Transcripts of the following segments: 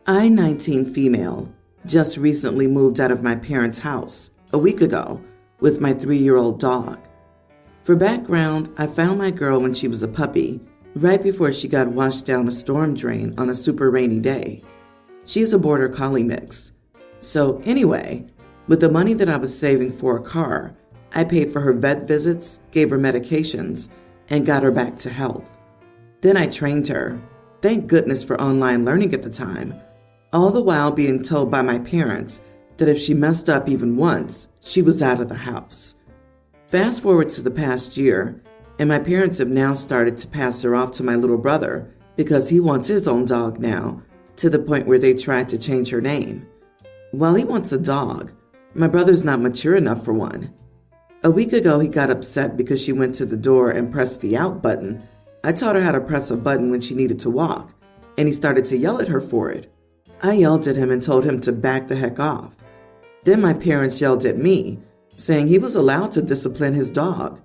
I, 19 female, just recently moved out of my parents' house a week ago with my 3-year-old dog. For background, I found my girl when she was a puppy, right before she got washed down a storm drain on a super rainy day. She's a border collie mix. So anyway, with the money that I was saving for a car, I paid for her vet visits, gave her medications, and got her back to health. Then I trained her. Thank goodness for online learning at the time, all the while being told by my parents that if she messed up even once, she was out of the house. Fast forward to the past year, and my parents have now started to pass her off to my little brother because he wants his own dog now, to the point where they tried to change her name. While he wants a dog, my brother's not mature enough for one. A week ago, he got upset because she went to the door and pressed the out button. I taught her how to press a button when she needed to walk, and he started to yell at her for it. I yelled at him and told him to back the heck off. Then my parents yelled at me, saying he was allowed to discipline his dog.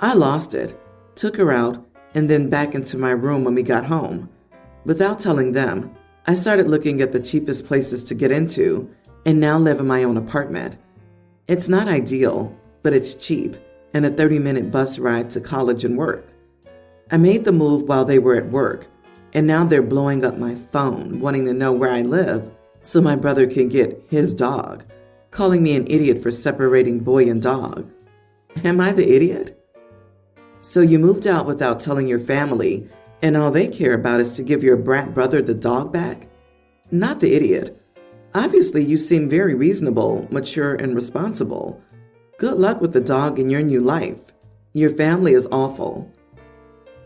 I lost it, took her out, and then back into my room when we got home. Without telling them, I started looking at the cheapest places to get into and now live in my own apartment. It's not ideal, but it's cheap and a 30-minute bus ride to college and work. I made the move while they were at work, and now they're blowing up my phone, wanting to know where I live so my brother can get his dog, calling me an idiot for separating boy and dog. Am I the idiot? So you moved out without telling your family, and all they care about is to give your brat brother the dog back? Not the idiot. Obviously, you seem very reasonable, mature, and responsible. Good luck with the dog in your new life. Your family is awful.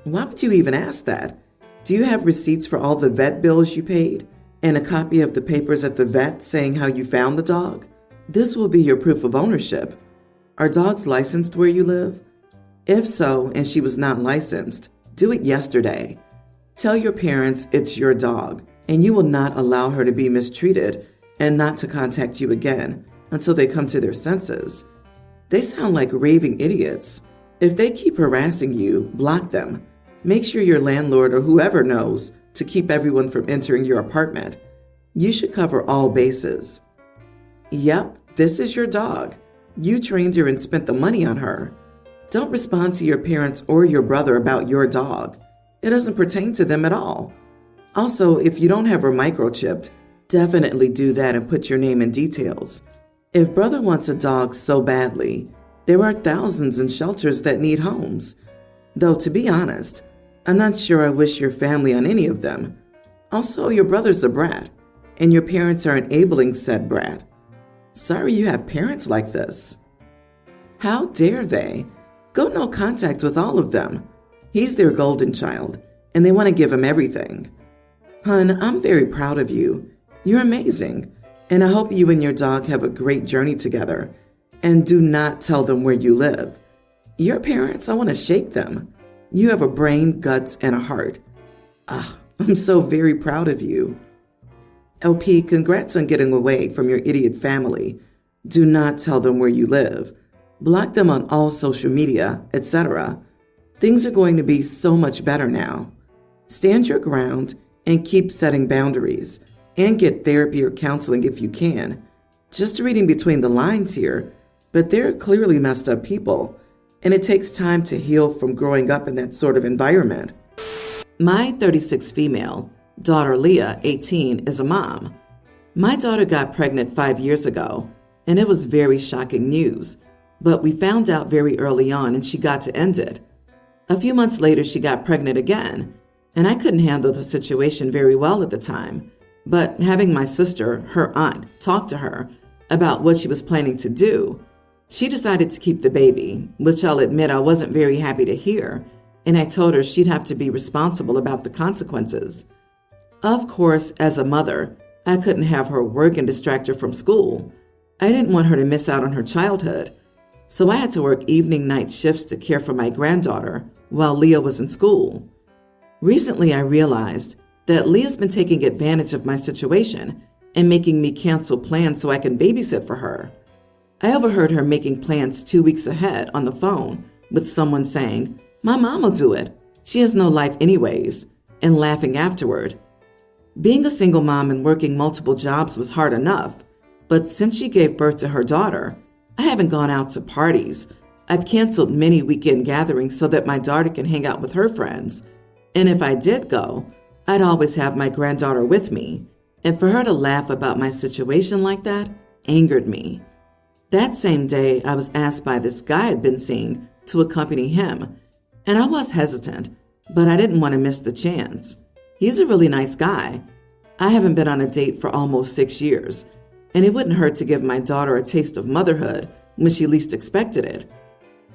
Why would you even ask that? Do you have receipts for all the vet bills you paid and a copy of the papers at the vet saying how you found the dog? This will be your proof of ownership. Are dogs licensed where you live? If so, and she was not licensed, do it yesterday. Tell your parents it's your dog, and you will not allow her to be mistreated and not to contact you again until they come to their senses. They sound like raving idiots. If they keep harassing you, block them. Make sure your landlord or whoever knows to keep everyone from entering your apartment. You should cover all bases. Yep, this is your dog. You trained her and spent the money on her. Don't respond to your parents or your brother about your dog. It doesn't pertain to them at all. Also, if you don't have her microchipped, definitely do that and put your name and details. If brother wants a dog so badly, there are thousands in shelters that need homes. Though, to be honest, I'm not sure I wish your family on any of them. Also, your brother's a brat, and your parents are enabling said brat. Sorry you have parents like this. How dare they? Go no contact with all of them. He's their golden child, and they want to give him everything. Hun, I'm very proud of you. You're amazing, and I hope you and your dog have a great journey together. And do not tell them where you live. Your parents, I want to shake them. You have a brain, guts, and a heart. I'm so very proud of you. OP, congrats on getting away from your idiot family. Do not tell them where you live. Block them on all social media, etc. Things are going to be so much better now. Stand your ground and keep setting boundaries, and get therapy or counseling if you can. Just reading between the lines here, but they're clearly messed up people, and it takes time to heal from growing up in that sort of environment. My 36 female daughter Leah, 18, is a mom. My daughter got pregnant 5 years ago, and it was very shocking news, but we found out very early on and she got to end it. A few months later, she got pregnant again, and I couldn't handle the situation very well at the time, but having my sister, her aunt, talk to her about what she was planning to do, she decided to keep the baby, which I'll admit I wasn't very happy to hear, and I told her she'd have to be responsible about the consequences. Of course, as a mother, I couldn't have her work and distract her from school. I didn't want her to miss out on her childhood, so I had to work evening night shifts to care for my granddaughter while Leah was in school. Recently, I realized that Leah's been taking advantage of my situation and making me cancel plans so I can babysit for her. I overheard her making plans 2 weeks ahead on the phone with someone saying, "My mom will do it. She has no life anyways," and laughing afterward. Being a single mom and working multiple jobs was hard enough, but since she gave birth to her daughter, I haven't gone out to parties. I've canceled many weekend gatherings so that my daughter can hang out with her friends. And if I did go, I'd always have my granddaughter with me. And for her to laugh about my situation like that angered me. That same day, I was asked by this guy I'd been seeing to accompany him. And I was hesitant, but I didn't want to miss the chance. He's a really nice guy. I haven't been on a date for almost 6 years, and it wouldn't hurt to give my daughter a taste of motherhood when she least expected it.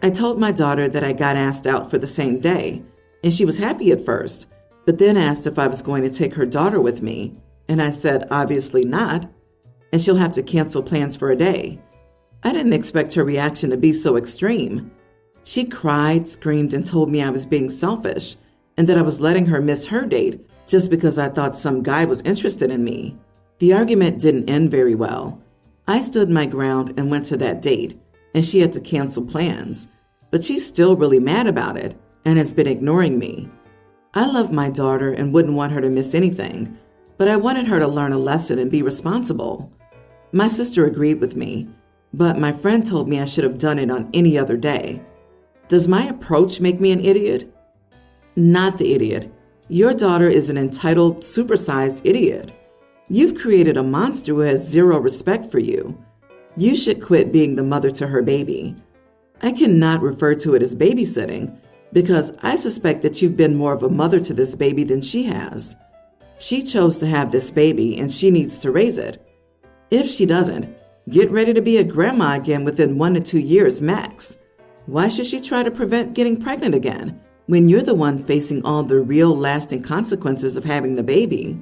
I told my daughter that I got asked out for the same day, and she was happy at first, but then asked if I was going to take her daughter with me, and I said obviously not, and she'll have to cancel plans for a day. I didn't expect her reaction to be so extreme. She cried, screamed, and told me I was being selfish and that I was letting her miss her date just because I thought some guy was interested in me. The argument didn't end very well. I stood my ground and went to that date, and she had to cancel plans. But she's still really mad about it and has been ignoring me. I love my daughter and wouldn't want her to miss anything, but I wanted her to learn a lesson and be responsible. My sister agreed with me, but my friend told me I should have done it on any other day. Does my approach make me an idiot? Not the idiot. Your daughter is an entitled, supersized idiot. You've created a monster who has zero respect for you. You should quit being the mother to her baby. I cannot refer to it as babysitting because I suspect that you've been more of a mother to this baby than she has. She chose to have this baby and she needs to raise it. If she doesn't, get ready to be a grandma again within 1 to 2 years max. Why should she try to prevent getting pregnant again when you're the one facing all the real lasting consequences of having the baby?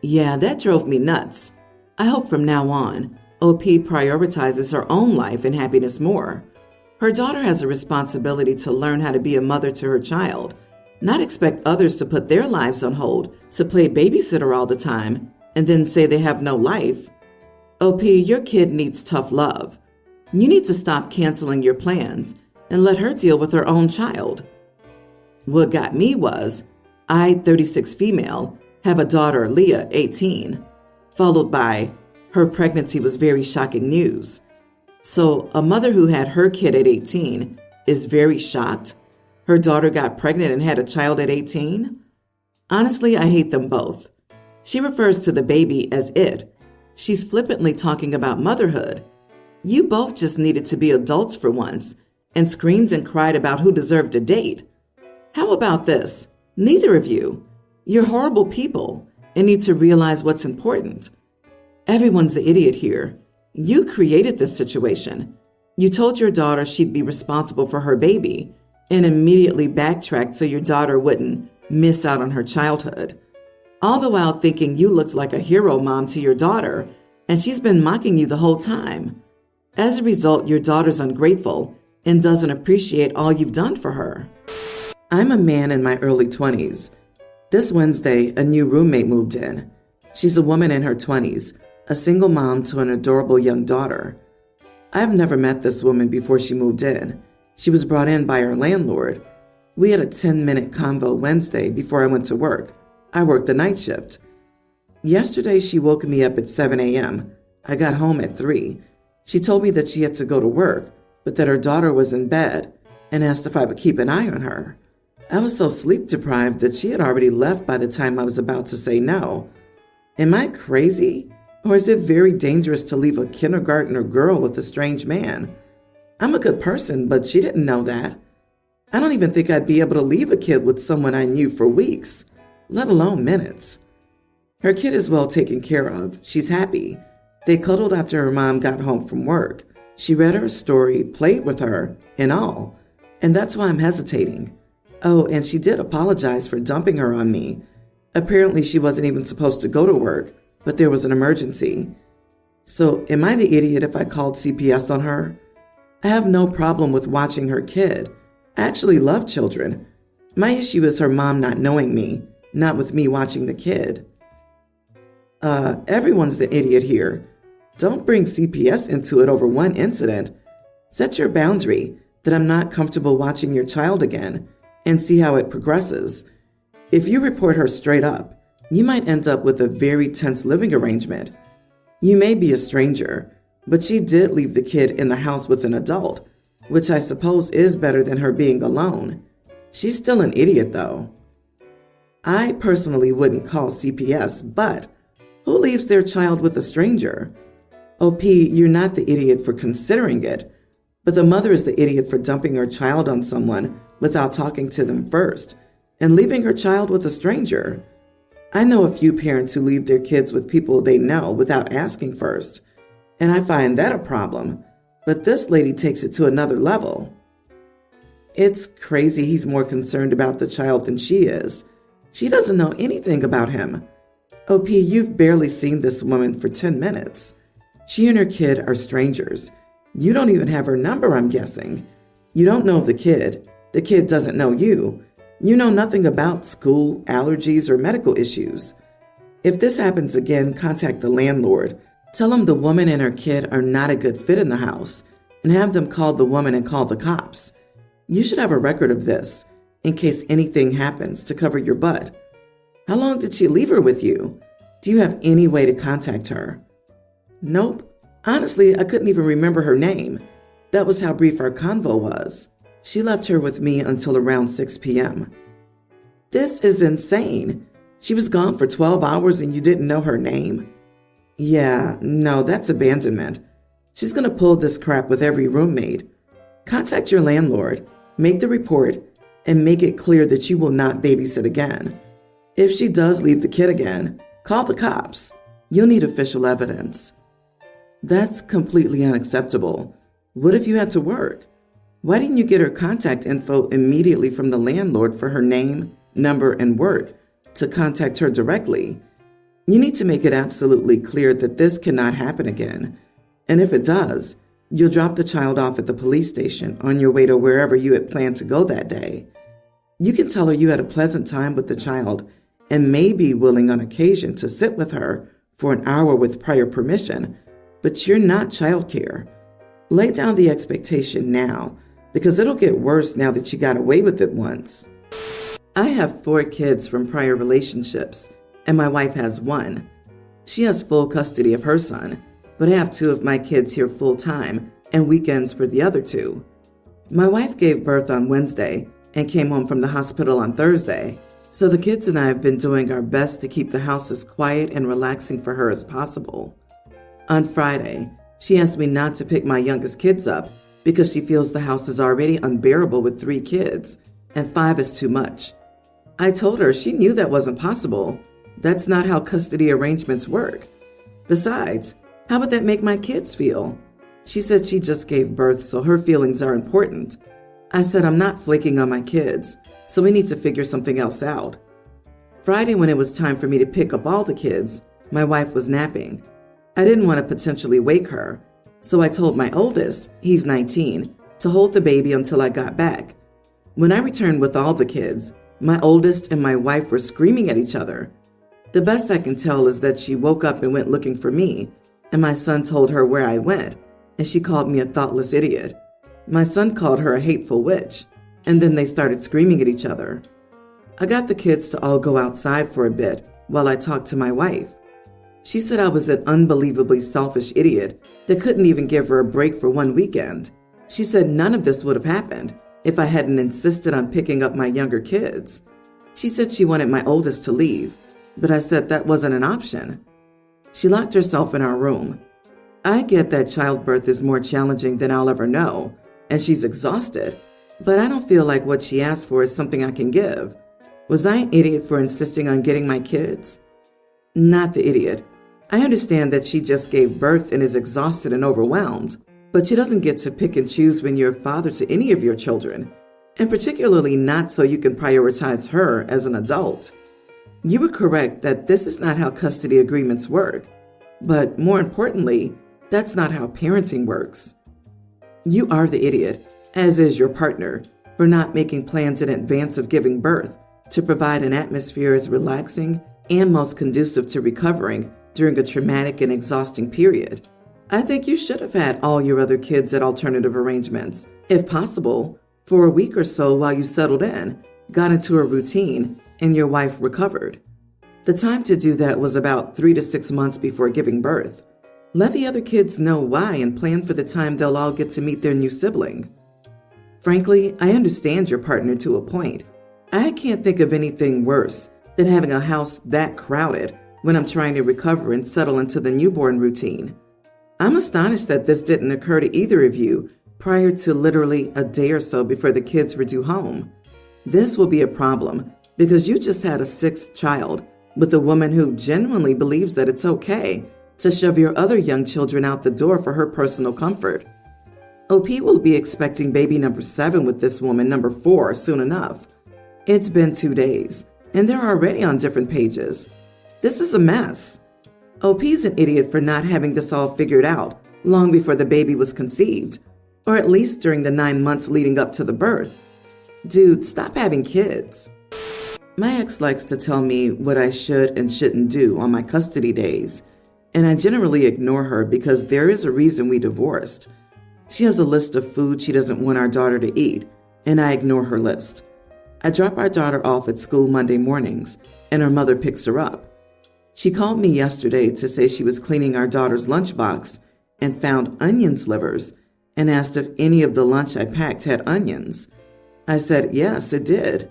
Yeah, that drove me nuts. I hope from now on, OP prioritizes her own life and happiness more. Her daughter has a responsibility to learn how to be a mother to her child, not expect others to put their lives on hold to play babysitter all the time and then say they have no life. OP, your kid needs tough love. You need to stop canceling your plans and let her deal with her own child. What got me was, I, 36 female, have a daughter, Leah, 18, followed by, her pregnancy was very shocking news. So a mother who had her kid at 18 is very shocked her daughter got pregnant and had a child at 18? Honestly, I hate them both. She refers to the baby as it. She's flippantly talking about motherhood. You both just needed to be adults for once and screamed and cried about who deserved a date. How about this? Neither of you. You're horrible people and need to realize what's important. Everyone's the idiot here. You created this situation. You told your daughter she'd be responsible for her baby and immediately backtracked so your daughter wouldn't miss out on her childhood. All the while thinking you looked like a hero mom to your daughter, and she's been mocking you the whole time. As a result, your daughter's ungrateful and doesn't appreciate all you've done for her. I'm a man in my early 20s. This Wednesday, a new roommate moved in. She's a woman in her 20s, a single mom to an adorable young daughter. I've never met this woman before she moved in. She was brought in by our landlord. We had a 10-minute convo Wednesday before I went to work. I worked the night shift. Yesterday, she woke me up at 7 a.m. I got home at 3. She told me that she had to go to work, but that her daughter was in bed and asked if I would keep an eye on her. I was so sleep deprived that she had already left by the time I was about to say no. Am I crazy? Or is it very dangerous to leave a kindergartner girl with a strange man? I'm a good person, but she didn't know that. I don't even think I'd be able to leave a kid with someone I knew for weeks, let alone minutes. Her kid is well taken care of. She's happy. They cuddled after her mom got home from work. She read her a story, played with her, and all. And that's why I'm hesitating. Oh, and she did apologize for dumping her on me. Apparently she wasn't even supposed to go to work, but there was an emergency. So am I the idiot if I called CPS on her? I have no problem with watching her kid. I actually love children. My issue is her mom not knowing me, not with me watching the kid. Everyone's the idiot here. Don't bring CPS into it over one incident. Set your boundary that I'm not comfortable watching your child again and see how it progresses. If you report her straight up, You might end up with a very tense living arrangement. You may be a stranger, but she did leave the kid in the house with an adult, which I suppose is better than her being alone. She's still an idiot, though. I personally wouldn't call CPS, but who leaves their child with a stranger? OP, you're not the idiot for considering it, but the mother is the idiot for dumping her child on someone without talking to them first and leaving her child with a stranger. I know a few parents who leave their kids with people they know without asking first, and I find that a problem, but this lady takes it to another level. It's crazy he's more concerned about the child than she is. She doesn't know anything about him. OP, you've barely seen this woman for 10 minutes. She and her kid are strangers. You don't even have her number, I'm guessing. You don't know the kid. The kid doesn't know you. You know nothing about school, allergies, or medical issues. If this happens again, contact the landlord. Tell him the woman and her kid are not a good fit in the house, and have them call the woman and call the cops. You should have a record of this, in case anything happens, to cover your butt. How long did she leave her with you? Do you have any way to contact her? Nope. Honestly, I couldn't even remember her name. That was how brief our convo was. She left her with me until around 6 p.m. This is insane. She was gone for 12 hours and you didn't know her name? Yeah, no, that's abandonment. She's gonna pull this crap with every roommate. Contact your landlord, make the report, and make it clear that you will not babysit again. If she does leave the kid again, call the cops. You'll need official evidence. That's completely unacceptable. What if you had to work? Why didn't you get her contact info immediately from the landlord for her name, number, and work to contact her directly? You need to make it absolutely clear that this cannot happen again. And if it does, you'll drop the child off at the police station on your way to wherever you had planned to go that day. You can tell her you had a pleasant time with the child and may be willing on occasion to sit with her for an hour with prior permission, but you're not childcare. Lay down the expectation now, because it'll get worse now that you got away with it once. I have 4 kids from prior relationships, and my wife has 1. She has full custody of her son, but I have 2 of my kids here full time and weekends for the other 2. My wife gave birth on Wednesday and came home from the hospital on Thursday, so the kids and I have been doing our best to keep the house as quiet and relaxing for her as possible. On Friday, she asked me not to pick my youngest kids up because she feels the house is already unbearable with 3 kids, and 5 is too much. I told her she knew that wasn't possible. That's not how custody arrangements work. Besides, how would that make my kids feel? She said she just gave birth, so her feelings are important. I said I'm not flaking on my kids, so we need to figure something else out. Friday, when it was time for me to pick up all the kids, my wife was napping. I didn't want to potentially wake her, so I told my oldest, he's 19, to hold the baby until I got back. When I returned with all the kids, my oldest and my wife were screaming at each other. The best I can tell is that she woke up and went looking for me, and my son told her where I went, and she called me a thoughtless idiot. My son called her a hateful witch, and then they started screaming at each other. I got the kids to all go outside for a bit while I talked to my wife. She said I was an unbelievably selfish idiot that couldn't even give her a break for one weekend. She said none of this would have happened if I hadn't insisted on picking up my younger kids. She said she wanted my oldest to leave, but I said that wasn't an option. She locked herself in our room. I get that childbirth is more challenging than I'll ever know, and she's exhausted, but I don't feel like what she asked for is something I can give. Was I an idiot for insisting on getting my kids? Not the idiot. I understand that she just gave birth and is exhausted and overwhelmed, but she doesn't get to pick and choose when you're a father to any of your children, and particularly not so you can prioritize her as an adult. You were correct that this is not how custody agreements work, but more importantly, that's not how parenting works. You are the idiot, as is your partner, for not making plans in advance of giving birth to provide an atmosphere as relaxing and most conducive to recovering during a traumatic and exhausting period. I think you should have had all your other kids at alternative arrangements, if possible, for a week or so while you settled in, got into a routine, and your wife recovered. The time to do that was about 3 to 6 months before giving birth. Let the other kids know why and plan for the time they'll all get to meet their new sibling. Frankly, I understand your partner to a point. I can't think of anything worse than having a house that crowded when I'm trying to recover and settle into the newborn routine. I'm astonished that this didn't occur to either of you prior to literally a day or so before the kids were due home. This will be a problem because you just had a sixth child with a woman who genuinely believes that it's okay to shove your other young children out the door for her personal comfort. OP will be expecting baby number 7 with this woman number 4 soon enough. It's been 2 days, and they're already on different pages. This is a mess. OP's an idiot for not having this all figured out long before the baby was conceived, or at least during the 9 months leading up to the birth. Dude, stop having kids. My ex likes to tell me what I should and shouldn't do on my custody days, and I generally ignore her because there is a reason we divorced. She has a list of food she doesn't want our daughter to eat, and I ignore her list. I drop our daughter off at school Monday mornings, and her mother picks her up. She called me yesterday to say she was cleaning our daughter's lunchbox and found onion slivers and asked if any of the lunch I packed had onions. I said, yes, it did.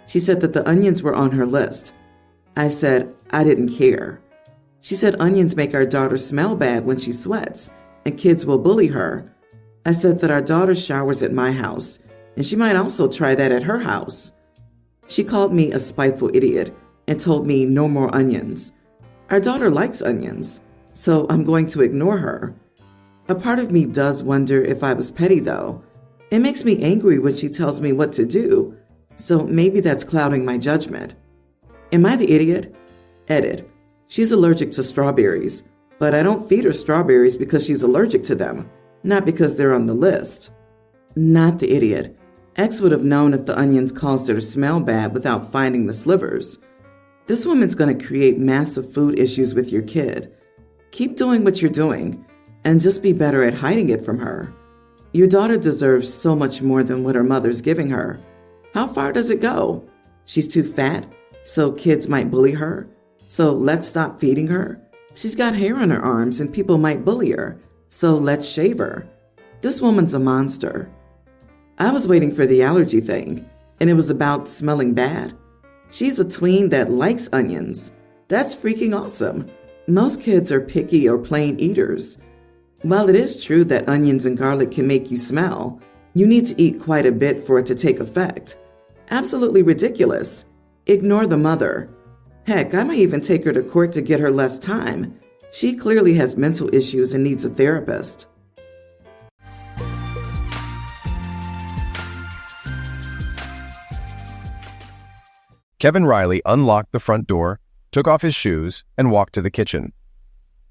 She said that the onions were on her list. I said, I didn't care. She said onions make our daughter smell bad when she sweats, and kids will bully her. I said that our daughter showers at my house, and she might also try that at her house. She called me a spiteful idiot and told me no more onions. Our daughter likes onions, so I'm going to ignore her. A part of me does wonder if I was petty, though. It makes me angry when she tells me what to do, so maybe that's clouding my judgment. Am I the idiot? Edit. She's allergic to strawberries, but I don't feed her strawberries because she's allergic to them, not because they're on the list. Not the idiot. X would have known if the onions caused her to smell bad without finding the slivers. This woman's going to create massive food issues with your kid. Keep doing what you're doing, and just be better at hiding it from her. Your daughter deserves so much more than what her mother's giving her. How far does it go? She's too fat, so kids might bully her. So let's stop feeding her. She's got hair on her arms and people might bully her. So let's shave her. This woman's a monster. I was waiting for the allergy thing, and it was about smelling bad. She's a tween that likes onions. That's freaking awesome. Most kids are picky or plain eaters. While it is true that onions and garlic can make you smell, you need to eat quite a bit for it to take effect. Absolutely ridiculous. Ignore the mother. Heck, I might even take her to court to get her less time. She clearly has mental issues and needs a therapist. Kevin Riley unlocked the front door, took off his shoes, and walked to the kitchen.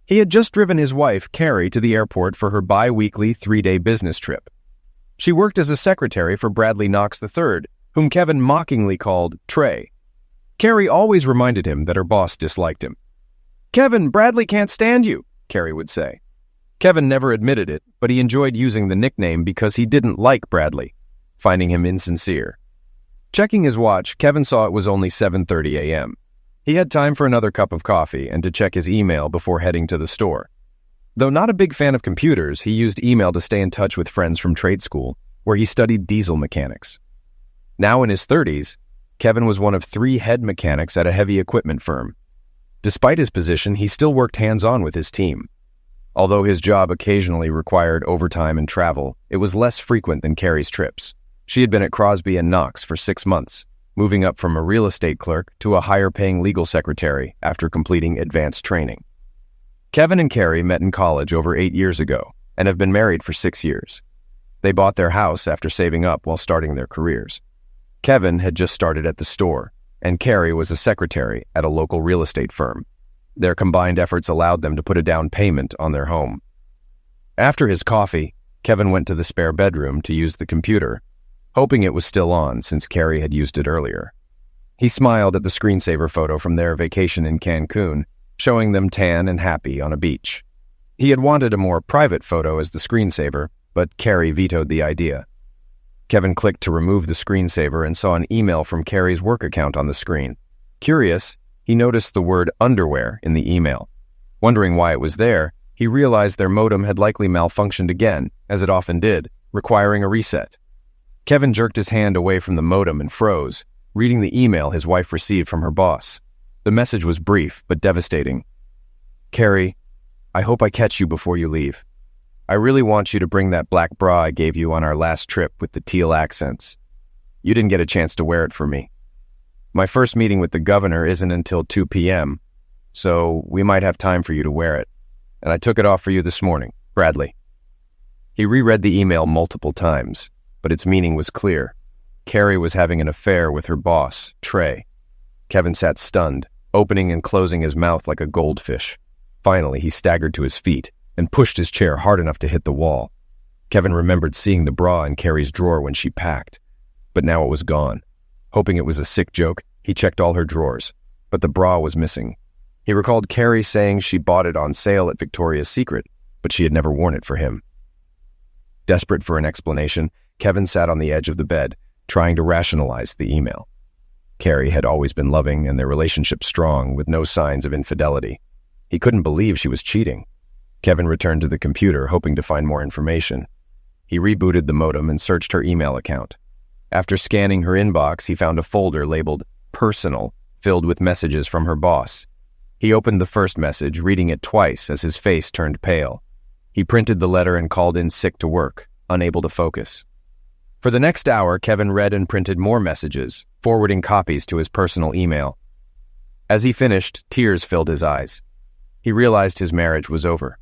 He had just driven his wife, Carrie, to the airport for her bi-weekly 3-day business trip. She worked as a secretary for Bradley Knox III, whom Kevin mockingly called Trey. Carrie always reminded him that her boss disliked him. "Kevin, Bradley can't stand you," Carrie would say. Kevin never admitted it, but he enjoyed using the nickname because he didn't like Bradley, finding him insincere. Checking his watch, Kevin saw it was only 7:30 a.m. He had time for another cup of coffee and to check his email before heading to the store. Though not a big fan of computers, he used email to stay in touch with friends from trade school, where he studied diesel mechanics. Now in his 30s, Kevin was one of 3 head mechanics at a heavy equipment firm. Despite his position, he still worked hands-on with his team. Although his job occasionally required overtime and travel, it was less frequent than Carrie's trips. She had been at Crosby and Knox for 6 months, moving up from a real estate clerk to a higher-paying legal secretary after completing advanced training. Kevin and Carrie met in college over 8 years ago and have been married for 6 years. They bought their house after saving up while starting their careers. Kevin had just started at the store, and Carrie was a secretary at a local real estate firm. Their combined efforts allowed them to put a down payment on their home. After his coffee, Kevin went to the spare bedroom to use the computer, hoping it was still on since Carrie had used it earlier. He smiled at the screensaver photo from their vacation in Cancun, showing them tan and happy on a beach. He had wanted a more private photo as the screensaver, but Carrie vetoed the idea. Kevin clicked to remove the screensaver and saw an email from Carrie's work account on the screen. Curious, He noticed the word underwear in the email. Wondering why it was there, he realized their modem had likely malfunctioned again, as it often did, requiring a reset. Kevin jerked his hand away from the modem and froze, reading the email his wife received from her boss. The message was brief but devastating. "Carrie, I hope I catch you before you leave. I really want you to bring that black bra I gave you on our last trip with the teal accents. You didn't get a chance to wear it for me. My first meeting with the governor isn't until 2 p.m., so we might have time for you to wear it. And I took it off for you this morning, Bradley." He reread the email multiple times, but its meaning was clear. Carrie was having an affair with her boss, Trey. Kevin sat stunned, opening and closing his mouth like a goldfish. Finally, he staggered to his feet and pushed his chair hard enough to hit the wall. Kevin remembered seeing the bra in Carrie's drawer when she packed, but now it was gone. Hoping it was a sick joke, he checked all her drawers, but the bra was missing. He recalled Carrie saying she bought it on sale at Victoria's Secret, but she had never worn it for him. Desperate for an explanation, Kevin sat on the edge of the bed, trying to rationalize the email. Carrie had always been loving and their relationship strong, with no signs of infidelity. He couldn't believe she was cheating. Kevin returned to the computer, hoping to find more information. He rebooted the modem and searched her email account. After scanning her inbox, he found a folder labeled Personal, filled with messages from her boss. He opened the first message, reading it twice as his face turned pale. He printed the letter and called in sick to work, unable to focus. For the next hour, Kevin read and printed more messages, forwarding copies to his personal email. As he finished, tears filled his eyes. He realized his marriage was over.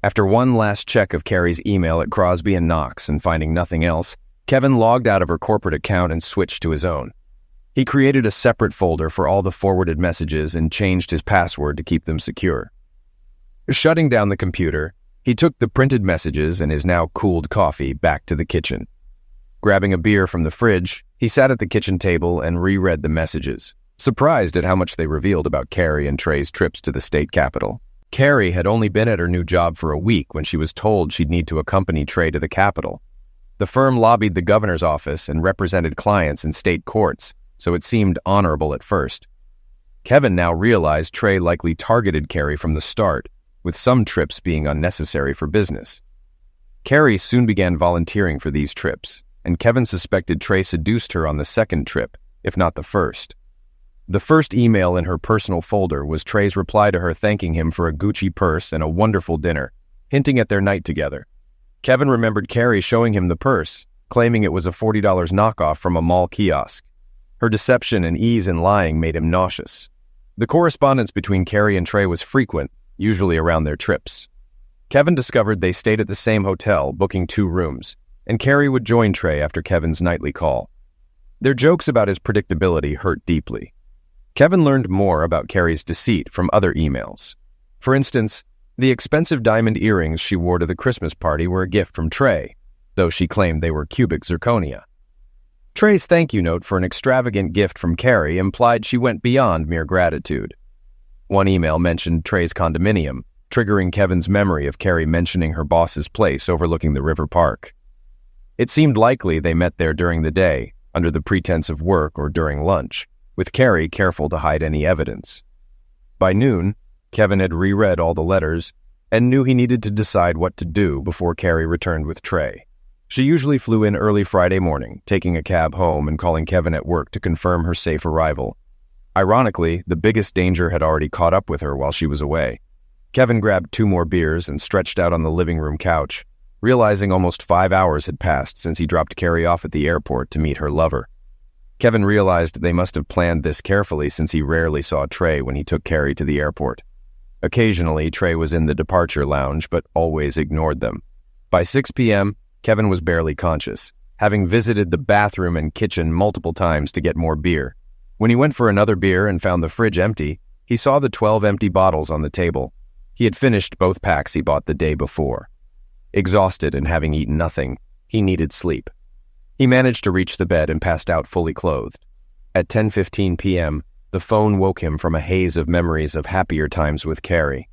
After one last check of Carrie's email at Crosby and Knox and finding nothing else, Kevin logged out of her corporate account and switched to his own. He created a separate folder for all the forwarded messages and changed his password to keep them secure. Shutting down the computer, he took the printed messages and his now cooled coffee back to the kitchen. Grabbing a beer from the fridge, he sat at the kitchen table and reread the messages, surprised at how much they revealed about Carrie and Trey's trips to the state capitol. Carrie had only been at her new job for a week when she was told she'd need to accompany Trey to the Capitol. The firm lobbied the governor's office and represented clients in state courts, so it seemed honorable at first. Kevin now realized Trey likely targeted Carrie from the start, with some trips being unnecessary for business. Carrie soon began volunteering for these trips, and Kevin suspected Trey seduced her on the second trip, if not the first. The first email in her personal folder was Trey's reply to her thanking him for a Gucci purse and a wonderful dinner, hinting at their night together. Kevin remembered Carrie showing him the purse, claiming it was a $40 knockoff from a mall kiosk. Her deception and ease in lying made him nauseous. The correspondence between Carrie and Trey was frequent, usually around their trips. Kevin discovered they stayed at the same hotel, booking 2 rooms, and Carrie would join Trey after Kevin's nightly call. Their jokes about his predictability hurt deeply. Kevin learned more about Carrie's deceit from other emails. For instance, the expensive diamond earrings she wore to the Christmas party were a gift from Trey, though she claimed they were cubic zirconia. Trey's thank you note for an extravagant gift from Carrie implied she went beyond mere gratitude. One email mentioned Trey's condominium, triggering Kevin's memory of Carrie mentioning her boss's place overlooking the river park. It seemed likely they met there during the day, under the pretense of work or during lunch, with Carrie careful to hide any evidence. By noon, Kevin had reread all the letters and knew he needed to decide what to do before Carrie returned with Trey. She usually flew in early Friday morning, taking a cab home and calling Kevin at work to confirm her safe arrival. Ironically, the biggest danger had already caught up with her while she was away. Kevin grabbed 2 more beers and stretched out on the living room couch, realizing almost 5 hours had passed since he dropped Carrie off at the airport to meet her lover. Kevin realized they must have planned this carefully since he rarely saw Trey when he took Carrie to the airport. Occasionally, Trey was in the departure lounge, but always ignored them. By 6 p.m., Kevin was barely conscious, having visited the bathroom and kitchen multiple times to get more beer. When he went for another beer and found the fridge empty, he saw the 12 empty bottles on the table. He had finished both packs he bought the day before. Exhausted and having eaten nothing, he needed sleep. He managed to reach the bed and passed out fully clothed. At 10:15 p.m., the phone woke him from a haze of memories of happier times with Carrie.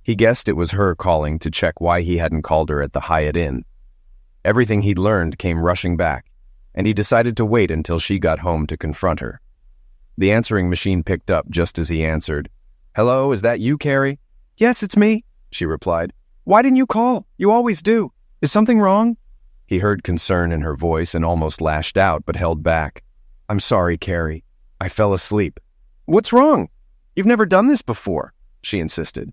He guessed it was her calling to check why he hadn't called her at the Hyatt Inn. Everything he'd learned came rushing back, and he decided to wait until she got home to confront her. The answering machine picked up just as he answered. "Hello, is that you, Carrie?" "Yes, it's me," she replied. "Why didn't you call? You always do. Is something wrong?" He heard concern in her voice and almost lashed out, but held back. "I'm sorry, Carrie. I fell asleep." "What's wrong? You've never done this before," she insisted.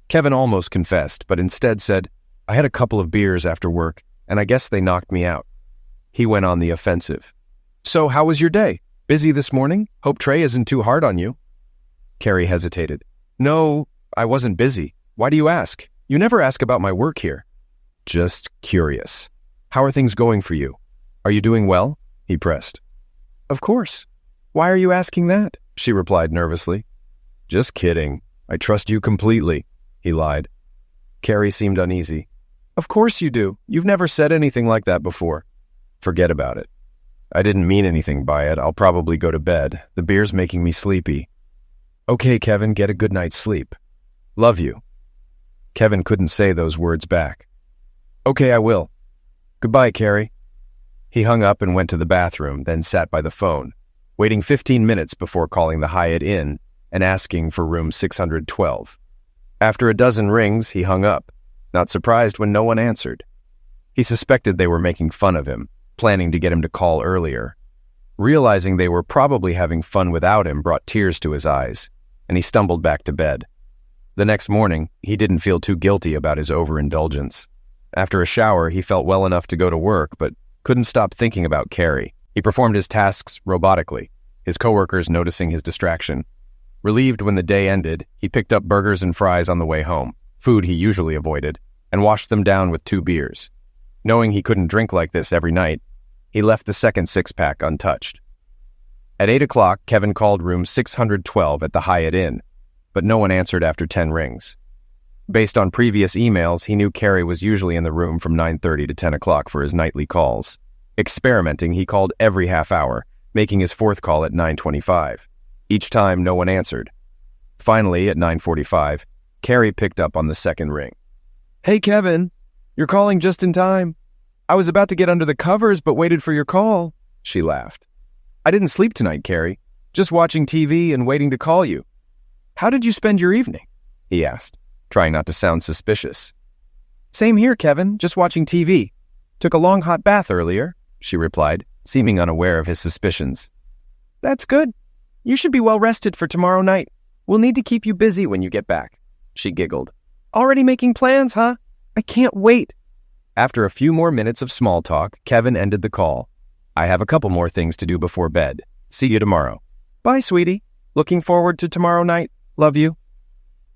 Kevin almost confessed, but instead said, "I had a couple of beers after work, and I guess they knocked me out." He went on the offensive. "So how was your day? Busy this morning? Hope Trey isn't too hard on you." Carrie hesitated. "No, I wasn't busy. Why do you ask? You never ask about my work here." "Just curious. How are things going for you? Are you doing well?" he pressed. "Of course. Why are you asking that?" she replied nervously. "Just kidding. I trust you completely," he lied. Carrie seemed uneasy. "Of course you do. You've never said anything like that before." "Forget about it. I didn't mean anything by it. I'll probably go to bed. The beer's making me sleepy." "Okay, Kevin, get a good night's sleep. Love you." Kevin couldn't say those words back. "Okay, I will. Goodbye, Carrie." He hung up and went to the bathroom, then sat by the phone, waiting 15 minutes before calling the Hyatt Inn and asking for room 612. After a dozen rings, he hung up, not surprised when no one answered. He suspected they were making fun of him, planning to get him to call earlier. Realizing they were probably having fun without him brought tears to his eyes, and he stumbled back to bed. The next morning, he didn't feel too guilty about his overindulgence. After a shower, he felt well enough to go to work, but couldn't stop thinking about Carrie. He performed his tasks robotically, his coworkers noticing his distraction. Relieved when the day ended, he picked up burgers and fries on the way home, food he usually avoided, and washed them down with 2 beers. Knowing he couldn't drink like this every night, he left the second six-pack untouched. At 8 o'clock, Kevin called room 612 at the Hyatt Inn, but no one answered after 10 rings. Based on previous emails, he knew Carrie was usually in the room from 9:30 to 10 o'clock for his nightly calls. Experimenting, he called every half hour, making his 4th call at 9:25. Each time, no one answered. Finally, at 9:45, Carrie picked up on the second ring. "Hey, Kevin, you're calling just in time. I was about to get under the covers but waited for your call," she laughed. "I didn't sleep tonight, Carrie. Just watching TV and waiting to call you." "How did you spend your evening?" he asked, trying not to sound suspicious. "Same here, Kevin, just watching TV. Took a long hot bath earlier," she replied, seeming unaware of his suspicions. "That's good. You should be well rested for tomorrow night. We'll need to keep you busy when you get back," she giggled. "Already making plans, huh? I can't wait." After a few more minutes of small talk, Kevin ended the call. "I have a couple more things to do before bed. See you tomorrow." "Bye, sweetie. Looking forward to tomorrow night. Love you."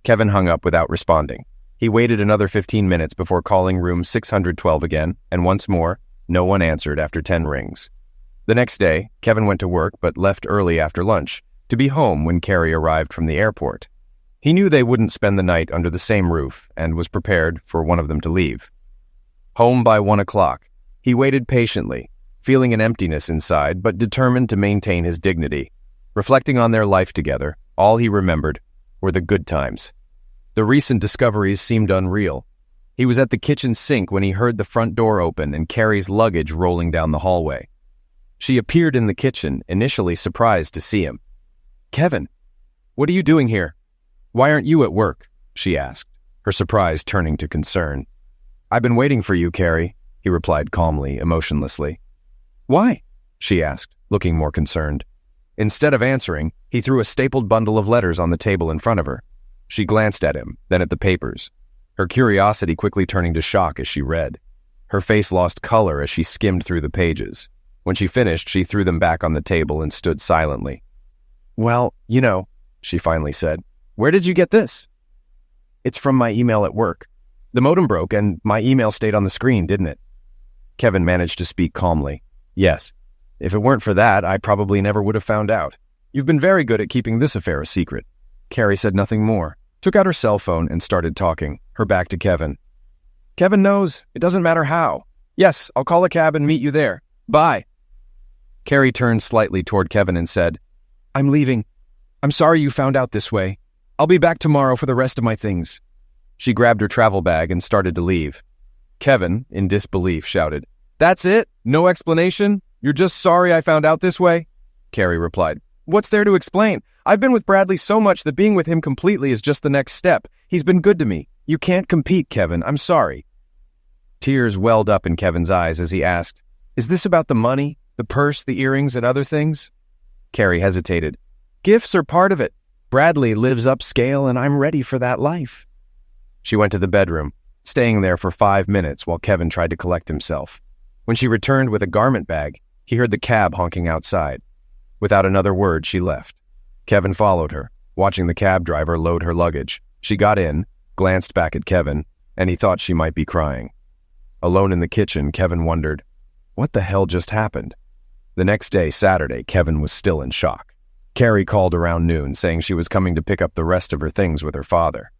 Kevin hung up without responding. He waited another 15 minutes before calling room 612 again, and once more, no one answered after 10 rings. The next day, Kevin went to work but left early after lunch to be home when Carrie arrived from the airport. He knew they wouldn't spend the night under the same roof and was prepared for one of them to leave. Home by 1 o'clock, he waited patiently, feeling an emptiness inside but determined to maintain his dignity. Reflecting on their life together, all he remembered were the good times. The recent discoveries seemed unreal. He was at the kitchen sink when he heard the front door open and Carrie's luggage rolling down the hallway. She appeared in the kitchen, initially surprised to see him. "Kevin, what are you doing here? Why aren't you at work?" she asked, her surprise turning to concern. "I've been waiting for you, Carrie," he replied calmly, emotionlessly. "Why?" she asked, looking more concerned. Instead of answering, he threw a stapled bundle of letters on the table in front of her. She glanced at him, then at the papers, her curiosity quickly turning to shock as she read. Her face lost color as she skimmed through the pages. When she finished, she threw them back on the table and stood silently. "Well, she finally said. "Where did you get this?" "It's from my email at work. The modem broke and my email stayed on the screen, didn't it?" Kevin managed to speak calmly. "Yes. If it weren't for that, I probably never would have found out. You've been very good at keeping this affair a secret." Carrie said nothing more, took out her cell phone and started talking, her back to Kevin. "Kevin knows. It doesn't matter how. Yes, I'll call a cab and meet you there. Bye." Carrie turned slightly toward Kevin and said, "I'm leaving. I'm sorry you found out this way. I'll be back tomorrow for the rest of my things." She grabbed her travel bag and started to leave. Kevin, in disbelief, shouted, "That's it? No explanation? You're just sorry I found out this way?" Carrie replied, What's there to explain? I've been with Bradley so much that being with him completely is just the next step. He's been good to me. You can't compete, Kevin. I'm sorry. Tears welled up in Kevin's eyes as he asked, "Is this about the money, the purse, the earrings, and other things?" Carrie hesitated. "Gifts are part of it. Bradley lives upscale, and I'm ready for that life." She went to the bedroom, staying there for 5 minutes while Kevin tried to collect himself. When she returned with a garment bag, he heard the cab honking outside. Without another word, she left. Kevin followed her, watching the cab driver load her luggage. She got in, glanced back at Kevin, and he thought she might be crying. Alone in the kitchen, Kevin wondered, what the hell just happened? The next day, Saturday, Kevin was still in shock. Carrie called around noon, saying she was coming to pick up the rest of her things with her father.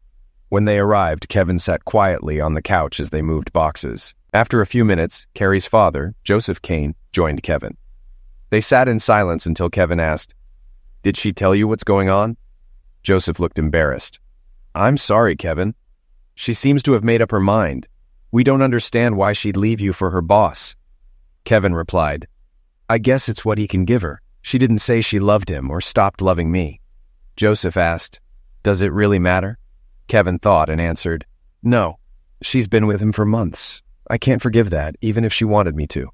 When they arrived, Kevin sat quietly on the couch as they moved boxes. After a few minutes, Carrie's father, Joseph Kane, joined Kevin. They sat in silence until Kevin asked, "Did she tell you what's going on?" Joseph looked embarrassed. "I'm sorry, Kevin. She seems to have made up her mind. We don't understand why she'd leave you for her boss." Kevin replied, "I guess it's what he can give her. She didn't say she loved him or stopped loving me." Joseph asked, "Does it really matter?" Kevin thought and answered, "No. She's been with him for months. I can't forgive that, even if she wanted me to."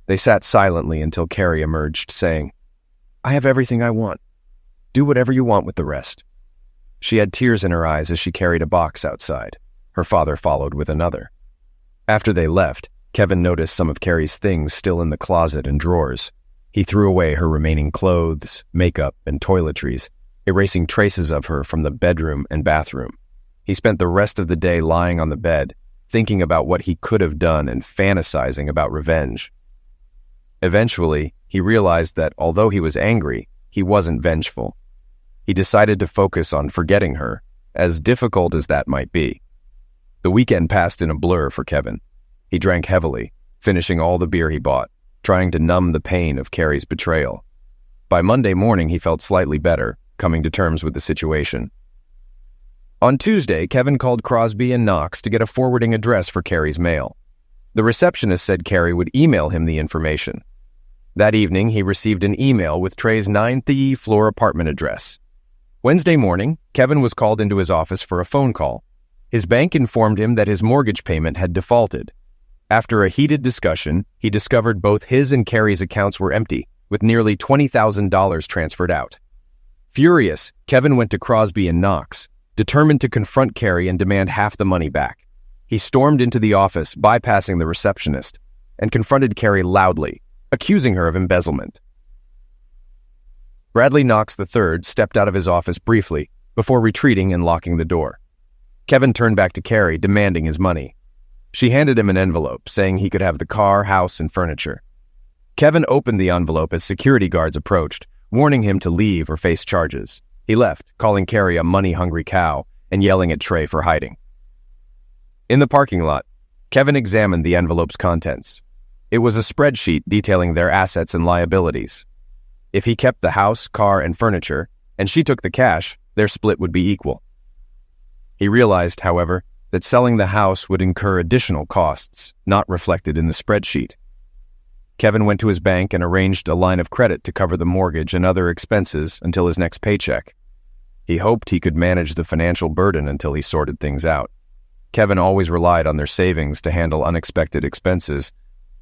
They sat silently until Carrie emerged, saying, "I have everything I want. Do whatever you want with the rest." She had tears in her eyes as she carried a box outside. Her father followed with another. After they left, Kevin noticed some of Carrie's things still in the closet and drawers. He threw away her remaining clothes, makeup, and toiletries, erasing traces of her from the bedroom and bathroom. He spent the rest of the day lying on the bed, thinking about what he could have done and fantasizing about revenge. Eventually, he realized that although he was angry, he wasn't vengeful. He decided to focus on forgetting her, as difficult as that might be. The weekend passed in a blur for Kevin. He drank heavily, finishing all the beer he bought, trying to numb the pain of Carrie's betrayal. By Monday morning, he felt slightly better, coming to terms with the situation. On Tuesday, Kevin called Crosby and Knox to get a forwarding address for Carrie's mail. The receptionist said Carrie would email him the information. That evening, he received an email with Trey's 9th floor apartment address. Wednesday morning, Kevin was called into his office for a phone call. His bank informed him that his mortgage payment had defaulted. After a heated discussion, he discovered both his and Carrie's accounts were empty, with nearly $20,000 transferred out. Furious, Kevin went to Crosby and Knox, determined to confront Carrie and demand half the money back. He stormed into the office, bypassing the receptionist, and confronted Carrie loudly, accusing her of embezzlement. Bradley Knox III stepped out of his office briefly, before retreating and locking the door. Kevin turned back to Carrie, demanding his money. She handed him an envelope, saying he could have the car, house, and furniture. Kevin opened the envelope as security guards approached, warning him to leave or face charges. He left, calling Carrie a money-hungry cow and yelling at Trey for hiding. In the parking lot, Kevin examined the envelope's contents. It was a spreadsheet detailing their assets and liabilities. If he kept the house, car, and furniture, and she took the cash, their split would be equal. He realized, however, that selling the house would incur additional costs, not reflected in the spreadsheet. Kevin went to his bank and arranged a line of credit to cover the mortgage and other expenses until his next paycheck. He hoped he could manage the financial burden until he sorted things out. Kevin always relied on their savings to handle unexpected expenses,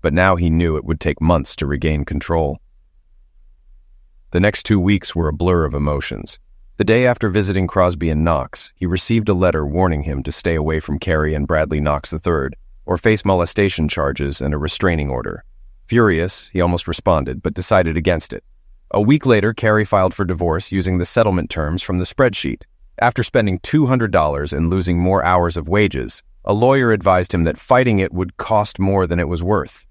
but now he knew it would take months to regain control. The next 2 weeks were a blur of emotions. The day after visiting Crosby and Knox, he received a letter warning him to stay away from Carrie and Bradley Knox III, or face molestation charges and a restraining order. Furious, he almost responded, but decided against it. A week later, Carrie filed for divorce using the settlement terms from the spreadsheet. After spending $200 and losing more hours of wages, a lawyer advised him that fighting it would cost more than it was worth.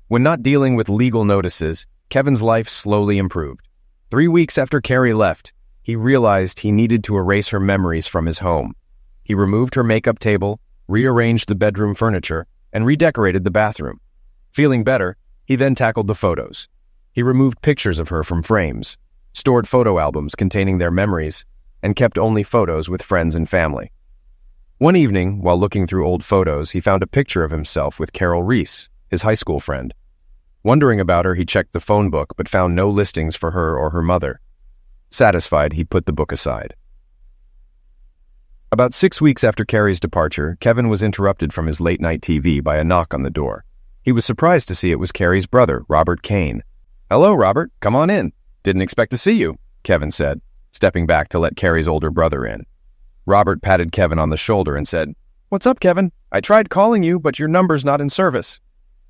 When not dealing with legal notices, Kevin's life slowly improved. 3 weeks after Carrie left, he realized he needed to erase her memories from his home. He removed her makeup table, rearranged the bedroom furniture, and redecorated the bathroom. Feeling better, he then tackled the photos. He removed pictures of her from frames, stored photo albums containing their memories, and kept only photos with friends and family. One evening, while looking through old photos, he found a picture of himself with Carol Reese, his high school friend. Wondering about her, he checked the phone book but found no listings for her or her mother. Satisfied, he put the book aside. About 6 weeks after Carrie's departure, Kevin was interrupted from his late-night TV by a knock on the door. He was surprised to see it was Carrie's brother, Robert Kane. "Hello, Robert. Come on in. Didn't expect to see you," Kevin said, stepping back to let Carrie's older brother in. Robert patted Kevin on the shoulder and said, "What's up, Kevin? I tried calling you, but your number's not in service."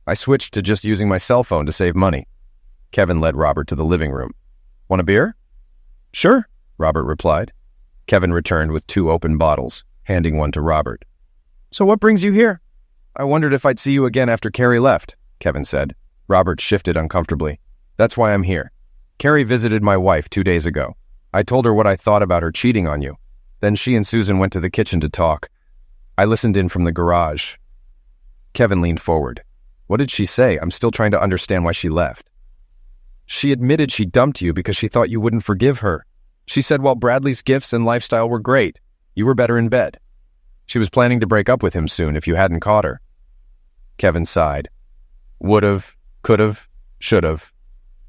"I switched to just using my cell phone to save money." Kevin led Robert to the living room. "Want a beer?" "Sure," Robert replied. Kevin returned with 2 open bottles, handing one to Robert. "So what brings you here?" "I wondered if I'd see you again after Carrie left," Kevin said. Robert shifted uncomfortably. "That's why I'm here. Carrie visited my wife 2 days ago. I told her what I thought about her cheating on you. Then she and Susan went to the kitchen to talk. I listened in from the garage." Kevin leaned forward. "What did she say? I'm still trying to understand why she left." "She admitted she dumped you because she thought you wouldn't forgive her. She said while Bradley's gifts and lifestyle were great, you were better in bed. She was planning to break up with him soon if you hadn't caught her." Kevin sighed. "Would've, could've, should've.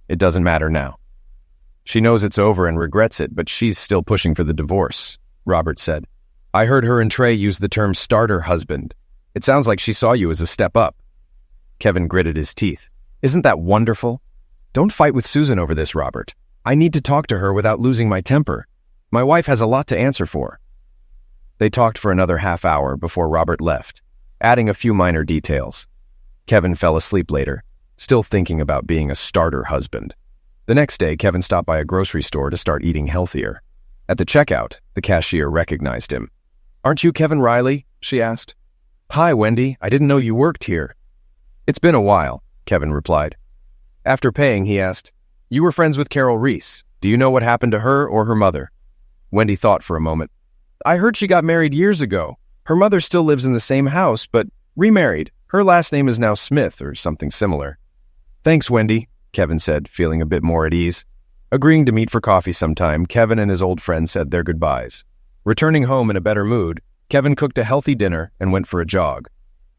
It doesn't matter now. She knows it's over and regrets it, but she's still pushing for the divorce," Robert said. "I heard her and Trey use the term starter husband. It sounds like she saw you as a step up." Kevin gritted his teeth. "Isn't that wonderful? Don't fight with Susan over this, Robert. I need to talk to her without losing my temper. My wife has a lot to answer for." They talked for another half hour before Robert left, adding a few minor details. Kevin fell asleep later, still thinking about being a starter husband. The next day, Kevin stopped by a grocery store to start eating healthier. At the checkout, the cashier recognized him. "Aren't you Kevin Riley?" she asked. "Hi, Wendy. I didn't know you worked here." "It's been a while," Kevin replied. After paying, he asked, "You were friends with Carol Reese. Do you know what happened to her or her mother?" Wendy thought for a moment. "I heard she got married years ago. Her mother still lives in the same house, but remarried. Her last name is now Smith or something similar." "Thanks, Wendy," Kevin said, feeling a bit more at ease. Agreeing to meet for coffee sometime, Kevin and his old friend said their goodbyes. Returning home in a better mood, Kevin cooked a healthy dinner and went for a jog.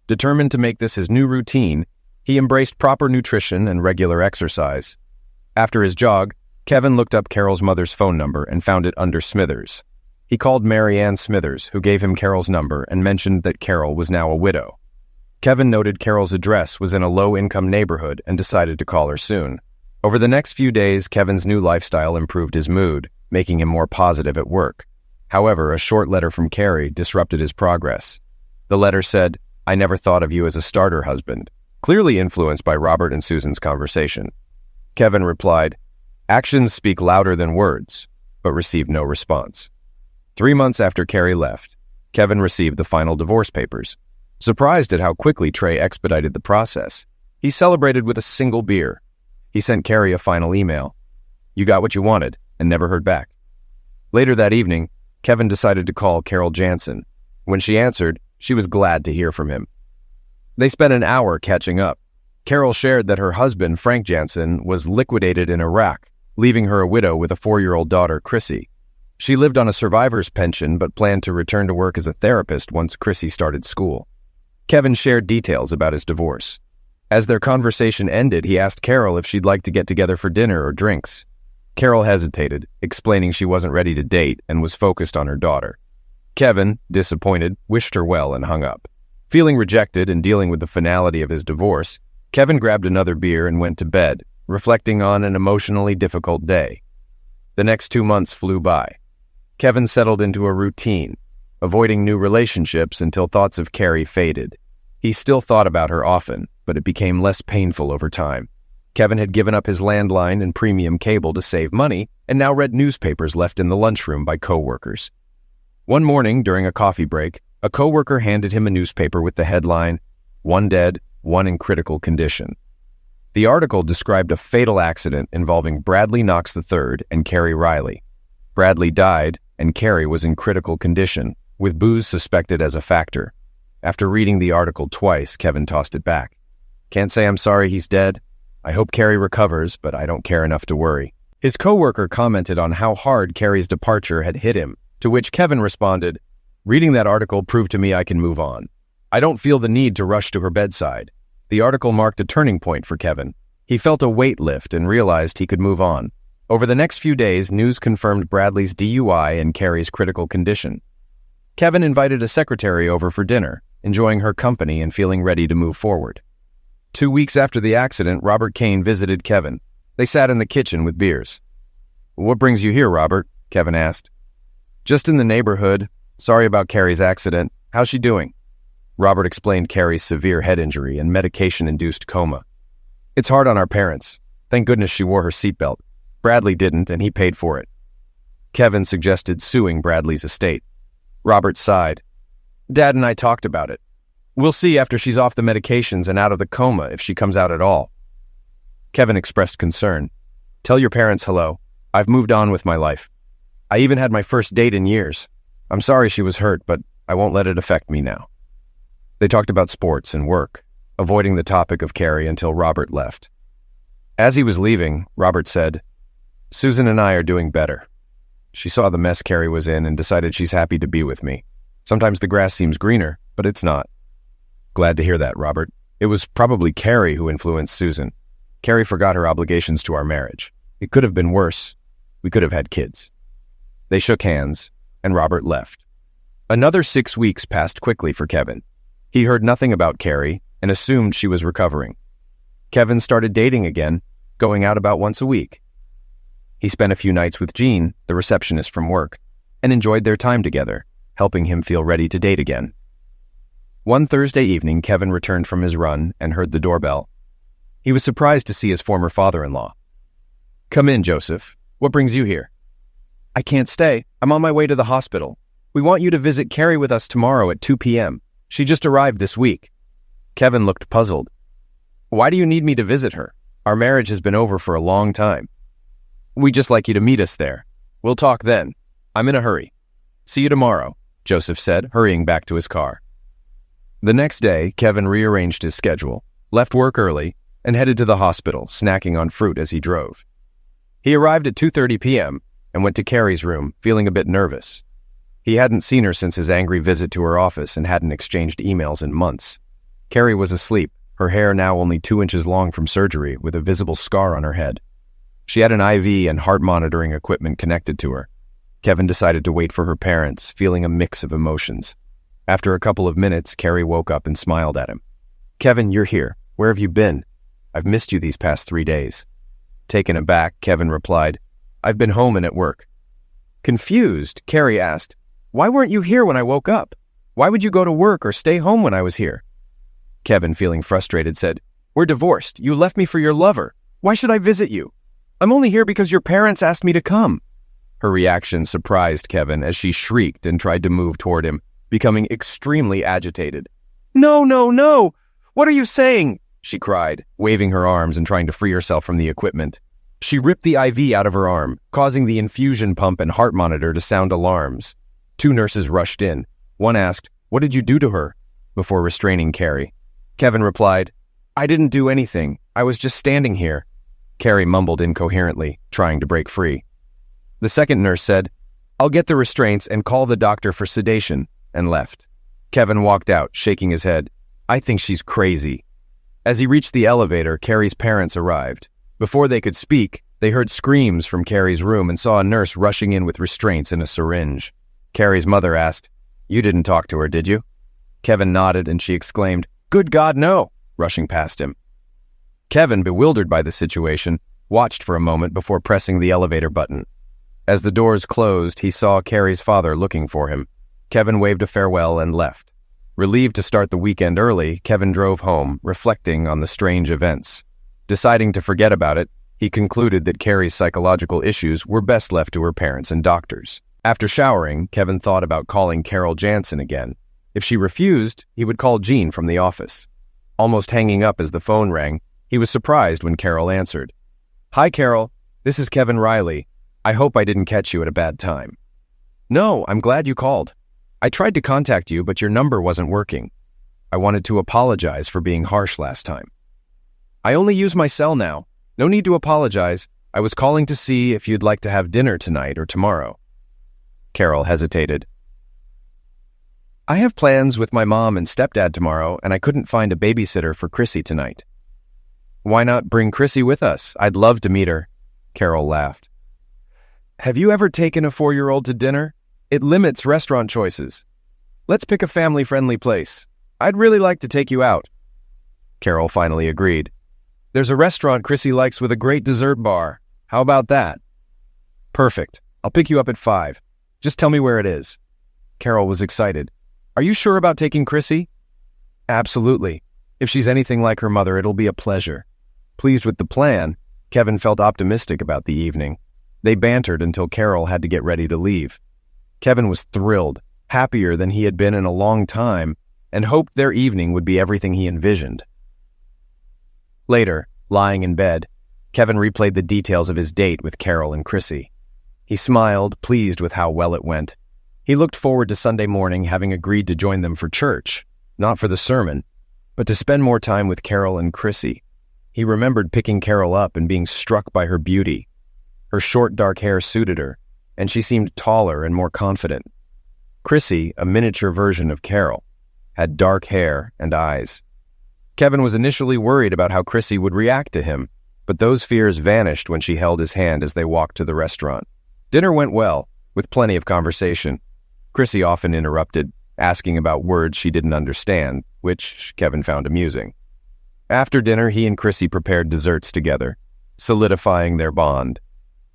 Determined to make this his new routine, he embraced proper nutrition and regular exercise. After his jog, Kevin looked up Carol's mother's phone number and found it under Smithers. He called Mary Ann Smithers, who gave him Carol's number and mentioned that Carol was now a widow. Kevin noted Carol's address was in a low-income neighborhood and decided to call her soon. Over the next few days, Kevin's new lifestyle improved his mood, making him more positive at work. However, a short letter from Carrie disrupted his progress. The letter said, "I never thought of you as a starter husband," clearly influenced by Robert and Susan's conversation. Kevin replied, "Actions speak louder than words," but received no response. 3 months after Carrie left, Kevin received the final divorce papers. Surprised at how quickly Trey expedited the process, he celebrated with a single beer. He sent Carrie a final email. "You got what you wanted," and never heard back. Later that evening, Kevin decided to call Carol Jansen. When she answered, she was glad to hear from him. They spent an hour catching up. Carol shared that her husband, Frank Jansen, was liquidated in Iraq, leaving her a widow with a 4-year-old daughter, Chrissy. She lived on a survivor's pension but planned to return to work as a therapist once Chrissy started school. Kevin shared details about his divorce. As their conversation ended, he asked Carol if she'd like to get together for dinner or drinks. Carol hesitated, explaining she wasn't ready to date and was focused on her daughter. Kevin, disappointed, wished her well and hung up. Feeling rejected and dealing with the finality of his divorce, Kevin grabbed another beer and went to bed, reflecting on an emotionally difficult day. The next 2 months flew by. Kevin settled into a routine, avoiding new relationships until thoughts of Carrie faded. He still thought about her often, but it became less painful over time. Kevin had given up his landline and premium cable to save money and now read newspapers left in the lunchroom by coworkers. One morning, during a coffee break, a coworker handed him a newspaper with the headline, "One dead, one in critical condition." The article described a fatal accident involving Bradley Knox III and Carrie Riley. Bradley died, and Carrie was in critical condition, with booze suspected as a factor. After reading the article twice, Kevin tossed it back. "Can't say I'm sorry he's dead. I hope Carrie recovers, but I don't care enough to worry." His coworker commented on how hard Carrie's departure had hit him, to which Kevin responded, "Reading that article proved to me I can move on. I don't feel the need to rush to her bedside." The article marked a turning point for Kevin. He felt a weight lift and realized he could move on. Over the next few days, news confirmed Bradley's DUI and Carrie's critical condition. Kevin invited a secretary over for dinner, enjoying her company and feeling ready to move forward. 2 weeks after the accident, Robert Kane visited Kevin. They sat in the kitchen with beers. "What brings you here, Robert?" Kevin asked. "Just in the neighborhood. Sorry about Carrie's accident. How's she doing?" Robert explained Carrie's severe head injury and medication-induced coma. "It's hard on our parents. Thank goodness she wore her seatbelt. Bradley didn't, and he paid for it." Kevin suggested suing Bradley's estate. Robert sighed. "Dad and I talked about it. We'll see after she's off the medications and out of the coma if she comes out at all." Kevin expressed concern. "Tell your parents hello. I've moved on with my life. I even had my first date in years. I'm sorry she was hurt, but I won't let it affect me now." They talked about sports and work, avoiding the topic of Carrie until Robert left. As he was leaving, Robert said, "Susan and I are doing better. She saw the mess Carrie was in and decided she's happy to be with me. Sometimes the grass seems greener, but it's not." "Glad to hear that, Robert. It was probably Carrie who influenced Susan. Carrie forgot her obligations to our marriage. It could have been worse. We could have had kids." They shook hands, and Robert left. Another 6 weeks passed quickly for Kevin. He heard nothing about Carrie and assumed she was recovering. Kevin started dating again, going out about once a week. He spent a few nights with Jean, the receptionist from work, and enjoyed their time together, helping him feel ready to date again. One Thursday evening, Kevin returned from his run and heard the doorbell. He was surprised to see his former father-in-law. "Come in, Joseph. What brings you here?" "I can't stay. I'm on my way to the hospital. We want you to visit Carrie with us tomorrow at 2 p.m. She just arrived this week." Kevin looked puzzled. "Why do you need me to visit her? Our marriage has been over for a long time." "We'd just like you to meet us there. We'll talk then. I'm in a hurry." "See you tomorrow," Joseph said, hurrying back to his car. The next day, Kevin rearranged his schedule, left work early, and headed to the hospital, snacking on fruit as he drove. He arrived at 2:30 p.m. and went to Carrie's room, feeling a bit nervous. He hadn't seen her since his angry visit to her office and hadn't exchanged emails in months. Carrie was asleep, her hair now only 2 inches long from surgery, with a visible scar on her head. She had an IV and heart monitoring equipment connected to her. Kevin decided to wait for her parents, feeling a mix of emotions. After a couple of minutes, Carrie woke up and smiled at him. "Kevin, you're here. Where have you been? I've missed you these past 3 days." Taken aback, Kevin replied, "I've been home and at work." Confused, Carrie asked, "Why weren't you here when I woke up? Why would you go to work or stay home when I was here?" Kevin, feeling frustrated, said, "We're divorced. You left me for your lover. Why should I visit you? I'm only here because your parents asked me to come." Her reaction surprised Kevin as she shrieked and tried to move toward him, becoming extremely agitated. "No, no, no! What are you saying?" she cried, waving her arms and trying to free herself from the equipment. She ripped the IV out of her arm, causing the infusion pump and heart monitor to sound alarms. 2 nurses rushed in. One asked, "What did you do to her?" before restraining Carrie. Kevin replied, "I didn't do anything. I was just standing here." Carrie mumbled incoherently, trying to break free. The second nurse said, "I'll get the restraints and call the doctor for sedation," and left. Kevin walked out, shaking his head. "I think she's crazy." As he reached the elevator, Carrie's parents arrived. Before they could speak, they heard screams from Carrie's room and saw a nurse rushing in with restraints and a syringe. Carrie's mother asked, "You didn't talk to her, did you?" Kevin nodded and she exclaimed, "Good God, no!" rushing past him. Kevin, bewildered by the situation, watched for a moment before pressing the elevator button. As the doors closed, he saw Carrie's father looking for him. Kevin waved a farewell and left. Relieved to start the weekend early, Kevin drove home, reflecting on the strange events. Deciding to forget about it, he concluded that Carrie's psychological issues were best left to her parents and doctors. After showering, Kevin thought about calling Carol Jansen again. If she refused, he would call Jean from the office. Almost hanging up as the phone rang, he was surprised when Carol answered. "Hi, Carol. This is Kevin Riley. I hope I didn't catch you at a bad time." "No, I'm glad you called. I tried to contact you, but your number wasn't working. I wanted to apologize for being harsh last time." "I only use my cell now. No need to apologize. I was calling to see if you'd like to have dinner tonight or tomorrow." Carol hesitated. "I have plans with my mom and stepdad tomorrow, and I couldn't find a babysitter for Chrissy tonight." "Why not bring Chrissy with us? I'd love to meet her." Carol laughed. Have you ever taken a 4-year-old to dinner? It limits restaurant choices. Let's pick a family-friendly place. I'd really like to take you out. Carol finally agreed. There's a restaurant Chrissy likes with a great dessert bar. How about that? Perfect. I'll pick you up at 5. Just tell me where it is. Carol was excited. Are you sure about taking Chrissy? Absolutely. If she's anything like her mother, it'll be a pleasure. Pleased with the plan, Kevin felt optimistic about the evening. They bantered until Carol had to get ready to leave. Kevin was thrilled, happier than he had been in a long time, and hoped their evening would be everything he envisioned. Later, lying in bed, Kevin replayed the details of his date with Carol and Chrissy. He smiled, pleased with how well it went. He looked forward to Sunday morning, having agreed to join them for church, not for the sermon, but to spend more time with Carol and Chrissy. He remembered picking Carol up and being struck by her beauty. Her short, dark hair suited her, and she seemed taller and more confident. Chrissy, a miniature version of Carol, had dark hair and eyes. Kevin was initially worried about how Chrissy would react to him, but those fears vanished when she held his hand as they walked to the restaurant. Dinner went well, with plenty of conversation. Chrissy often interrupted, asking about words she didn't understand, which Kevin found amusing. After dinner, he and Chrissy prepared desserts together, solidifying their bond.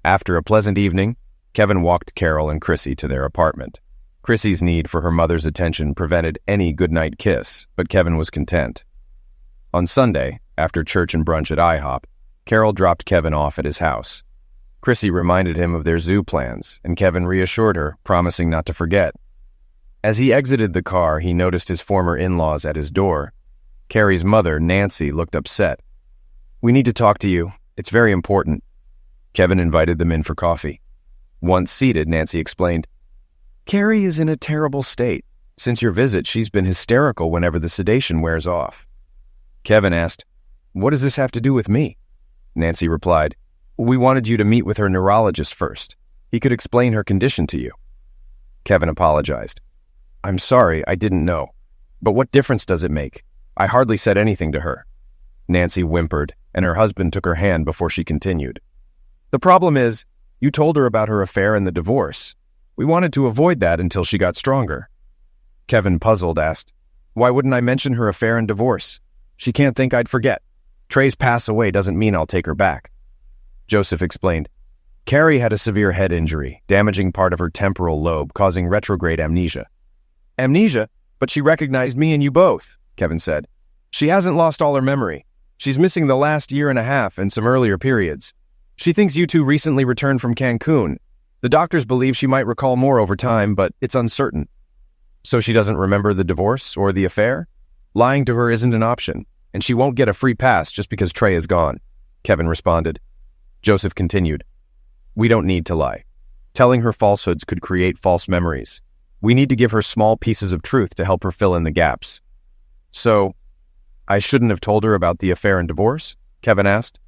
After a pleasant evening, Kevin walked Carol and Chrissy to their apartment. Chrissy's need for her mother's attention prevented any goodnight kiss, but Kevin was content. On Sunday, after church and brunch at IHOP, Carol dropped Kevin off at his house. Chrissy reminded him of their zoo plans, and Kevin reassured her, promising not to forget. As he exited the car, he noticed his former in-laws at his door. Carrie's mother, Nancy, looked upset. "We need to talk to you. It's very important." Kevin invited them in for coffee. Once seated, Nancy explained, "Carrie is in a terrible state. Since your visit, she's been hysterical whenever the sedation wears off." Kevin asked, "What does this have to do with me?" Nancy replied, "We wanted you to meet with her neurologist first. He could explain her condition to you." Kevin apologized. "I'm sorry, I didn't know. But what difference does it make? I hardly said anything to her." Nancy whimpered, and her husband took her hand before she continued. "The problem is, you told her about her affair and the divorce. We wanted to avoid that until she got stronger." Kevin, puzzled, asked, "Why wouldn't I mention her affair and divorce? She can't think I'd forget. Trey's pass away doesn't mean I'll take her back." Joseph explained, "Carrie had a severe head injury, damaging part of her temporal lobe, causing retrograde amnesia." "Amnesia? But she recognized me and you both," Kevin said. "She hasn't lost all her memory. She's missing the last year and a half and some earlier periods. She thinks you two recently returned from Cancun. The doctors believe she might recall more over time, but it's uncertain." "So she doesn't remember the divorce or the affair? Lying to her isn't an option, and she won't get a free pass just because Trey is gone," Kevin responded. Joseph continued, "We don't need to lie. Telling her falsehoods could create false memories. We need to give her small pieces of truth to help her fill in the gaps." "So, I shouldn't have told her about the affair and divorce?" Kevin asked.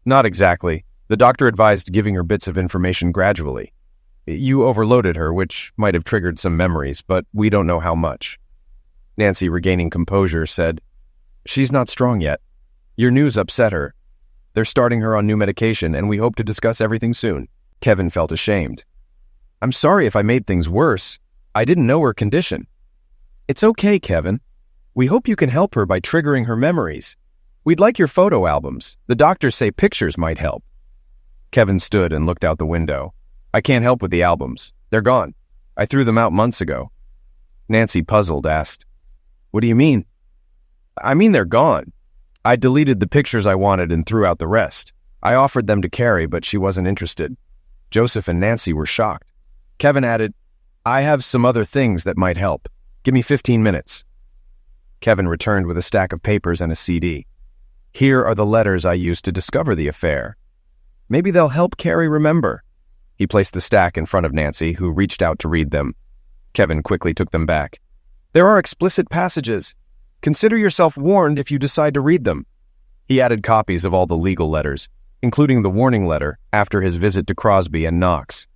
"Not exactly. The doctor advised giving her bits of information gradually. You overloaded her, which might have triggered some memories, but we don't know how much." Nancy, regaining composure, said, "She's not strong yet. Your news upset her. They're starting her on new medication, and we hope to discuss everything soon." Kevin felt ashamed. "I'm sorry if I made things worse. I didn't know her condition." "It's okay, Kevin. We hope you can help her by triggering her memories. We'd like your photo albums. The doctors say pictures might help." Kevin stood and looked out the window. "I can't help with the albums. They're gone. I threw them out months ago." Nancy, puzzled, asked, "What do you mean?" "I mean they're gone. I deleted the pictures I wanted and threw out the rest. I offered them to Carrie, but she wasn't interested." Joseph and Nancy were shocked. Kevin added, "I have some other things that might help. Give me 15 minutes. Kevin returned with a stack of papers and a CD. "Here are the letters I used to discover the affair. Maybe they'll help Carrie remember." He placed the stack in front of Nancy, who reached out to read them. Kevin quickly took them back. "There are explicit passages. Consider yourself warned if you decide to read them." He added copies of all the legal letters, including the warning letter after his visit to Crosby and Knox.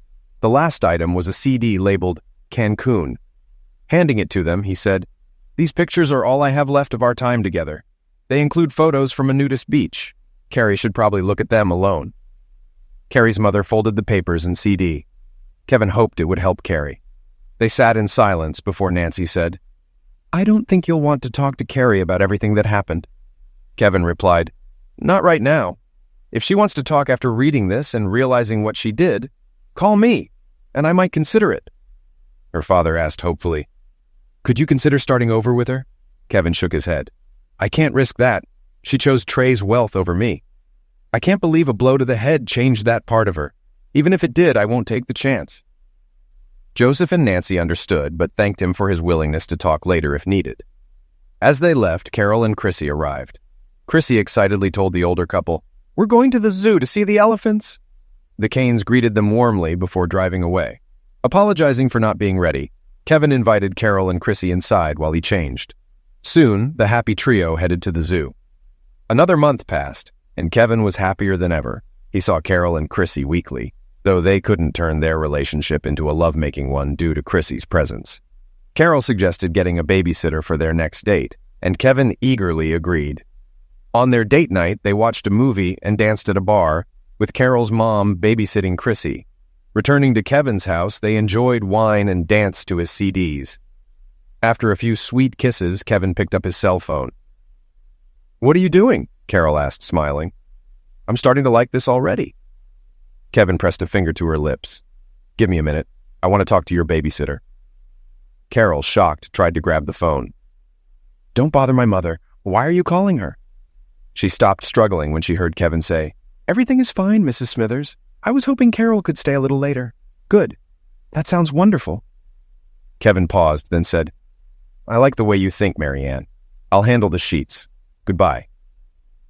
The last item was a CD labeled Cancun. Handing it to them, he said, "These pictures are all I have left of our time together. They include photos from a nudist beach. Carrie should probably look at them alone." Carrie's mother folded the papers and CD. Kevin hoped it would help Carrie. They sat in silence before Nancy said, "I don't think you'll want to talk to Carrie about everything that happened." Kevin replied, "Not right now. If she wants to talk after reading this and realizing what she did, call me, and I might consider it." Her father asked hopefully, "Could you consider starting over with her?" Kevin shook his head. "I can't risk that. She chose Trey's wealth over me. I can't believe a blow to the head changed that part of her. Even if it did, I won't take the chance." Joseph and Nancy understood, but thanked him for his willingness to talk later if needed. As they left, Carol and Chrissy arrived. Chrissy excitedly told the older couple, "We're going to the zoo to see the elephants." The Canes greeted them warmly before driving away. Apologizing for not being ready, Kevin invited Carol and Chrissy inside while he changed. Soon, the happy trio headed to the zoo. Another month passed, and Kevin was happier than ever. He saw Carol and Chrissy weekly, though they couldn't turn their relationship into a lovemaking one due to Chrissy's presence. Carol suggested getting a babysitter for their next date, and Kevin eagerly agreed. On their date night, they watched a movie and danced at a bar, with Carol's mom babysitting Chrissy. Returning to Kevin's house, they enjoyed wine and danced to his CDs. After a few sweet kisses, Kevin picked up his cell phone. "What are you doing?" Carol asked, smiling. "I'm starting to like this already." Kevin pressed a finger to her lips. "Give me a minute. I want to talk to your babysitter." Carol, shocked, tried to grab the phone. "Don't bother my mother. Why are you calling her?" She stopped struggling when she heard Kevin say, "Everything is fine, Mrs. Smithers. I was hoping Carol could stay a little later." "Good. That sounds wonderful." Kevin paused, then said, "I like the way you think, Marianne. I'll handle the sheets. Goodbye."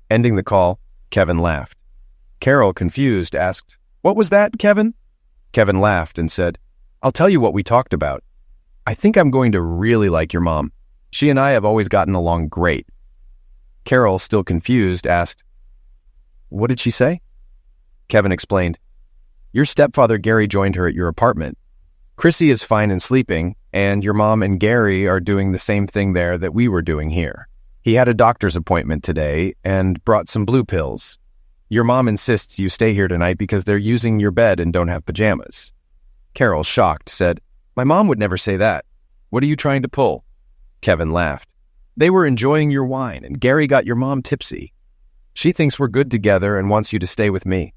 Ending the call, Kevin laughed. Carol, confused, asked, "What was that, Kevin?" Kevin laughed and said, "I'll tell you what we talked about. I think I'm going to really like your mom. She and I have always gotten along great." Carol, still confused, asked, "What did she say?" Kevin explained, "Your stepfather Gary joined her at your apartment. Chrissy is fine and sleeping, and your mom and Gary are doing the same thing there that we were doing here. He had a doctor's appointment today and brought some blue pills. Your mom insists you stay here tonight because they're using your bed and don't have pajamas." Carol, shocked, said, "My mom would never say that. What are you trying to pull?" Kevin laughed. "They were enjoying your wine, and Gary got your mom tipsy. She thinks we're good together and wants you to stay with me.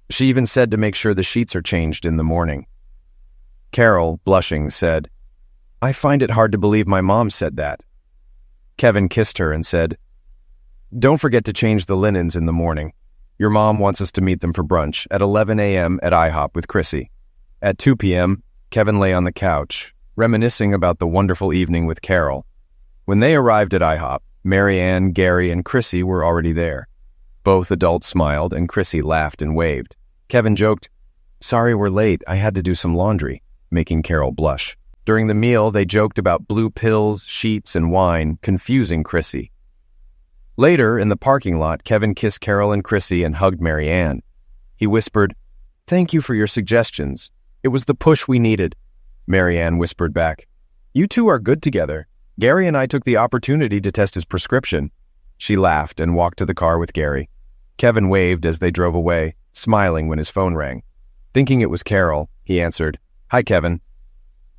She even said to make sure the sheets are changed in the morning." Carol, blushing, said, "I find it hard to believe my mom said that." Kevin kissed her and said, "Don't forget to change the linens in the morning. Your mom wants us to meet them for brunch at 11 a.m. at IHOP with Chrissy." At 2 p.m., Kevin lay on the couch, reminiscing about the wonderful evening with Carol. When they arrived at IHOP, Marianne, Gary, and Chrissy were already there. Both adults smiled, and Chrissy laughed and waved. Kevin joked, "Sorry we're late, I had to do some laundry," making Carol blush. During the meal, they joked about blue pills, sheets, and wine, confusing Chrissy. Later, in the parking lot, Kevin kissed Carol and Chrissy and hugged Marianne. He whispered, "Thank you for your suggestions. It was the push we needed." Marianne whispered back, "You two are good together. Gary and I took the opportunity to test his prescription." She laughed and walked to the car with Gary. Kevin waved as they drove away, smiling when his phone rang. Thinking it was Carol, he answered, "Hi, Kevin."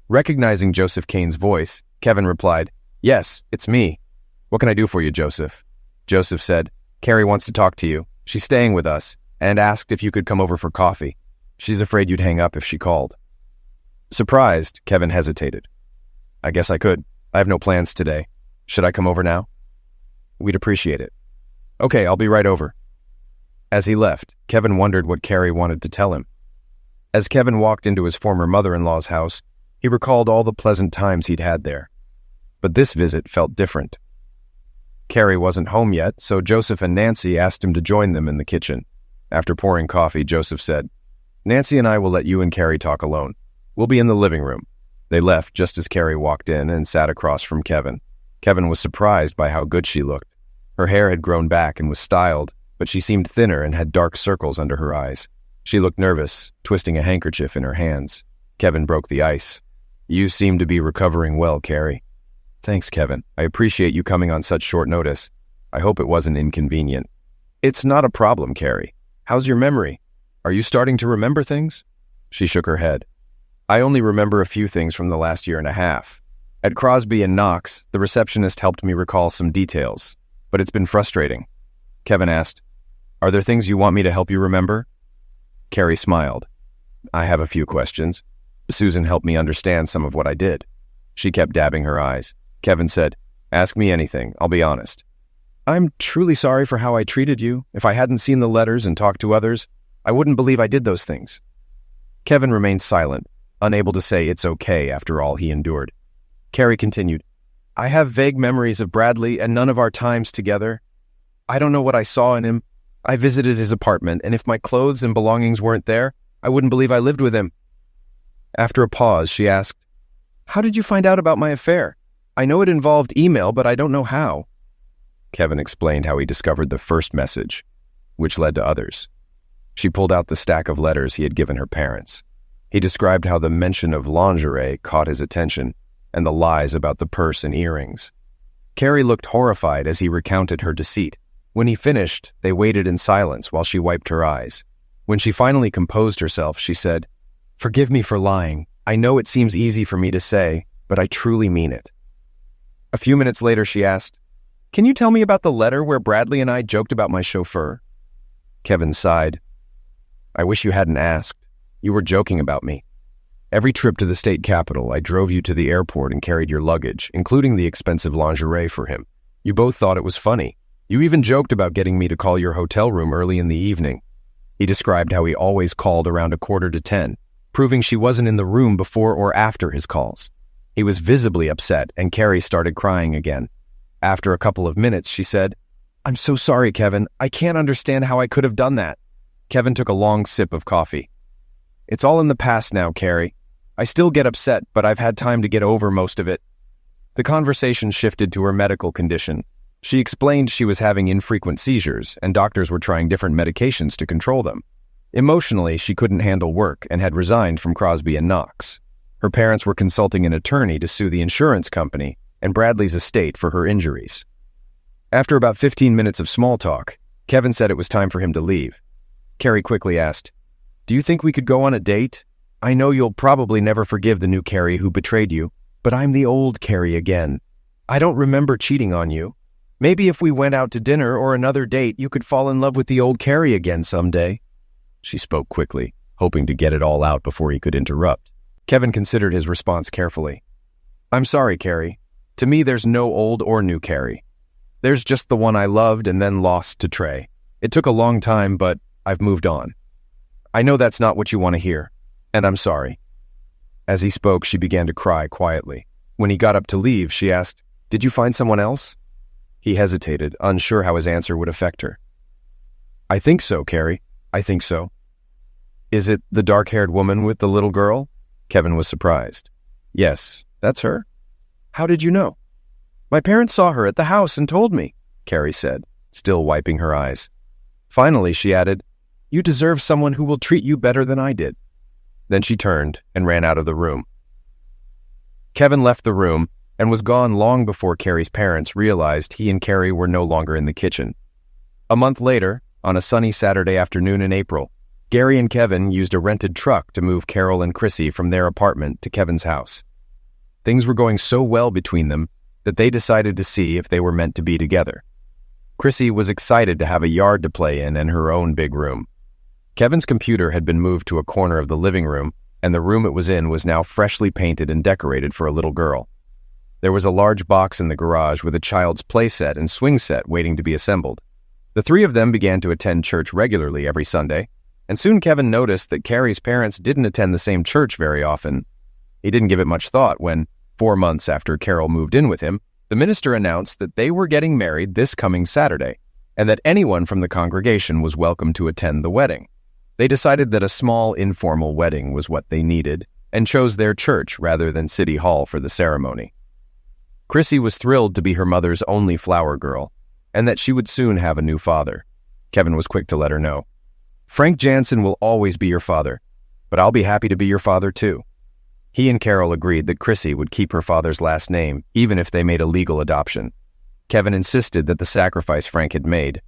Recognizing Joseph Kane's voice, Kevin replied, "Yes, it's me. What can I do for you, Joseph?" Joseph said, "Carrie wants to talk to you. She's staying with us and asked if you could come over for coffee. She's afraid you'd hang up if she called." Surprised, Kevin hesitated. "I guess I could. I have no plans today. Should I come over now?" "We'd appreciate it." "Okay, I'll be right over." As he left, Kevin wondered what Carrie wanted to tell him. As Kevin walked into his former mother-in-law's house, he recalled all the pleasant times he'd had there. But this visit felt different. Carrie wasn't home yet, so Joseph and Nancy asked him to join them in the kitchen. After pouring coffee, Joseph said, "Nancy and I will let you and Carrie talk alone. We'll be in the living room." They left just as Carrie walked in and sat across from Kevin. Kevin was surprised by how good she looked. Her hair had grown back and was styled, but she seemed thinner and had dark circles under her eyes. She looked nervous, twisting a handkerchief in her hands. Kevin broke the ice. "You seem to be recovering well, Carrie." "Thanks, Kevin. I appreciate you coming on such short notice. I hope it wasn't inconvenient." "It's not a problem, Carrie. How's your memory?" Are you starting to remember things? She shook her head. I only remember a few things from the last year and a half. At Crosby and Knox, the receptionist helped me recall some details, but it's been frustrating. Kevin asked, Are there things you want me to help you remember? Carrie smiled. I have a few questions. Susan helped me understand some of what I did. She kept dabbing her eyes. Kevin said, Ask me anything, I'll be honest. I'm truly sorry for how I treated you. If I hadn't seen the letters and talked to others, I wouldn't believe I did those things. Kevin remained silent, unable to say it's okay after all he endured. Carrie continued, I have vague memories of Bradley and none of our times together. I don't know what I saw in him. I visited his apartment, and if my clothes and belongings weren't there, I wouldn't believe I lived with him. After a pause, she asked, How did you find out about my affair? I know it involved email, but I don't know how. Kevin explained how he discovered the first message, which led to others. She pulled out the stack of letters he had given her parents. He described how the mention of lingerie caught his attention, and the lies about the purse and earrings. Carrie looked horrified as he recounted her deceit. When he finished, they waited in silence while she wiped her eyes. When she finally composed herself, she said, Forgive me for lying. I know it seems easy for me to say, but I truly mean it. A few minutes later, she asked, Can you tell me about the letter where Bradley and I joked about my chauffeur? Kevin sighed. I wish you hadn't asked. You were joking about me. Every trip to the state capitol, I drove you to the airport and carried your luggage, including the expensive lingerie for him. You both thought it was funny. You even joked about getting me to call your hotel room early in the evening. He described how he always called around 9:45, proving she wasn't in the room before or after his calls. He was visibly upset, and Carrie started crying again. After a couple of minutes, she said, I'm so sorry, Kevin. I can't understand how I could have done that. Kevin took a long sip of coffee. It's all in the past now, Carrie. I still get upset, but I've had time to get over most of it. The conversation shifted to her medical condition. She explained she was having infrequent seizures, and doctors were trying different medications to control them. Emotionally, she couldn't handle work and had resigned from Crosby and Knox. Her parents were consulting an attorney to sue the insurance company and Bradley's estate for her injuries. After about 15 minutes of small talk, Kevin said it was time for him to leave. Carrie quickly asked, Do you think we could go on a date? I know you'll probably never forgive the new Carrie who betrayed you, but I'm the old Carrie again. I don't remember cheating on you. Maybe if we went out to dinner or another date, you could fall in love with the old Carrie again someday. She spoke quickly, hoping to get it all out before he could interrupt. Kevin considered his response carefully. I'm sorry, Carrie. To me, there's no old or new Carrie. There's just the one I loved and then lost to Trey. It took a long time, but I've moved on. I know that's not what you want to hear, and I'm sorry. As he spoke, she began to cry quietly. When he got up to leave, she asked, Did you find someone else? He hesitated, unsure how his answer would affect her. I think so, Carrie. I think so. Is it the dark-haired woman with the little girl? Kevin was surprised. Yes, that's her. How did you know? My parents saw her at the house and told me, Carrie said, still wiping her eyes. Finally, she added, You deserve someone who will treat you better than I did. Then she turned and ran out of the room. Kevin left the room and was gone long before Carrie's parents realized he and Carrie were no longer in the kitchen. A month later, on a sunny Saturday afternoon in April, Gary and Kevin used a rented truck to move Carol and Chrissy from their apartment to Kevin's house. Things were going so well between them that they decided to see if they were meant to be together. Chrissy was excited to have a yard to play in and her own big room. Kevin's computer had been moved to a corner of the living room, and the room it was in was now freshly painted and decorated for a little girl. There was a large box in the garage with a child's play set and swing set waiting to be assembled. The three of them began to attend church regularly every Sunday, and soon Kevin noticed that Carrie's parents didn't attend the same church very often. He didn't give it much thought when, 4 months after Carol moved in with him, the minister announced that they were getting married this coming Saturday, and that anyone from the congregation was welcome to attend the wedding. They decided that a small, informal wedding was what they needed, and chose their church rather than City Hall for the ceremony. Chrissy was thrilled to be her mother's only flower girl, and that she would soon have a new father. Kevin was quick to let her know. Frank Jansen will always be your father, but I'll be happy to be your father too. He and Carol agreed that Chrissy would keep her father's last name, even if they made a legal adoption. Kevin insisted that the sacrifice Frank had made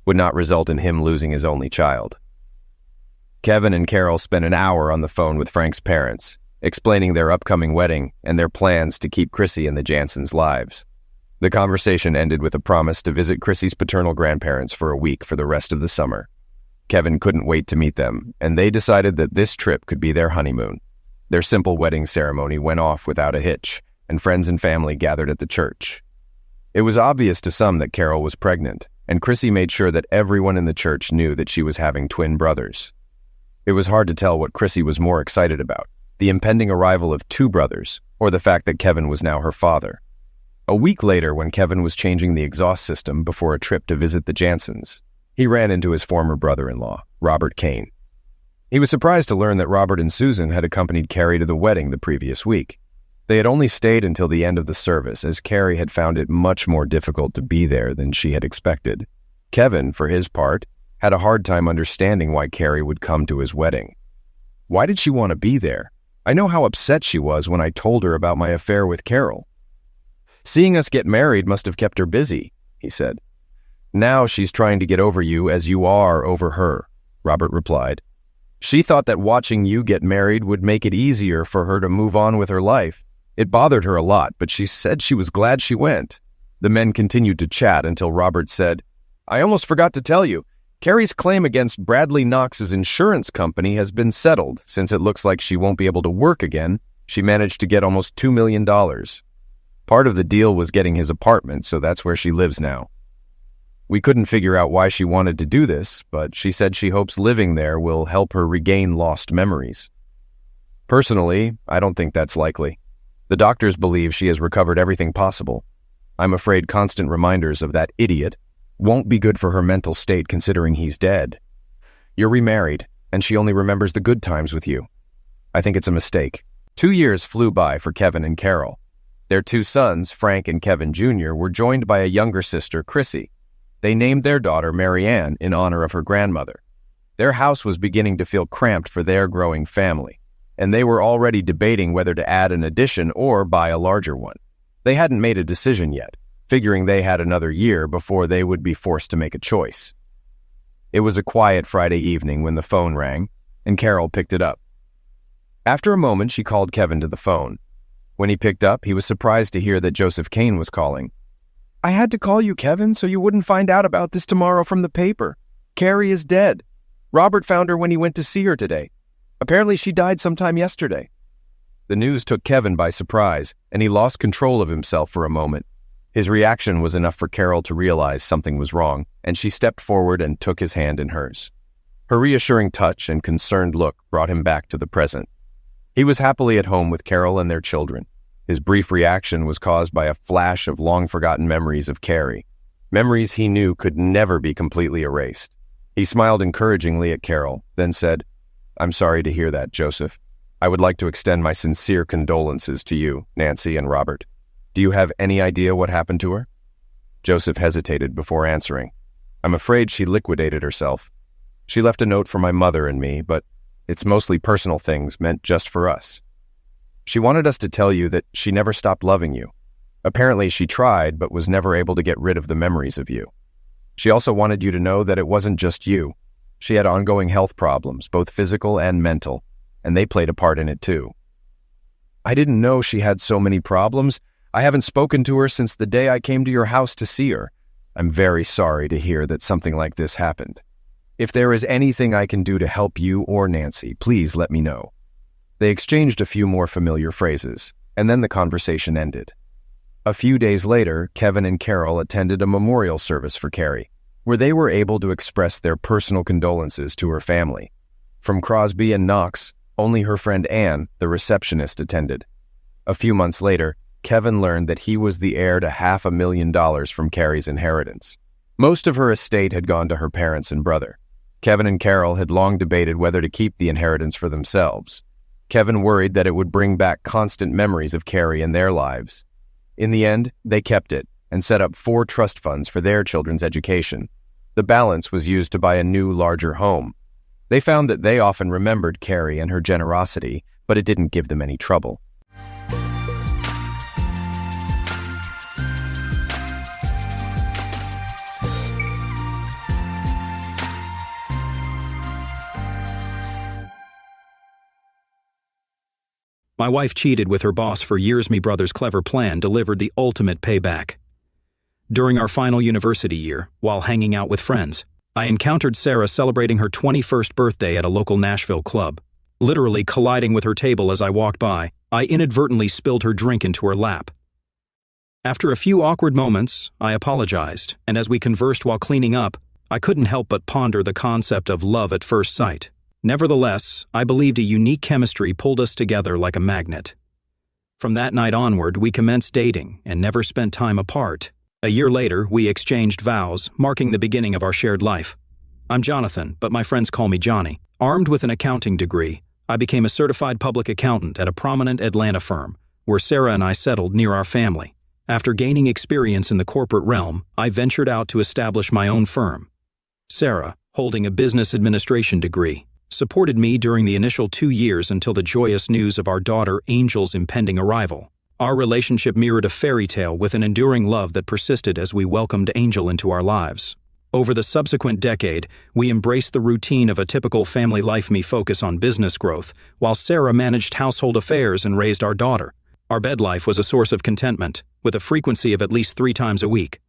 would not result in him losing his only child. Kevin and Carol spent an hour on the phone with Frank's parents, explaining their upcoming wedding and their plans to keep Chrissy and the Jansons' lives. The conversation ended with a promise to visit Chrissy's paternal grandparents for a week for the rest of the summer. Kevin couldn't wait to meet them, and they decided that this trip could be their honeymoon. Their simple wedding ceremony went off without a hitch, and friends and family gathered at the church. It was obvious to some that Carol was pregnant, and Chrissy made sure that everyone in the church knew that she was having twin brothers. It was hard to tell what Chrissy was more excited about, the impending arrival of two brothers, or the fact that Kevin was now her father. A week later, when Kevin was changing the exhaust system before a trip to visit the Jansons, he ran into his former brother-in-law, Robert Kane. He was surprised to learn that Robert and Susan had accompanied Carrie to the wedding the previous week. They had only stayed until the end of the service, as Carrie had found it much more difficult to be there than she had expected. Kevin, for his part, had a hard time understanding why Carrie would come to his wedding. Why did she want to be there? I know how upset she was when I told her about my affair with Carol. Seeing us get married must have kept her busy, he said. Now she's trying to get over you as you are over her, Robert replied. She thought that watching you get married would make it easier for her to move on with her life. It bothered her a lot, but she said she was glad she went. The men continued to chat until Robert said, I almost forgot to tell you, Carrie's claim against Bradley Knox's insurance company has been settled. Since it looks like she won't be able to work again, she managed to get almost $2 million. Part of the deal was getting his apartment, so that's where she lives now. We couldn't figure out why she wanted to do this, but she said she hopes living there will help her regain lost memories. Personally, I don't think that's likely. The doctors believe she has recovered everything possible. I'm afraid constant reminders of that idiot won't be good for her mental state considering he's dead. You're remarried, and she only remembers the good times with you. I think it's a mistake. 2 years flew by for Kevin and Carol. Their two sons, Frank and Kevin Jr., were joined by a younger sister, Chrissy. They named their daughter Marianne in honor of her grandmother. Their house was beginning to feel cramped for their growing family, and they were already debating whether to add an addition or buy a larger one. They hadn't made a decision yet, figuring they had another year before they would be forced to make a choice. It was a quiet Friday evening when the phone rang, and Carol picked it up. After a moment, she called Kevin to the phone. When he picked up, he was surprised to hear that Joseph Kane was calling. I had to call you, Kevin, so you wouldn't find out about this tomorrow from the paper. Carrie is dead. Robert found her when he went to see her today. Apparently she died sometime yesterday. The news took Kevin by surprise, and he lost control of himself for a moment. His reaction was enough for Carol to realize something was wrong, and she stepped forward and took his hand in hers. Her reassuring touch and concerned look brought him back to the present. He was happily at home with Carol and their children. His brief reaction was caused by a flash of long-forgotten memories of Carrie, memories he knew could never be completely erased. He smiled encouragingly at Carol, then said, I'm sorry to hear that, Joseph. I would like to extend my sincere condolences to you, Nancy and Robert. Do you have any idea what happened to her? Joseph hesitated before answering. I'm afraid she liquidated herself. She left a note for my mother and me, but it's mostly personal things meant just for us. She wanted us to tell you that she never stopped loving you. Apparently she tried, but was never able to get rid of the memories of you. She also wanted you to know that it wasn't just you. She had ongoing health problems, both physical and mental, and they played a part in it too. I didn't know she had so many problems. I haven't spoken to her since the day I came to your house to see her. I'm very sorry to hear that something like this happened. If there is anything I can do to help you or Nancy, please let me know. They exchanged a few more familiar phrases, and then the conversation ended. A few days later, Kevin and Carol attended a memorial service for Carrie, where they were able to express their personal condolences to her family. From Crosby and Knox, only her friend Anne, the receptionist, attended. A few months later, Kevin learned that he was the heir to $500,000 from Carrie's inheritance. Most of her estate had gone to her parents and brother. Kevin and Carol had long debated whether to keep the inheritance for themselves. Kevin worried that it would bring back constant memories of Carrie and their lives. In the end, they kept it and set up 4 trust funds for their children's education. The balance was used to buy a new, larger home. They found that they often remembered Carrie and her generosity, but it didn't give them any trouble. My wife cheated with her boss for years. Me brother's clever plan delivered the ultimate payback. During our final university year, while hanging out with friends, I encountered Sarah celebrating her 21st birthday at a local Nashville club. Literally colliding with her table as I walked by, I inadvertently spilled her drink into her lap. After a few awkward moments, I apologized, and as we conversed while cleaning up, I couldn't help but ponder the concept of love at first sight. Nevertheless, I believed a unique chemistry pulled us together like a magnet. From that night onward, we commenced dating and never spent time apart. A year later, we exchanged vows, marking the beginning of our shared life. I'm Jonathan, but my friends call me Johnny. Armed with an accounting degree, I became a certified public accountant at a prominent Atlanta firm, where Sarah and I settled near our family. After gaining experience in the corporate realm, I ventured out to establish my own firm. Sarah, holding a business administration degree, supported me during the initial 2 years until the joyous news of our daughter Angel's impending arrival. Our relationship mirrored a fairy tale with an enduring love that persisted as we welcomed Angel into our lives. Over the subsequent decade, we embraced the routine of a typical family life. Me focus on business growth, while Sarah managed household affairs and raised our daughter. Our bed life was a source of contentment, with a frequency of at least 3 times a week.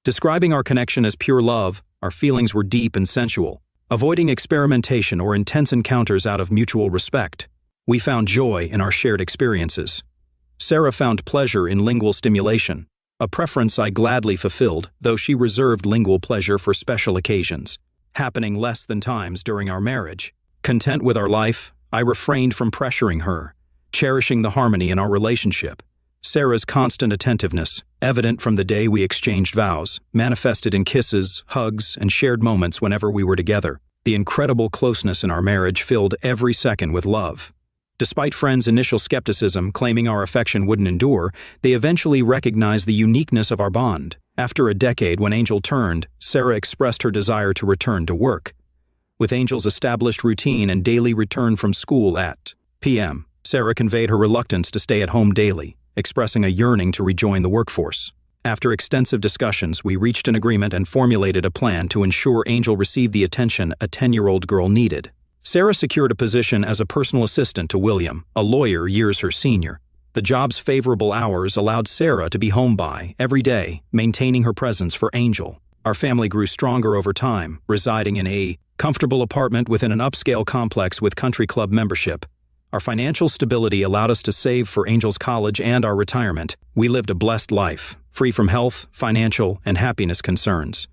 Describing our connection as pure love, our feelings were deep and sensual, avoiding experimentation or intense encounters out of mutual respect. We found joy in our shared experiences. Sarah found pleasure in lingual stimulation, a preference I gladly fulfilled, though she reserved lingual pleasure for special occasions, happening less than times during our marriage. Content with our life, I refrained from pressuring her, cherishing the harmony in our relationship. Sarah's constant attentiveness, evident from the day we exchanged vows, manifested in kisses, hugs, and shared moments whenever we were together. The incredible closeness in our marriage filled every second with love. Despite friends' initial skepticism claiming our affection wouldn't endure, they eventually recognized the uniqueness of our bond. After a decade, when Angel turned, Sarah expressed her desire to return to work. With Angel's established routine and daily return from school at p.m., Sarah conveyed her reluctance to stay at home daily, expressing a yearning to rejoin the workforce. After extensive discussions, we reached an agreement and formulated a plan to ensure Angel received the attention a 10-year-old girl needed. Sarah secured a position as a personal assistant to William, a lawyer years her senior. The job's favorable hours allowed Sarah to be home by every day, maintaining her presence for Angel. Our family grew stronger over time, residing in a comfortable apartment within an upscale complex with country club membership. Our financial stability allowed us to save for Angel's college and our retirement. We lived a blessed life, free from health, financial, and happiness concerns.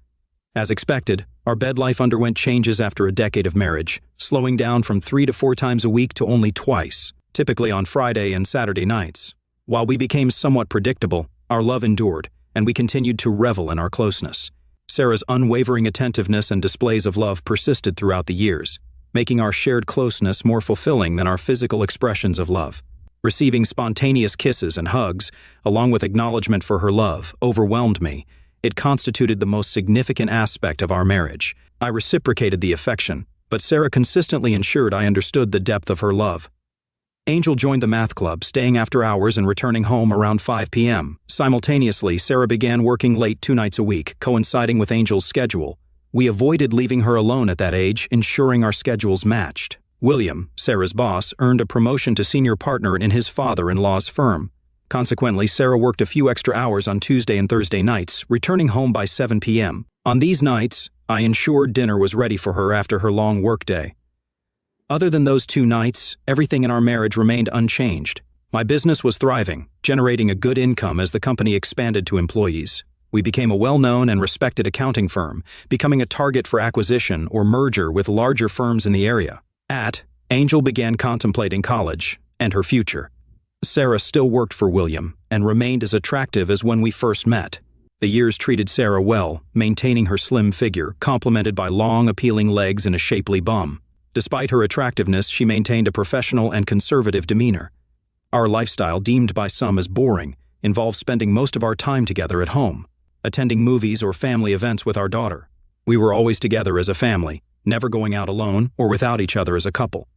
As expected, our bed life underwent changes after a decade of marriage, slowing down from 3 to 4 times a week to only twice, typically on Friday and Saturday nights. While we became somewhat predictable, our love endured, and we continued to revel in our closeness. Sarah's unwavering attentiveness and displays of love persisted throughout the years, making our shared closeness more fulfilling than our physical expressions of love. Receiving spontaneous kisses and hugs, along with acknowledgement for her love, overwhelmed me. It constituted the most significant aspect of our marriage. I reciprocated the affection, but Sarah consistently ensured I understood the depth of her love. Angel joined the math club, staying after hours and returning home around 5 p.m. Simultaneously, Sarah began working late 2 nights a week, coinciding with Angel's schedule. We avoided leaving her alone at that age, ensuring our schedules matched. William, Sarah's boss, earned a promotion to senior partner in his father-in-law's firm. Consequently, Sarah worked a few extra hours on Tuesday and Thursday nights, returning home by 7 p.m. On these nights, I ensured dinner was ready for her after her long workday. Other than those 2 nights, everything in our marriage remained unchanged. My business was thriving, generating a good income as the company expanded to employees. We became a well-known and respected accounting firm, becoming a target for acquisition or merger with larger firms in the area. Angel began contemplating college and her future. Sarah still worked for William and remained as attractive as when we first met. The years treated Sarah well, maintaining her slim figure, complemented by long, appealing legs and a shapely bum. Despite her attractiveness, she maintained a professional and conservative demeanor. Our lifestyle, deemed by some as boring, involved spending most of our time together at home, attending movies or family events with our daughter. We were always together as a family, never going out alone or without each other as a couple.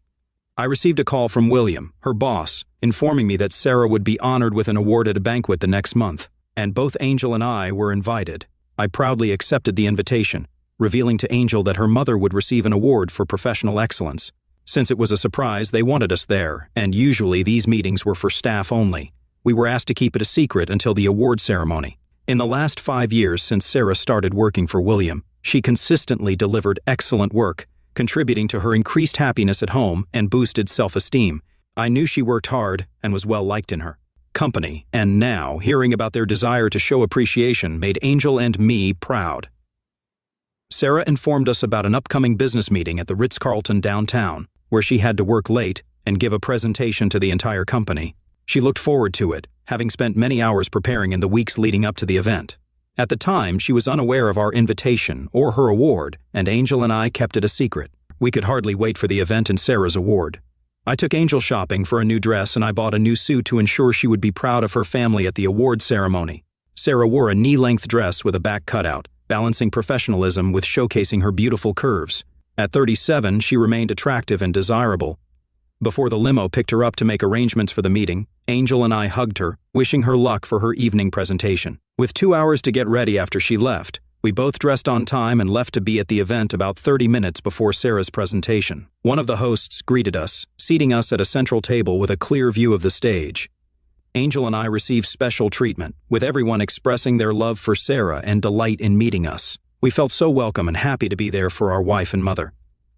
I received a call from William, her boss, informing me that Sarah would be honored with an award at a banquet the next month, and both Angel and I were invited. I proudly accepted the invitation, revealing to Angel that her mother would receive an award for professional excellence. Since it was a surprise, they wanted us there, and usually these meetings were for staff only. We were asked to keep it a secret until the award ceremony. In the last 5 years since Sarah started working for William, she consistently delivered excellent work, contributing to her increased happiness at home and boosted self-esteem. I knew she worked hard and was well liked in her company, and now, hearing about their desire to show appreciation made Angel and me proud. Sarah informed us about an upcoming business meeting at the Ritz-Carlton downtown, where she had to work late and give a presentation to the entire company. She looked forward to it, having spent many hours preparing in the weeks leading up to the event. At the time, she was unaware of our invitation or her award, and Angel and I kept it a secret. We could hardly wait for the event and Sarah's award. I took Angel shopping for a new dress, and I bought a new suit to ensure she would be proud of her family at the award ceremony. Sarah wore a knee-length dress with a back cutout, balancing professionalism with showcasing her beautiful curves. At 37, she remained attractive and desirable. Before the limo picked her up to make arrangements for the meeting, Angel and I hugged her, wishing her luck for her evening presentation. With 2 hours to get ready after she left, we both dressed on time and left to be at the event about 30 minutes before Sarah's presentation. One of the hosts greeted us, seating us at a central table with a clear view of the stage. Angel and I received special treatment, with everyone expressing their love for Sarah and delight in meeting us. We felt so welcome and happy to be there for our wife and mother.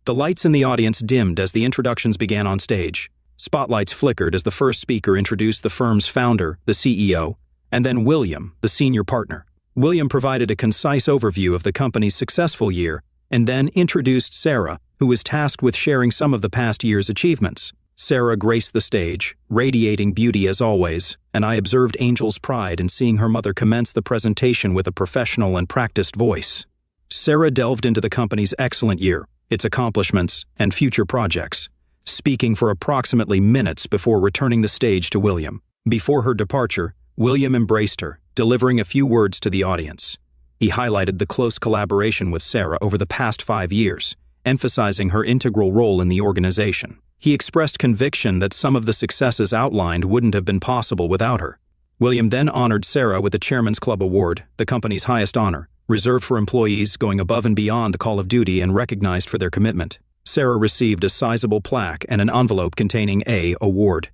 The lights in the audience dimmed as the introductions began on stage. Spotlights flickered as the first speaker introduced the firm's founder, the CEO, and then William, the senior partner. William provided a concise overview of the company's successful year and then introduced Sarah, who was tasked with sharing some of the past year's achievements. Sarah graced the stage, radiating beauty as always, and I observed Angel's pride in seeing her mother commence the presentation with a professional and practiced voice. Sarah delved into the company's excellent year, its accomplishments, and future projects, speaking for approximately minutes before returning the stage to William. Before her departure, William embraced her, delivering a few words to the audience. He highlighted the close collaboration with Sarah over the past 5 years, emphasizing her integral role in the organization. He expressed conviction that some of the successes outlined wouldn't have been possible without her. William then honored Sarah with the Chairman's Club Award, the company's highest honor, reserved for employees going above and beyond the call of duty and recognized for their commitment. Sarah received a sizable plaque and an envelope containing an award.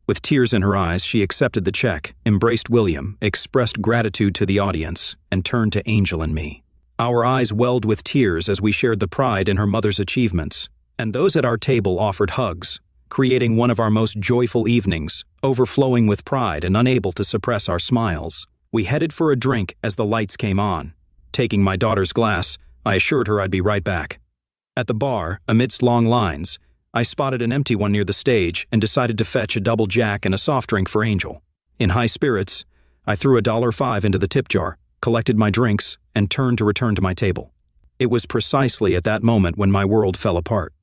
With tears in her eyes, she accepted the check, embraced William, expressed gratitude to the audience, and turned to Angel and me. Our eyes welled with tears as we shared the pride in her mother's achievements, and those at our table offered hugs, creating one of our most joyful evenings, overflowing with pride and unable to suppress our smiles. We headed for a drink as the lights came on. Taking my daughter's glass, I assured her I'd be right back. At the bar, amidst long lines, I spotted an empty one near the stage and decided to fetch a double Jack and a soft drink for Angel. In high spirits, I threw $1.05 into the tip jar, collected my drinks, and turned to return to my table. It was precisely at that moment when my world fell apart.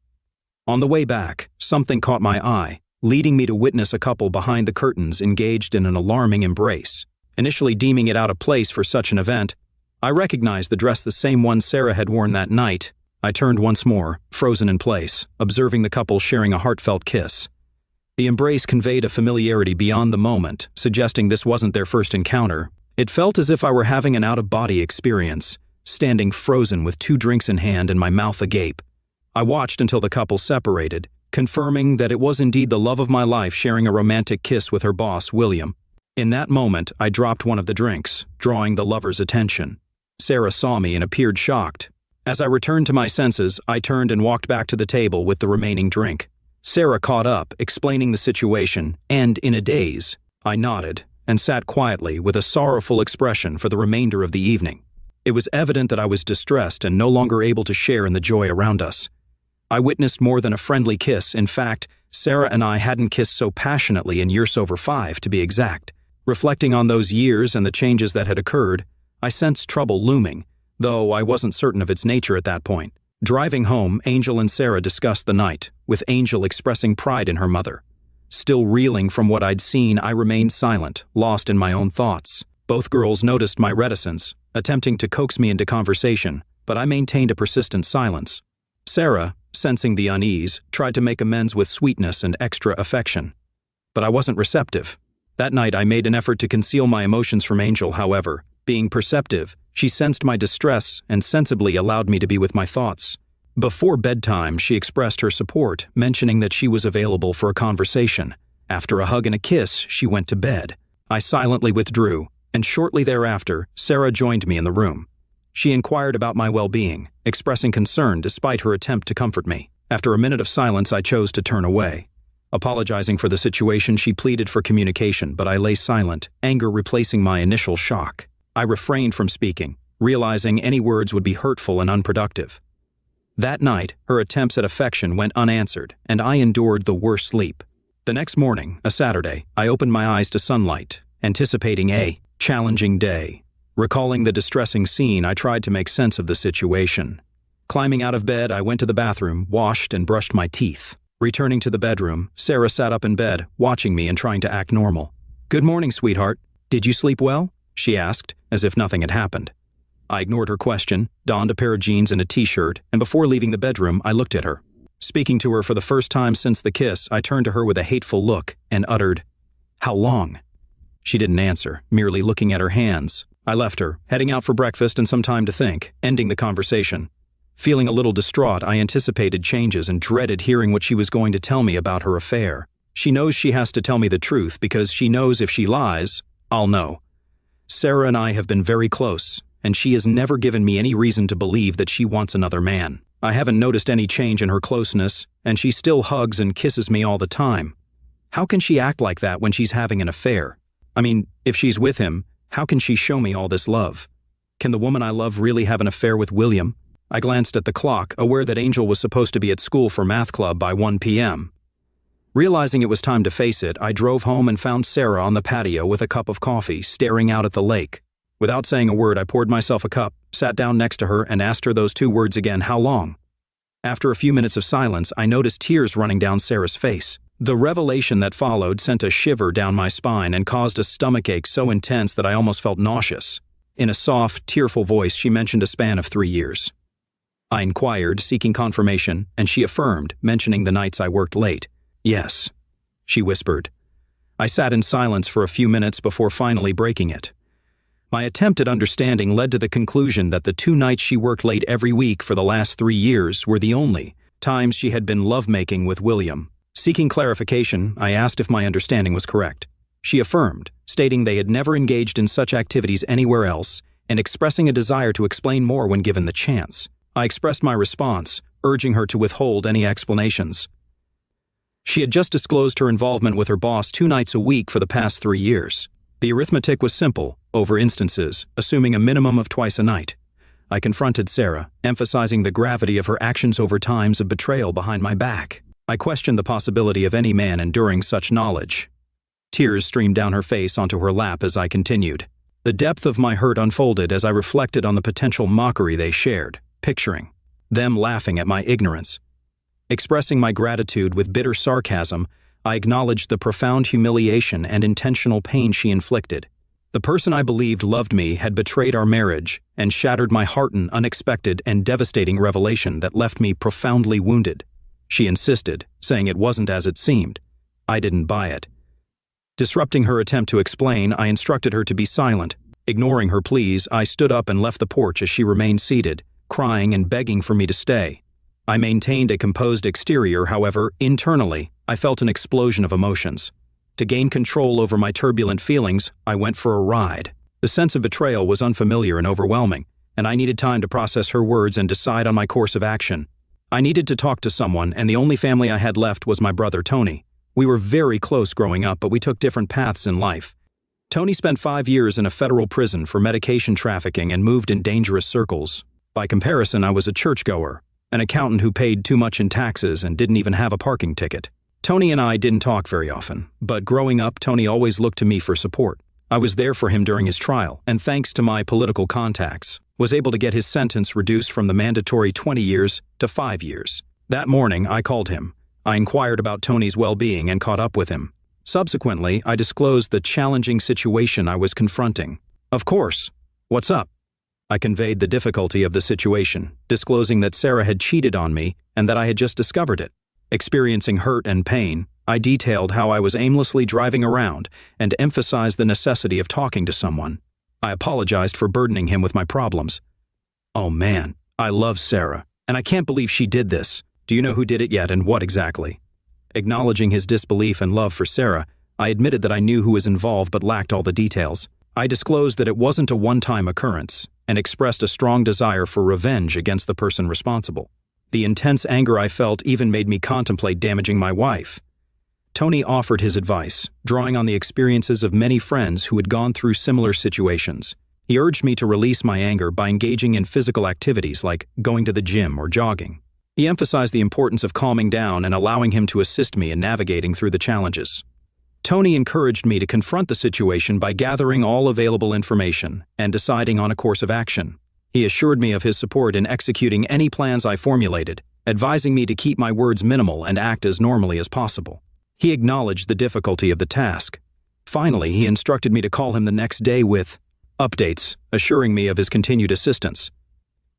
On the way back, something caught my eye, leading me to witness a couple behind the curtains engaged in an alarming embrace. Initially deeming it out of place for such an event, I recognized the dress the same one Sarah had worn that night. I turned once more, frozen in place, observing the couple sharing a heartfelt kiss. The embrace conveyed a familiarity beyond the moment, suggesting this wasn't their first encounter. It felt as if I were having an out-of-body experience, standing frozen with 2 drinks in hand and my mouth agape. I watched until the couple separated, confirming that it was indeed the love of my life sharing a romantic kiss with her boss, William. In that moment, I dropped one of the drinks, drawing the lover's attention. Sarah saw me and appeared shocked. As I returned to my senses, I turned and walked back to the table with the remaining drink. Sarah caught up, explaining the situation, and in a daze, I nodded and sat quietly with a sorrowful expression for the remainder of the evening. It was evident that I was distressed and no longer able to share in the joy around us. I witnessed more than a friendly kiss. In fact, Sarah and I hadn't kissed so passionately in years over 5, to be exact. Reflecting on those years and the changes that had occurred, I sensed trouble looming, though I wasn't certain of its nature at that point. Driving home, Angel and Sarah discussed the night, with Angel expressing pride in her mother. Still reeling from what I'd seen, I remained silent, lost in my own thoughts. Both girls noticed my reticence, attempting to coax me into conversation, but I maintained a persistent silence. Sarah, sensing the unease, tried to make amends with sweetness and extra affection. But I wasn't receptive. That night I made an effort to conceal my emotions from Angel, however. Being perceptive, she sensed my distress and sensibly allowed me to be with my thoughts. Before bedtime, she expressed her support, mentioning that she was available for a conversation. After a hug and a kiss, she went to bed. I silently withdrew, and shortly thereafter, Sarah joined me in the room. She inquired about my well-being, expressing concern despite her attempt to comfort me. After a minute of silence, I chose to turn away. Apologizing for the situation, she pleaded for communication, but I lay silent, anger replacing my initial shock. I refrained from speaking, realizing any words would be hurtful and unproductive. That night, her attempts at affection went unanswered, and I endured the worst sleep. The next morning, a Saturday, I opened my eyes to sunlight, anticipating a challenging day. Recalling the distressing scene, I tried to make sense of the situation. Climbing out of bed, I went to the bathroom, washed and brushed my teeth. Returning to the bedroom, Sarah sat up in bed, watching me and trying to act normal. "Good morning, sweetheart. Did you sleep well?" she asked, as if nothing had happened. I ignored her question, donned a pair of jeans and a t-shirt, and before leaving the bedroom, I looked at her. Speaking to her for the first time since the kiss, I turned to her with a hateful look and uttered, "How long?" She didn't answer, merely looking at her hands. I left her, heading out for breakfast and some time to think, ending the conversation. Feeling a little distraught, I anticipated changes and dreaded hearing what she was going to tell me about her affair. She knows she has to tell me the truth because she knows if she lies, I'll know. Sarah and I have been very close, and she has never given me any reason to believe that she wants another man. I haven't noticed any change in her closeness, and she still hugs and kisses me all the time. How can she act like that when she's having an affair? I mean, if she's with him, how can she show me all this love? Can the woman I love really have an affair with William? I glanced at the clock, aware that Angel was supposed to be at school for math club by 1 p.m. Realizing it was time to face it, I drove home and found Sarah on the patio with a cup of coffee, staring out at the lake. Without saying a word, I poured myself a cup, sat down next to her, and asked her those two words again, "How long?" After a few minutes of silence, I noticed tears running down Sarah's face. The revelation that followed sent a shiver down my spine and caused a stomachache so intense that I almost felt nauseous. In a soft, tearful voice, she mentioned a span of 3 years. I inquired, seeking confirmation, and she affirmed, mentioning the nights I worked late. "Yes," she whispered. I sat in silence for a few minutes before finally breaking it. My attempt at understanding led to the conclusion that the 2 nights she worked late every week for the last 3 years were the only times she had been lovemaking with William. Seeking clarification, I asked if my understanding was correct. She affirmed, stating they had never engaged in such activities anywhere else, and expressing a desire to explain more when given the chance. I expressed my response, urging her to withhold any explanations. She had just disclosed her involvement with her boss 2 nights a week for the past 3 years. The arithmetic was simple, over instances, assuming a minimum of twice a night. I confronted Sarah, emphasizing the gravity of her actions over times of betrayal behind my back. I questioned the possibility of any man enduring such knowledge. Tears streamed down her face onto her lap as I continued. The depth of my hurt unfolded as I reflected on the potential mockery they shared, picturing them laughing at my ignorance. Expressing my gratitude with bitter sarcasm, I acknowledged the profound humiliation and intentional pain she inflicted. The person I believed loved me had betrayed our marriage and shattered my heart in unexpected and devastating revelation that left me profoundly wounded. She insisted, saying it wasn't as it seemed. I didn't buy it. Disrupting her attempt to explain, I instructed her to be silent. Ignoring her pleas, I stood up and left the porch as she remained seated, crying and begging for me to stay. I maintained a composed exterior, however, internally, I felt an explosion of emotions. To gain control over my turbulent feelings, I went for a ride. The sense of betrayal was unfamiliar and overwhelming, and I needed time to process her words and decide on my course of action. I needed to talk to someone, and the only family I had left was my brother Tony. We were very close growing up, but we took different paths in life. Tony spent 5 years in a federal prison for medication trafficking and moved in dangerous circles. By comparison, I was a churchgoer, an accountant who paid too much in taxes and didn't even have a parking ticket. Tony and I didn't talk very often, but growing up, Tony always looked to me for support. I was there for him during his trial, and thanks to my political contacts, was able to get his sentence reduced from the mandatory 20 years to 5 years. That morning, I called him. I inquired about Tony's well-being and caught up with him. Subsequently, I disclosed the challenging situation I was confronting. "Of course. What's up?" I conveyed the difficulty of the situation, disclosing that Sarah had cheated on me and that I had just discovered it. Experiencing hurt and pain, I detailed how I was aimlessly driving around and emphasized the necessity of talking to someone. I apologized for burdening him with my problems. "Oh man, I love Sarah. And I can't believe she did this. Do you know who did it yet and what exactly? Acknowledging his disbelief and love for Sarah, I admitted that I knew who was involved but lacked all the details. I disclosed that it wasn't a one-time occurrence and expressed a strong desire for revenge against the person responsible. The intense anger I felt even made me contemplate damaging my wife. Tony offered his advice, drawing on the experiences of many friends who had gone through similar situations. He urged me to release my anger by engaging in physical activities like going to the gym or jogging. He emphasized the importance of calming down and allowing him to assist me in navigating through the challenges. Tony encouraged me to confront the situation by gathering all available information and deciding on a course of action. He assured me of his support in executing any plans I formulated, advising me to keep my words minimal and act as normally as possible. He acknowledged the difficulty of the task. Finally, he instructed me to call him the next day with updates, assuring me of his continued assistance.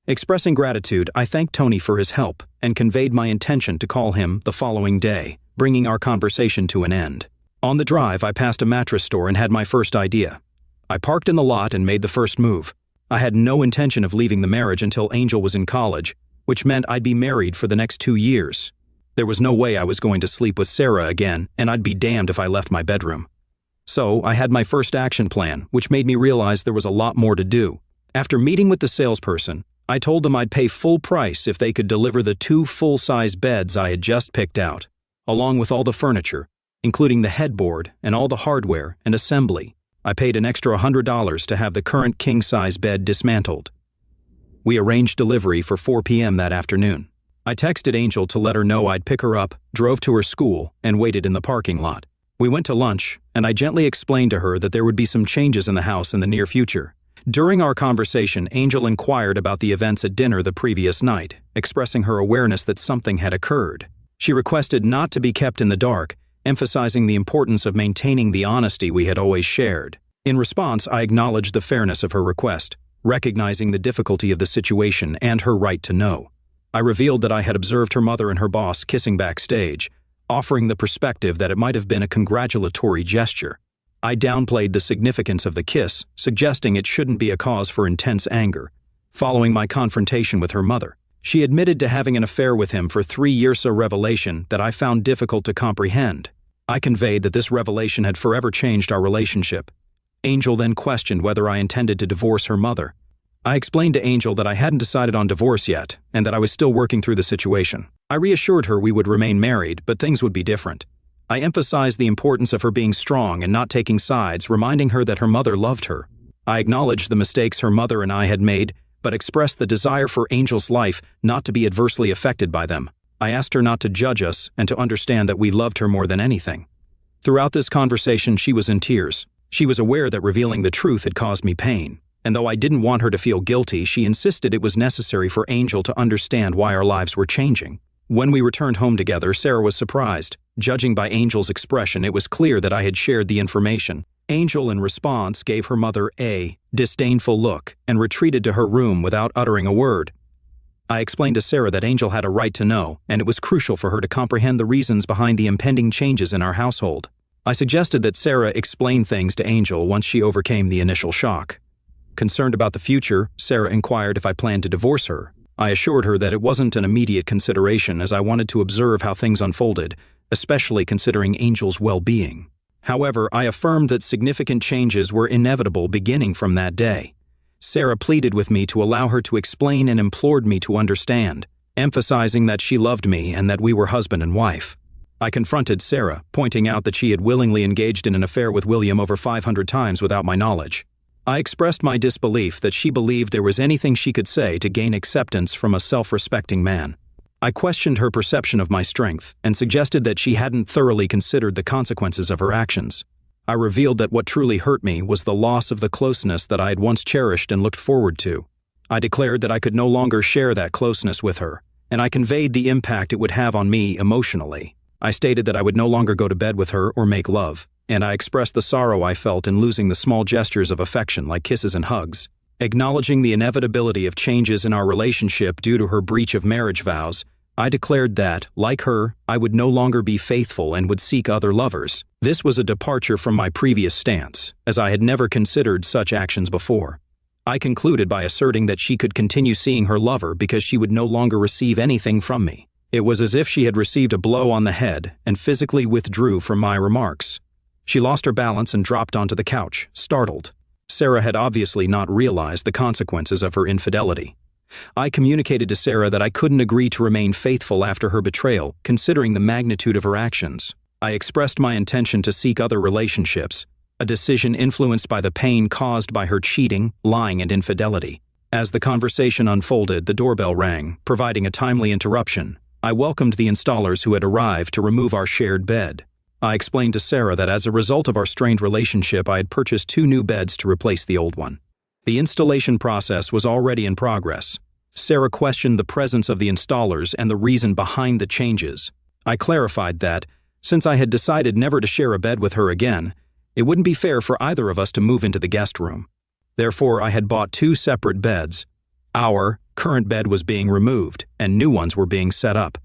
Expressing gratitude, I thanked Tony for his help and conveyed my intention to call him the following day, bringing our conversation to an end. On the drive, I passed a mattress store and had my first idea. I parked in the lot and made the first move. I had no intention of leaving the marriage until Angel was in college, which meant I'd be married for the next 2 years. There was no way I was going to sleep with Sarah again, and I'd be damned if I left my bedroom. So I had my first action plan, which made me realize there was a lot more to do. After meeting with the salesperson, I told them I'd pay full price if they could deliver the 2 full-size beds I had just picked out, along with all the furniture, including the headboard and all the hardware and assembly. I paid an extra $100 to have the current king-size bed dismantled. We arranged delivery for 4 p.m. that afternoon. I texted Angel to let her know I'd pick her up, drove to her school, and waited in the parking lot. We went to lunch, and I gently explained to her that there would be some changes in the house in the near future. During our conversation, Angel inquired about the events at dinner the previous night, expressing her awareness that something had occurred. She requested not to be kept in the dark, emphasizing the importance of maintaining the honesty we had always shared. In response, I acknowledged the fairness of her request, recognizing the difficulty of the situation and her right to know. I revealed that I had observed her mother and her boss kissing backstage, offering the perspective that it might have been a congratulatory gesture. I downplayed the significance of the kiss, suggesting it shouldn't be a cause for intense anger. Following my confrontation with her mother, she admitted to having an affair with him for 3 years, a revelation that I found difficult to comprehend. I conveyed that this revelation had forever changed our relationship. Angel then questioned whether I intended to divorce her mother. I explained to Angel that I hadn't decided on divorce yet, and that I was still working through the situation. I reassured her we would remain married, but things would be different. I emphasized the importance of her being strong and not taking sides, reminding her that her mother loved her. I acknowledged the mistakes her mother and I had made, but expressed the desire for Angel's life not to be adversely affected by them. I asked her not to judge us and to understand that we loved her more than anything. Throughout this conversation, she was in tears. She was aware that revealing the truth had caused me pain. And though I didn't want her to feel guilty, she insisted it was necessary for Angel to understand why our lives were changing. When we returned home together, Sarah was surprised. Judging by Angel's expression, it was clear that I had shared the information. Angel, in response, gave her mother a disdainful look and retreated to her room without uttering a word. I explained to Sarah that Angel had a right to know, and it was crucial for her to comprehend the reasons behind the impending changes in our household. I suggested that Sarah explain things to Angel once she overcame the initial shock. Concerned about the future, Sarah inquired if I planned to divorce her. I assured her that it wasn't an immediate consideration, as I wanted to observe how things unfolded, especially considering Angel's well-being. However, I affirmed that significant changes were inevitable beginning from that day. Sarah pleaded with me to allow her to explain and implored me to understand, emphasizing that she loved me and that we were husband and wife. I confronted Sarah, pointing out that she had willingly engaged in an affair with William over 500 times without my knowledge. I expressed my disbelief that she believed there was anything she could say to gain acceptance from a self-respecting man. I questioned her perception of my strength and suggested that she hadn't thoroughly considered the consequences of her actions. I revealed that what truly hurt me was the loss of the closeness that I had once cherished and looked forward to. I declared that I could no longer share that closeness with her, and I conveyed the impact it would have on me emotionally. I stated that I would no longer go to bed with her or make love, and I expressed the sorrow I felt in losing the small gestures of affection like kisses and hugs. Acknowledging the inevitability of changes in our relationship due to her breach of marriage vows, I declared that, like her, I would no longer be faithful and would seek other lovers. This was a departure from my previous stance, as I had never considered such actions before. I concluded by asserting that she could continue seeing her lover because she would no longer receive anything from me. It was as if she had received a blow on the head and physically withdrew from my remarks. She lost her balance and dropped onto the couch, startled. Sarah had obviously not realized the consequences of her infidelity. I communicated to Sarah that I couldn't agree to remain faithful after her betrayal, considering the magnitude of her actions. I expressed my intention to seek other relationships, a decision influenced by the pain caused by her cheating, lying, and infidelity. As the conversation unfolded, the doorbell rang, providing a timely interruption. I welcomed the installers who had arrived to remove our shared bed. I explained to Sarah that as a result of our strained relationship, I had purchased 2 new beds to replace the old one. The installation process was already in progress. Sarah questioned the presence of the installers and the reason behind the changes. I clarified that, since I had decided never to share a bed with her again, it wouldn't be fair for either of us to move into the guest room. Therefore, I had bought 2 separate beds. Our current bed was being removed, and new ones were being set up.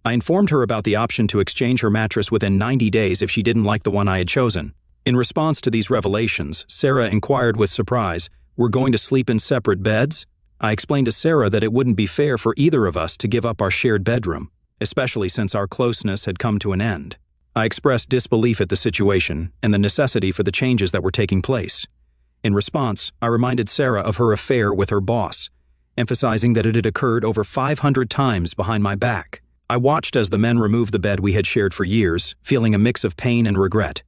I informed her about the option to exchange her mattress within 90 days if she didn't like the one I had chosen. In response to these revelations, Sarah inquired with surprise, "We're going to sleep in separate beds?" I explained to Sarah that it wouldn't be fair for either of us to give up our shared bedroom, especially since our closeness had come to an end. I expressed disbelief at the situation and the necessity for the changes that were taking place. In response, I reminded Sarah of her affair with her boss, emphasizing that it had occurred over 500 times behind my back. I watched as the men removed the bed we had shared for years, feeling a mix of pain and regret.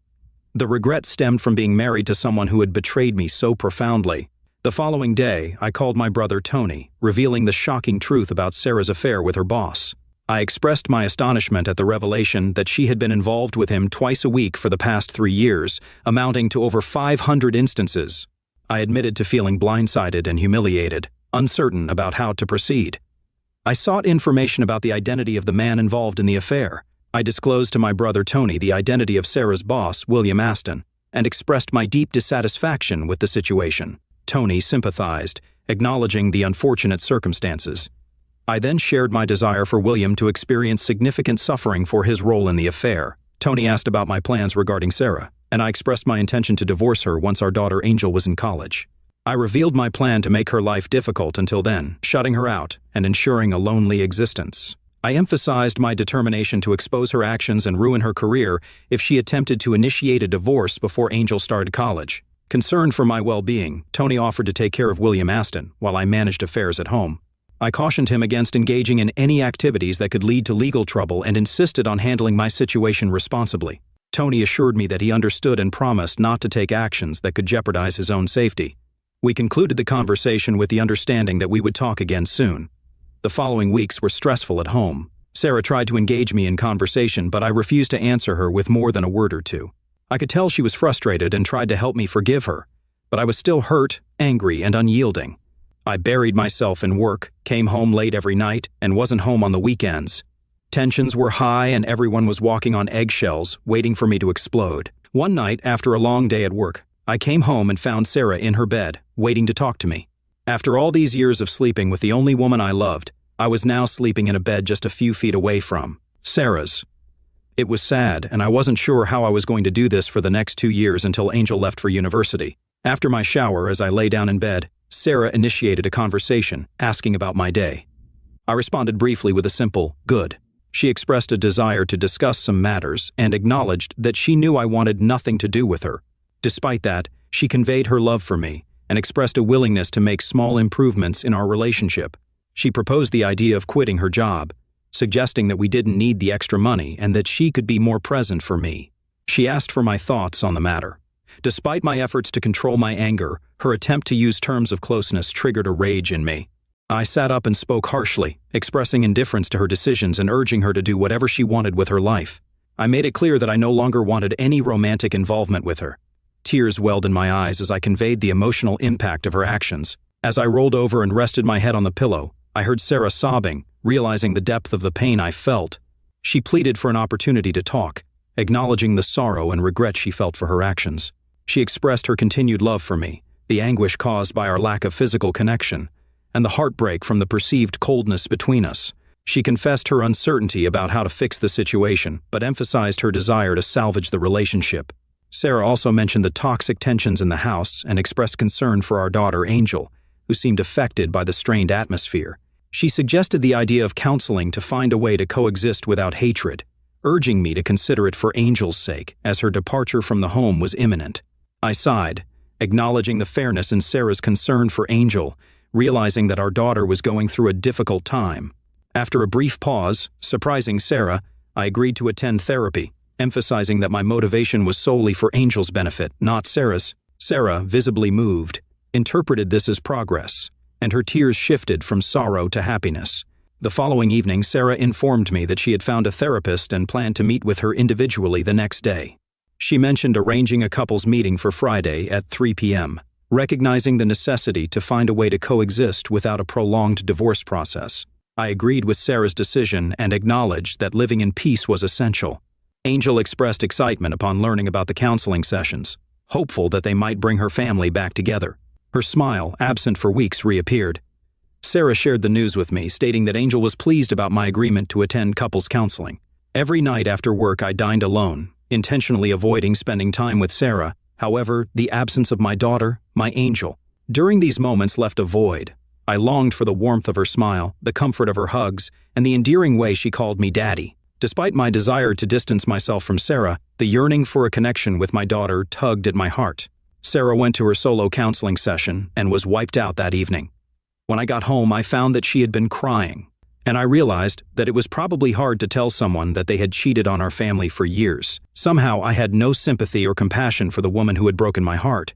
The regret stemmed from being married to someone who had betrayed me so profoundly. The following day, I called my brother Tony, revealing the shocking truth about Sarah's affair with her boss. I expressed my astonishment at the revelation that she had been involved with him twice a week for the past 3 years, amounting to over 500 instances. I admitted to feeling blindsided and humiliated, uncertain about how to proceed. I sought information about the identity of the man involved in the affair. I disclosed to my brother Tony the identity of Sarah's boss, William Aston, and expressed my deep dissatisfaction with the situation. Tony sympathized, acknowledging the unfortunate circumstances. I then shared my desire for William to experience significant suffering for his role in the affair. Tony asked about my plans regarding Sarah, and I expressed my intention to divorce her once our daughter Angel was in college. I revealed my plan to make her life difficult until then, shutting her out and ensuring a lonely existence. I emphasized my determination to expose her actions and ruin her career if she attempted to initiate a divorce before Angel started college. Concerned for my well-being, Tony offered to take care of William Aston while I managed affairs at home. I cautioned him against engaging in any activities that could lead to legal trouble and insisted on handling my situation responsibly. Tony assured me that he understood and promised not to take actions that could jeopardize his own safety. We concluded the conversation with the understanding that we would talk again soon. The following weeks were stressful at home. Sarah tried to engage me in conversation, but I refused to answer her with more than a word or two. I could tell she was frustrated and tried to help me forgive her, but I was still hurt, angry, and unyielding. I buried myself in work, came home late every night, and wasn't home on the weekends. Tensions were high and everyone was walking on eggshells, waiting for me to explode. One night, after a long day at work, I came home and found Sarah in her bed, waiting to talk to me. After all these years of sleeping with the only woman I loved, I was now sleeping in a bed just a few feet away from Sarah's. It was sad, and I wasn't sure how I was going to do this for the next 2 years until Angel left for university. After my shower, as I lay down in bed, Sarah initiated a conversation, asking about my day. I responded briefly with a simple, "Good." She expressed a desire to discuss some matters and acknowledged that she knew I wanted nothing to do with her. Despite that, she conveyed her love for me and expressed a willingness to make small improvements in our relationship. She proposed the idea of quitting her job, suggesting that we didn't need the extra money and that she could be more present for me. She asked for my thoughts on the matter. Despite my efforts to control my anger, her attempt to use terms of closeness triggered a rage in me. I sat up and spoke harshly, expressing indifference to her decisions and urging her to do whatever she wanted with her life. I made it clear that I no longer wanted any romantic involvement with her. Tears welled in my eyes as I conveyed the emotional impact of her actions. As I rolled over and rested my head on the pillow, I heard Sarah sobbing, realizing the depth of the pain I felt. She pleaded for an opportunity to talk, acknowledging the sorrow and regret she felt for her actions. She expressed her continued love for me, the anguish caused by our lack of physical connection, and the heartbreak from the perceived coldness between us. She confessed her uncertainty about how to fix the situation, but emphasized her desire to salvage the relationship. Sarah also mentioned the toxic tensions in the house and expressed concern for our daughter, Angel, who seemed affected by the strained atmosphere. She suggested the idea of counseling to find a way to coexist without hatred, urging me to consider it for Angel's sake, as her departure from the home was imminent. I sighed, acknowledging the fairness in Sarah's concern for Angel, realizing that our daughter was going through a difficult time. After a brief pause, surprising Sarah, I agreed to attend therapy, emphasizing that my motivation was solely for Angel's benefit, not Sarah's. Sarah, visibly moved, interpreted this as progress, and her tears shifted from sorrow to happiness. The following evening, Sarah informed me that she had found a therapist and planned to meet with her individually the next day. She mentioned arranging a couples meeting for Friday at 3 p.m., recognizing the necessity to find a way to coexist without a prolonged divorce process. I agreed with Sarah's decision and acknowledged that living in peace was essential. Angel expressed excitement upon learning about the counseling sessions, hopeful that they might bring her family back together. Her smile, absent for weeks, reappeared. Sarah shared the news with me, stating that Angel was pleased about my agreement to attend couples counseling. Every night after work, I dined alone, intentionally avoiding spending time with Sarah. However, the absence of my daughter, my Angel, during these moments left a void. I longed for the warmth of her smile, the comfort of her hugs, and the endearing way she called me Daddy. Despite my desire to distance myself from Sarah, the yearning for a connection with my daughter tugged at my heart. Sarah went to her solo counseling session and was wiped out that evening. When I got home, I found that she had been crying, and I realized that it was probably hard to tell someone that they had cheated on our family for years. Somehow, I had no sympathy or compassion for the woman who had broken my heart.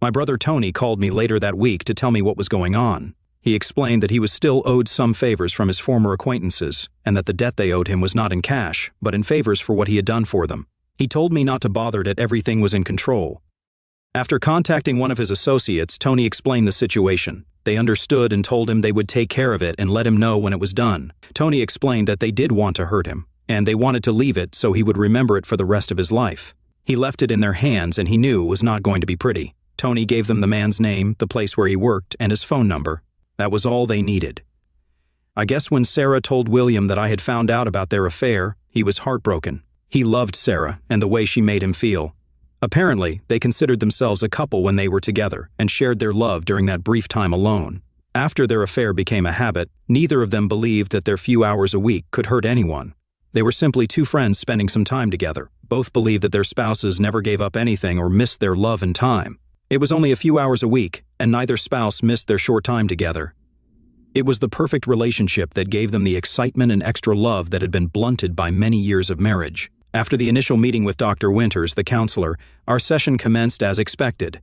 My brother Tony called me later that week to tell me what was going on. He explained that he was still owed some favors from his former acquaintances, and that the debt they owed him was not in cash, but in favors for what he had done for them. He told me not to bother, that everything was in control. After contacting one of his associates, Tony explained the situation. They understood and told him they would take care of it and let him know when it was done. Tony explained that they did want to hurt him, and they wanted to leave it so he would remember it for the rest of his life. He left it in their hands, and he knew it was not going to be pretty. Tony gave them the man's name, the place where he worked, and his phone number. That was all they needed. I guess when Sarah told William that I had found out about their affair, he was heartbroken. He loved Sarah and the way she made him feel. Apparently, they considered themselves a couple when they were together and shared their love during that brief time alone. After their affair became a habit, neither of them believed that their few hours a week could hurt anyone. They were simply two friends spending some time together. Both believed that their spouses never gave up anything or missed their love and time. It was only a few hours a week, and neither spouse missed their short time together. It was the perfect relationship that gave them the excitement and extra love that had been blunted by many years of marriage. After the initial meeting with Dr. Winters, the counselor, our session commenced as expected.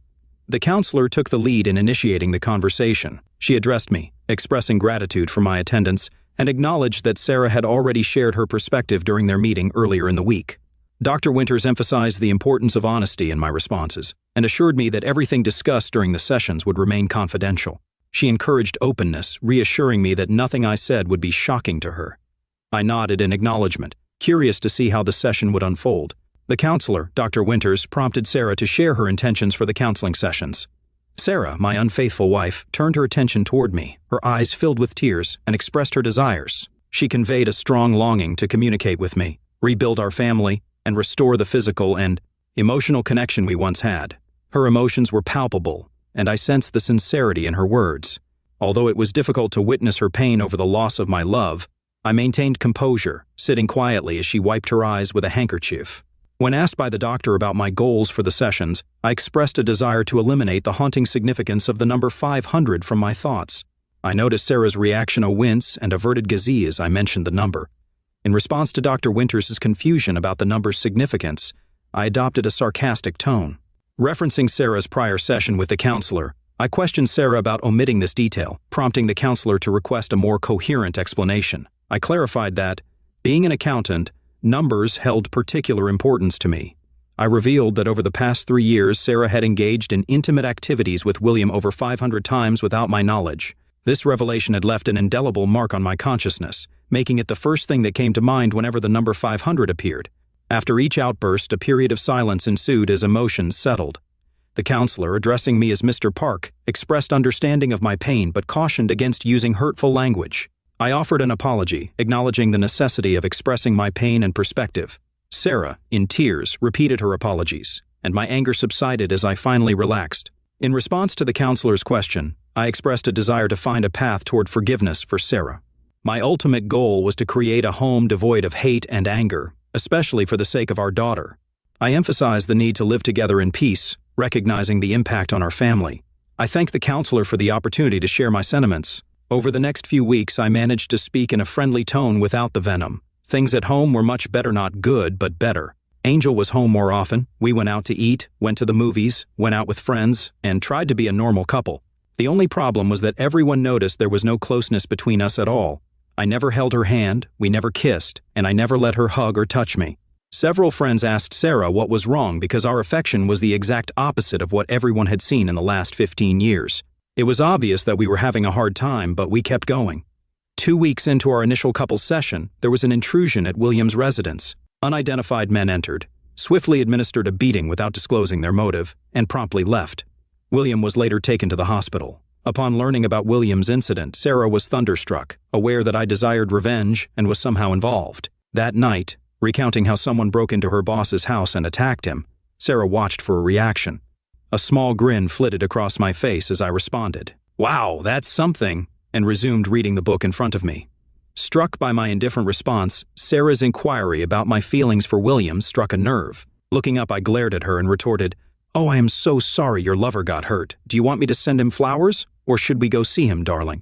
The counselor took the lead in initiating the conversation. She addressed me, expressing gratitude for my attendance, and acknowledged that Sarah had already shared her perspective during their meeting earlier in the week. Dr. Winters emphasized the importance of honesty in my responses, and assured me that everything discussed during the sessions would remain confidential. She encouraged openness, reassuring me that nothing I said would be shocking to her. I nodded in acknowledgement, curious to see how the session would unfold. The counselor, Dr. Winters, prompted Sarah to share her intentions for the counseling sessions. Sarah, my unfaithful wife, turned her attention toward me, her eyes filled with tears, and expressed her desires. She conveyed a strong longing to communicate with me, rebuild our family, and restore the physical and emotional connection we once had. Her emotions were palpable, and I sensed the sincerity in her words. Although it was difficult to witness her pain over the loss of my love, I maintained composure, sitting quietly as she wiped her eyes with a handkerchief. When asked by the doctor about my goals for the sessions, I expressed a desire to eliminate the haunting significance of the number 500 from my thoughts. I noticed Sarah's reaction, a wince and averted gaze as I mentioned the number. In response to Dr. Winters' confusion about the number's significance, I adopted a sarcastic tone. Referencing Sarah's prior session with the counselor, I questioned Sarah about omitting this detail, prompting the counselor to request a more coherent explanation. I clarified that, being an accountant, numbers held particular importance to me. I revealed that over the past 3 years, Sarah had engaged in intimate activities with William over 500 times without my knowledge. This revelation had left an indelible mark on my consciousness, making it the first thing that came to mind whenever the number 500 appeared. After each outburst, a period of silence ensued as emotions settled. The counselor, addressing me as Mr. Park, expressed understanding of my pain but cautioned against using hurtful language. I offered an apology, acknowledging the necessity of expressing my pain and perspective. Sarah, in tears, repeated her apologies, and my anger subsided as I finally relaxed. In response to the counselor's question, I expressed a desire to find a path toward forgiveness for Sarah. My ultimate goal was to create a home devoid of hate and anger, especially for the sake of our daughter. I emphasized the need to live together in peace, recognizing the impact on our family. I thanked the counselor for the opportunity to share my sentiments. Over the next few weeks, I managed to speak in a friendly tone without the venom. Things at home were much better, not good, but better. Angel was home more often. We went out to eat, went to the movies, went out with friends, and tried to be a normal couple. The only problem was that everyone noticed there was no closeness between us at all. I never held her hand, we never kissed, and I never let her hug or touch me. Several friends asked Sarah what was wrong because our affection was the exact opposite of what everyone had seen in the last 15 years. It was obvious that we were having a hard time, but we kept going. 2 weeks into our initial couples session, there was an intrusion at William's residence. Unidentified men entered, swiftly administered a beating without disclosing their motive, and promptly left. William was later taken to the hospital. Upon learning about William's incident, Sarah was thunderstruck, aware that I desired revenge and was somehow involved. That night, recounting how someone broke into her boss's house and attacked him, Sarah watched for a reaction. A small grin flitted across my face as I responded, "Wow, that's something," and resumed reading the book in front of me. Struck by my indifferent response, Sarah's inquiry about my feelings for William struck a nerve. Looking up, I glared at her and retorted, "Oh, I am so sorry your lover got hurt. Do you want me to send him flowers? Or should we go see him, darling?"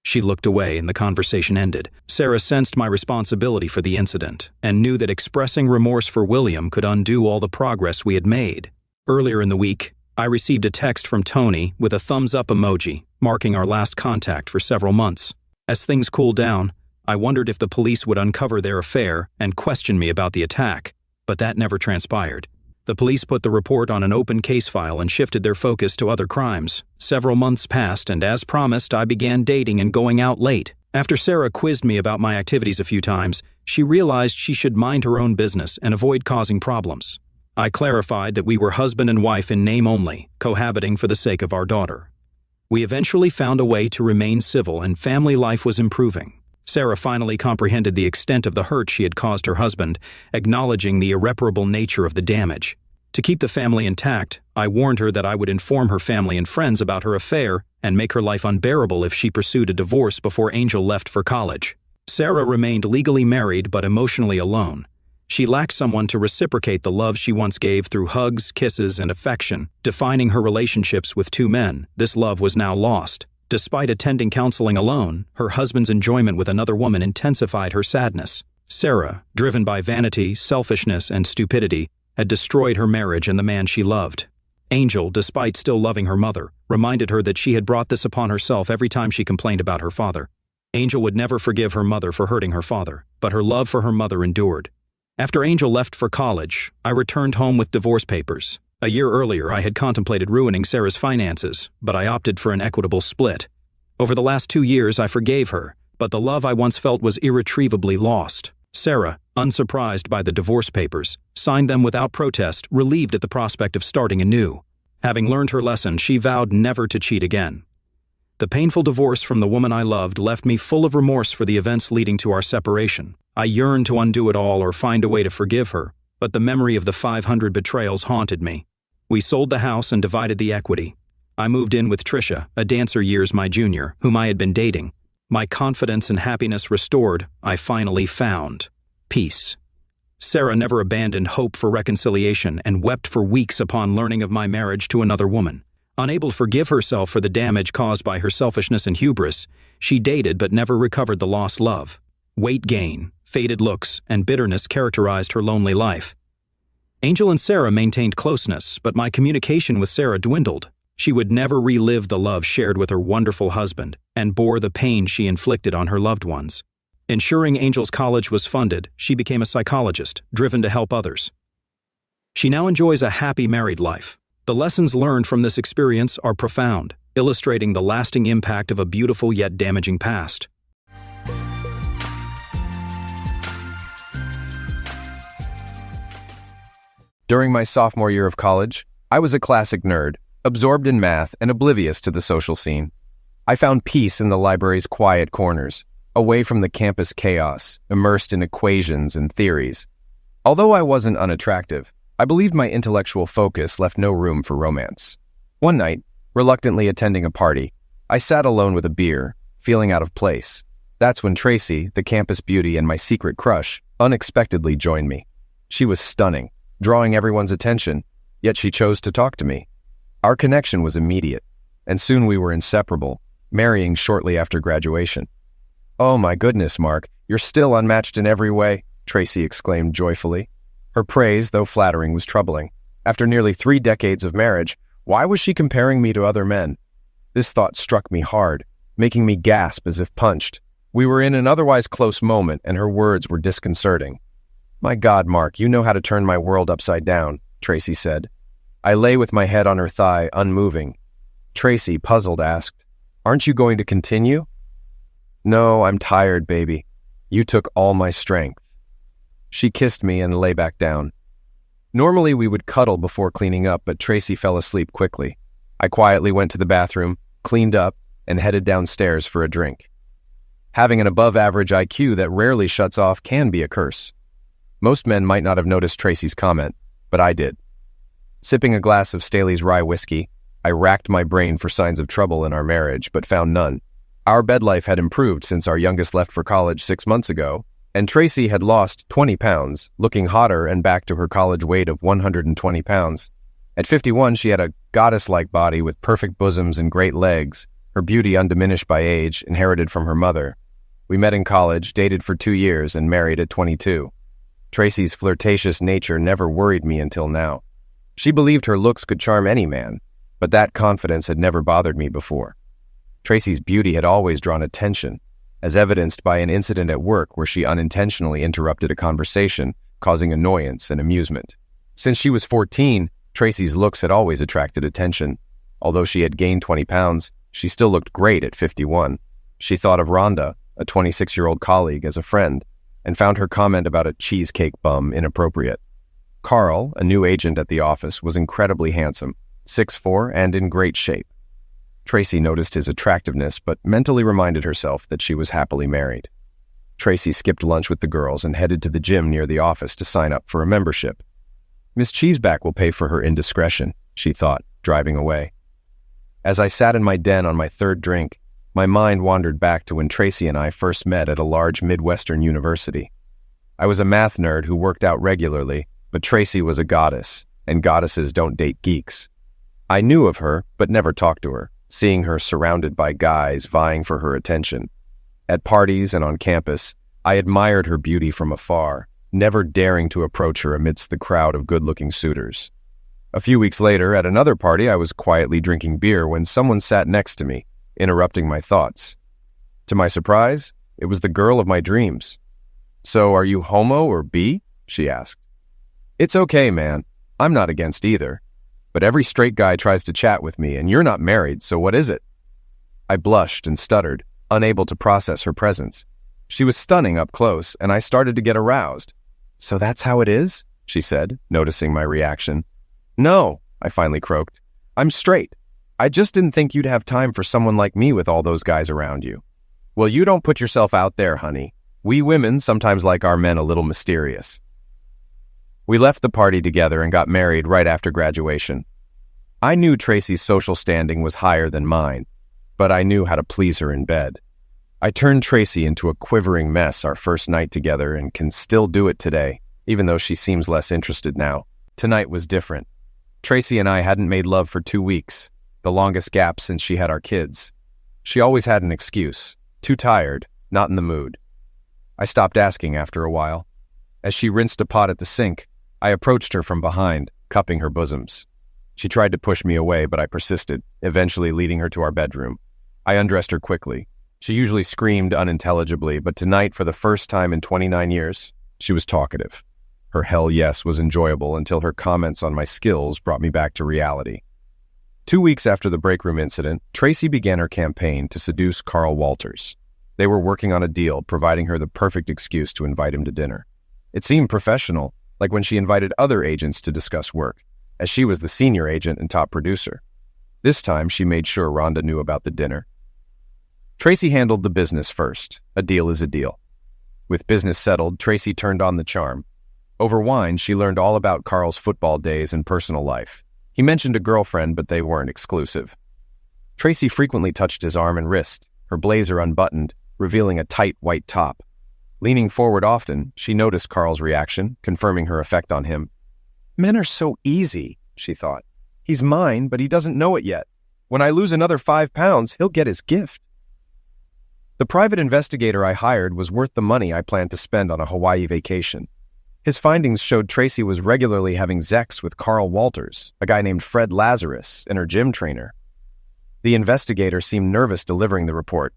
She looked away and the conversation ended. Sarah sensed my responsibility for the incident and knew that expressing remorse for William could undo all the progress we had made. Earlier in the week, I received a text from Tony with a thumbs-up emoji, marking our last contact for several months. As things cooled down, I wondered if the police would uncover their affair and question me about the attack, but that never transpired. The police put the report on an open case file and shifted their focus to other crimes. Several months passed, and as promised, I began dating and going out late. After Sarah quizzed me about my activities a few times, she realized she should mind her own business and avoid causing problems. I clarified that we were husband and wife in name only, cohabiting for the sake of our daughter. We eventually found a way to remain civil, and family life was improving. Sarah finally comprehended the extent of the hurt she had caused her husband, acknowledging the irreparable nature of the damage. To keep the family intact, I warned her that I would inform her family and friends about her affair and make her life unbearable if she pursued a divorce before Angel left for college. Sarah remained legally married but emotionally alone. She lacked someone to reciprocate the love she once gave through hugs, kisses, and affection. Defining her relationships with 2 men, this love was now lost. Despite attending counseling alone, her husband's enjoyment with another woman intensified her sadness. Sarah, driven by vanity, selfishness, and stupidity, had destroyed her marriage and the man she loved. Angel, despite still loving her mother, reminded her that she had brought this upon herself every time she complained about her father. Angel would never forgive her mother for hurting her father, but her love for her mother endured. After Angel left for college, I returned home with divorce papers. A year earlier, I had contemplated ruining Sarah's finances, but I opted for an equitable split. Over the last 2 years, I forgave her, but the love I once felt was irretrievably lost. Sarah, unsurprised by the divorce papers, signed them without protest, relieved at the prospect of starting anew. Having learned her lesson, she vowed never to cheat again. The painful divorce from the woman I loved left me full of remorse for the events leading to our separation. I yearned to undo it all or find a way to forgive her, but the memory of the 500 betrayals haunted me. We sold the house and divided the equity. I moved in with Trisha, a dancer years my junior, whom I had been dating. My confidence and happiness restored, I finally found peace. Sarah never abandoned hope for reconciliation and wept for weeks upon learning of my marriage to another woman. Unable to forgive herself for the damage caused by her selfishness and hubris, she dated but never recovered the lost love. Weight gain, faded looks, and bitterness characterized her lonely life. Angel and Sarah maintained closeness, but my communication with Sarah dwindled. She would never relive the love shared with her wonderful husband and bore the pain she inflicted on her loved ones. Ensuring Angel's college was funded, she became a psychologist, driven to help others. She now enjoys a happy married life. The lessons learned from this experience are profound, illustrating the lasting impact of a beautiful yet damaging past. During my sophomore year of college, I was a classic nerd, absorbed in math and oblivious to the social scene. I found peace in the library's quiet corners, away from the campus chaos, immersed in equations and theories. Although I wasn't unattractive, I believed my intellectual focus left no room for romance. One night, reluctantly attending a party, I sat alone with a beer, feeling out of place. That's when Tracy, the campus beauty and my secret crush, unexpectedly joined me. She was stunning, drawing everyone's attention, yet she chose to talk to me. Our connection was immediate, and soon we were inseparable, marrying shortly after graduation. "Oh my goodness, Mark, you're still unmatched in every way," Tracy exclaimed joyfully. Her praise, though flattering, was troubling. After nearly 3 decades of marriage, why was she comparing me to other men? This thought struck me hard, making me gasp as if punched. We were in an otherwise close moment, and her words were disconcerting. "My God, Mark, you know how to turn my world upside down," Tracy said. I lay with my head on her thigh, unmoving. Tracy, puzzled, asked, "Aren't you going to continue?" "No, I'm tired, baby. You took all my strength." She kissed me and lay back down. Normally we would cuddle before cleaning up, but Tracy fell asleep quickly. I quietly went to the bathroom, cleaned up, and headed downstairs for a drink. Having an above-average IQ that rarely shuts off can be a curse. Most men might not have noticed Tracy's comment, but I did. Sipping a glass of Staley's rye whiskey, I racked my brain for signs of trouble in our marriage, but found none. Our bed life had improved since our youngest left for college 6 months ago, and Tracy had lost 20 pounds, looking hotter and back to her college weight of 120 pounds. At 51, she had a goddess-like body with perfect bosoms and great legs, her beauty undiminished by age, inherited from her mother. We met in college, dated for 2 years, and married at 22. Tracy's flirtatious nature never worried me until now. She believed her looks could charm any man, but that confidence had never bothered me before. Tracy's beauty had always drawn attention, as evidenced by an incident at work where she unintentionally interrupted a conversation, causing annoyance and amusement. Since she was 14, Tracy's looks had always attracted attention. Although she had gained 20 pounds, she still looked great at 51. She thought of Rhonda, a 26-year-old colleague, as a friend, and found her comment about a cheesecake bum inappropriate. Carl, a new agent at the office, was incredibly handsome, 6'4", and in great shape. Tracy noticed his attractiveness, but mentally reminded herself that she was happily married. Tracy skipped lunch with the girls and headed to the gym near the office to sign up for a membership. Miss Cheeseback will pay for her indiscretion, she thought, driving away. As I sat in my den on my 3rd drink, my mind wandered back to when Tracy and I first met at a large Midwestern university. I was a math nerd who worked out regularly, but Tracy was a goddess, and goddesses don't date geeks. I knew of her, but never talked to her, seeing her surrounded by guys vying for her attention. At parties and on campus, I admired her beauty from afar, never daring to approach her amidst the crowd of good-looking suitors. A few weeks later, at another party, I was quietly drinking beer when someone sat next to me, interrupting my thoughts. To my surprise, it was the girl of my dreams. "So are you homo or bi?" she asked. "It's okay, man. I'm not against either. But every straight guy tries to chat with me, and you're not married, so what is it?" I blushed and stuttered, unable to process her presence. She was stunning up close, and I started to get aroused. "So that's how it is?" she said, noticing my reaction. "No," I finally croaked. "I'm straight. I just didn't think you'd have time for someone like me with all those guys around you." "Well, you don't put yourself out there, honey. We women sometimes like our men a little mysterious." We left the party together and got married right after graduation. I knew Tracy's social standing was higher than mine, but I knew how to please her in bed. I turned Tracy into a quivering mess our first night together and can still do it today, even though she seems less interested now. Tonight was different. Tracy and I hadn't made love for 2 weeks, the longest gap since she had our kids. She always had an excuse. Too tired, not in the mood. I stopped asking after a while. As she rinsed a pot at the sink, I approached her from behind, cupping her bosoms. She tried to push me away, but I persisted, eventually leading her to our bedroom. I undressed her quickly. She usually screamed unintelligibly, but tonight, for the first time in 29 years, she was talkative. Her hell yes was enjoyable until her comments on my skills brought me back to reality. 2 weeks after the break room incident, Tracy began her campaign to seduce Carl Walters. They were working on a deal, providing her the perfect excuse to invite him to dinner. It seemed professional, like when she invited other agents to discuss work, as she was the senior agent and top producer. This time, she made sure Rhonda knew about the dinner. Tracy handled the business first. A deal is a deal. With business settled, Tracy turned on the charm. Over wine, she learned all about Carl's football days and personal life. He mentioned a girlfriend, but they weren't exclusive. Tracy frequently touched his arm and wrist, her blazer unbuttoned, revealing a tight white top. Leaning forward often, she noticed Carl's reaction, confirming her effect on him. Men are so easy, she thought. He's mine, but he doesn't know it yet. When I lose another 5 pounds, he'll get his gift. The private investigator I hired was worth the money I planned to spend on a Hawaii vacation. His findings showed Tracy was regularly having sex with Carl Walters, a guy named Fred Lazarus, and her gym trainer. The investigator seemed nervous delivering the report,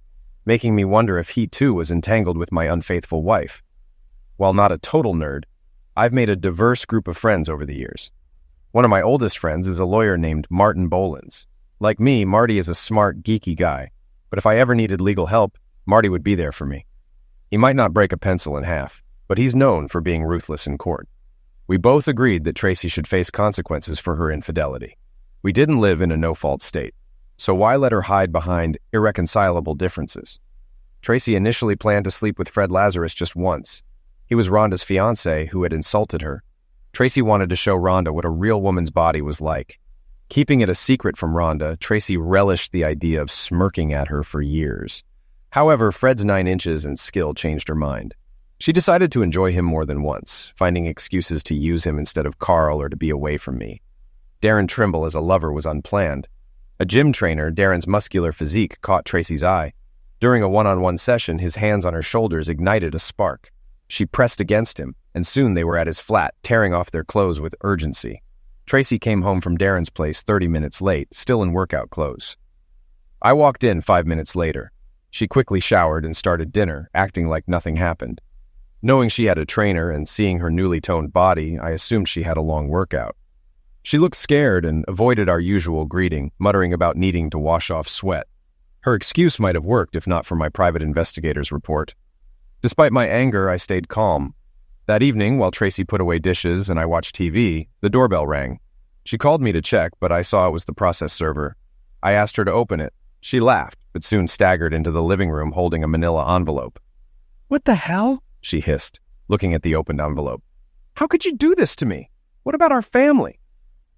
making me wonder if he too was entangled with my unfaithful wife. While not a total nerd, I've made a diverse group of friends over the years. One of my oldest friends is a lawyer named Martin Bolins. Like me, Marty is a smart, geeky guy, but if I ever needed legal help, Marty would be there for me. He might not break a pencil in half, but he's known for being ruthless in court. We both agreed that Tracy should face consequences for her infidelity. We didn't live in a no-fault state, so why let her hide behind irreconcilable differences? Tracy initially planned to sleep with Fred Lazarus just once. He was Rhonda's fiancé who had insulted her. Tracy wanted to show Rhonda what a real woman's body was like. Keeping it a secret from Rhonda, Tracy relished the idea of smirking at her for years. However, Fred's 9 inches and skill changed her mind. She decided to enjoy him more than once, finding excuses to use him instead of Carl or to be away from me. Darren Trimble as a lover was unplanned. A gym trainer, Darren's muscular physique caught Tracy's eye. During a one-on-one session, his hands on her shoulders ignited a spark. She pressed against him, and soon they were at his flat, tearing off their clothes with urgency. Tracy came home from Darren's place 30 minutes late, still in workout clothes. I walked in 5 minutes later. She quickly showered and started dinner, acting like nothing happened. Knowing she had a trainer and seeing her newly toned body, I assumed she had a long workout. She looked scared and avoided our usual greeting, muttering about needing to wash off sweat. Her excuse might have worked if not for my private investigator's report. Despite my anger, I stayed calm. That evening, while Tracy put away dishes and I watched TV, the doorbell rang. She called me to check, but I saw it was the process server. I asked her to open it. She laughed, but soon staggered into the living room holding a manila envelope. "What the hell?" she hissed, looking at the opened envelope. "How could you do this to me? What about our family?"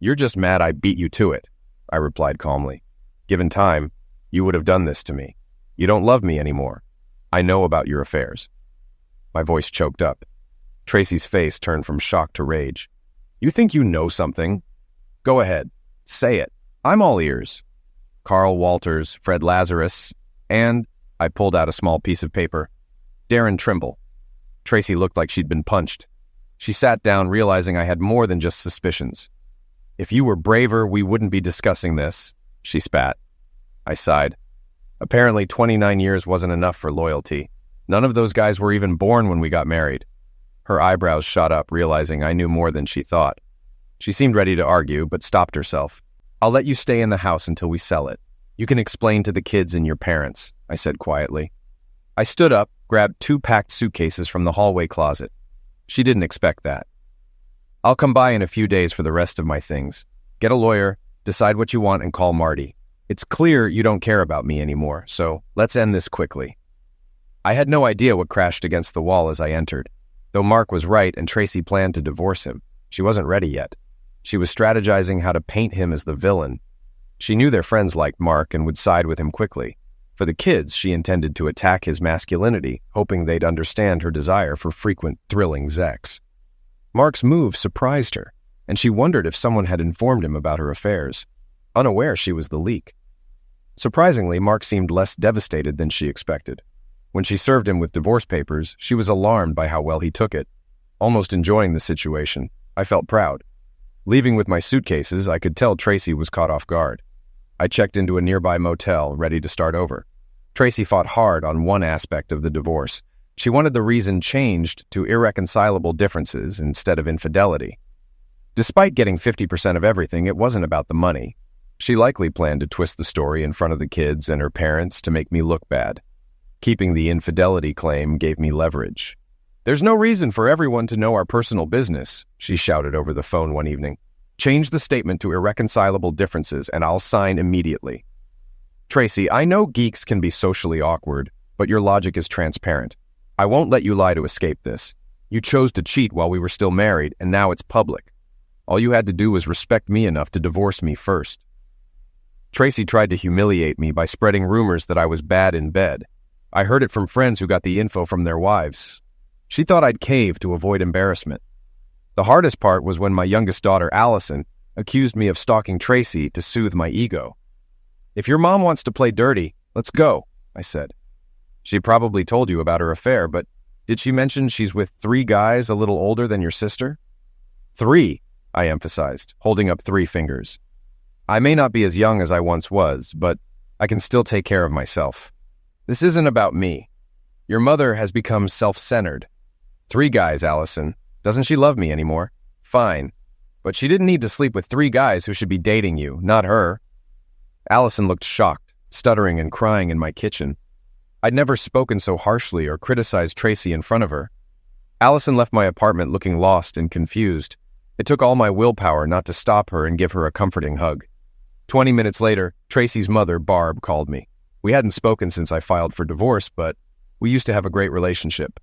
"You're just mad I beat you to it," I replied calmly. "Given time, you would have done this to me. You don't love me anymore. I know about your affairs." My voice choked up. Tracy's face turned from shock to rage. "You think you know something? Go ahead. Say it. I'm all ears." Carl Walters, Fred Lazarus, and I pulled out a small piece of paper. Darren Trimble. Tracy looked like she'd been punched. She sat down, realizing I had more than just suspicions. "If you were braver, we wouldn't be discussing this," she spat. I sighed. Apparently 29 years wasn't enough for loyalty. None of those guys were even born when we got married. Her eyebrows shot up, realizing I knew more than she thought. She seemed ready to argue, but stopped herself. "I'll let you stay in the house until we sell it. You can explain to the kids and your parents," I said quietly. I stood up, grabbed 2 packed suitcases from the hallway closet. She didn't expect that. "I'll come by in a few days for the rest of my things. Get a lawyer, decide what you want, and call Marty. It's clear you don't care about me anymore, so let's end this quickly." I had no idea what crashed against the wall as I entered. Though Mark was right and Tracy planned to divorce him, she wasn't ready yet. She was strategizing how to paint him as the villain. She knew their friends liked Mark and would side with him quickly. For the kids, she intended to attack his masculinity, hoping they'd understand her desire for frequent, thrilling sex. Mark's move surprised her, and she wondered if someone had informed him about her affairs. Unaware she was the leak. Surprisingly, Mark seemed less devastated than she expected. When she served him with divorce papers, she was alarmed by how well he took it. Almost enjoying the situation, I felt proud. Leaving with my suitcases, I could tell Tracy was caught off guard. I checked into a nearby motel, ready to start over. Tracy fought hard on one aspect of the divorce. She wanted the reason changed to irreconcilable differences instead of infidelity. Despite getting 50% of everything, it wasn't about the money. She likely planned to twist the story in front of the kids and her parents to make me look bad. Keeping the infidelity claim gave me leverage. "There's no reason for everyone to know our personal business," she shouted over the phone one evening. "Change the statement to irreconcilable differences and I'll sign immediately." "Tracy, I know geeks can be socially awkward, but your logic is transparent. I won't let you lie to escape this. You chose to cheat while we were still married, and now it's public. All you had to do was respect me enough to divorce me first." Tracy tried to humiliate me by spreading rumors that I was bad in bed. I heard it from friends who got the info from their wives. She thought I'd cave to avoid embarrassment. The hardest part was when my youngest daughter, Allison, accused me of stalking Tracy to soothe my ego. "If your mom wants to play dirty, let's go," I said. "She probably told you about her affair, but did she mention she's with 3 guys a little older than your sister?" 3, I emphasized, holding up 3 fingers. "I may not be as young as I once was, but I can still take care of myself. This isn't about me. Your mother has become self-centered. 3 guys, Allison. Doesn't she love me anymore? Fine. But she didn't need to sleep with 3 guys who should be dating you, not her." Allison looked shocked, stuttering and crying in my kitchen. I'd never spoken so harshly or criticized Tracy in front of her. Allison left my apartment looking lost and confused. It took all my willpower not to stop her and give her a comforting hug. 20 minutes later, Tracy's mother, Barb, called me. We hadn't spoken since I filed for divorce, but we used to have a great relationship.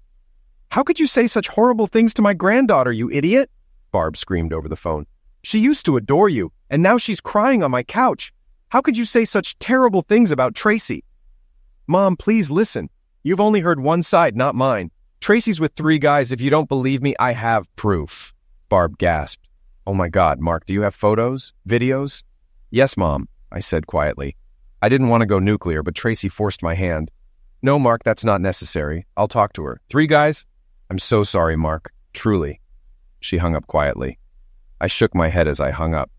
"How could you say such horrible things to my granddaughter, you idiot?" Barb screamed over the phone. "She used to adore you, and now she's crying on my couch. How could you say such terrible things about Tracy?" "Mom, please listen. You've only heard one side, not mine. Tracy's with 3 guys. If you don't believe me, I have proof." Barb gasped. "Oh my God, Mark, do you have photos? Videos?" "Yes, Mom," I said quietly. I didn't want to go nuclear, but Tracy forced my hand. "No, Mark, that's not necessary. I'll talk to her. 3 guys? I'm so sorry, Mark. Truly." She hung up quietly. I shook my head as I hung up.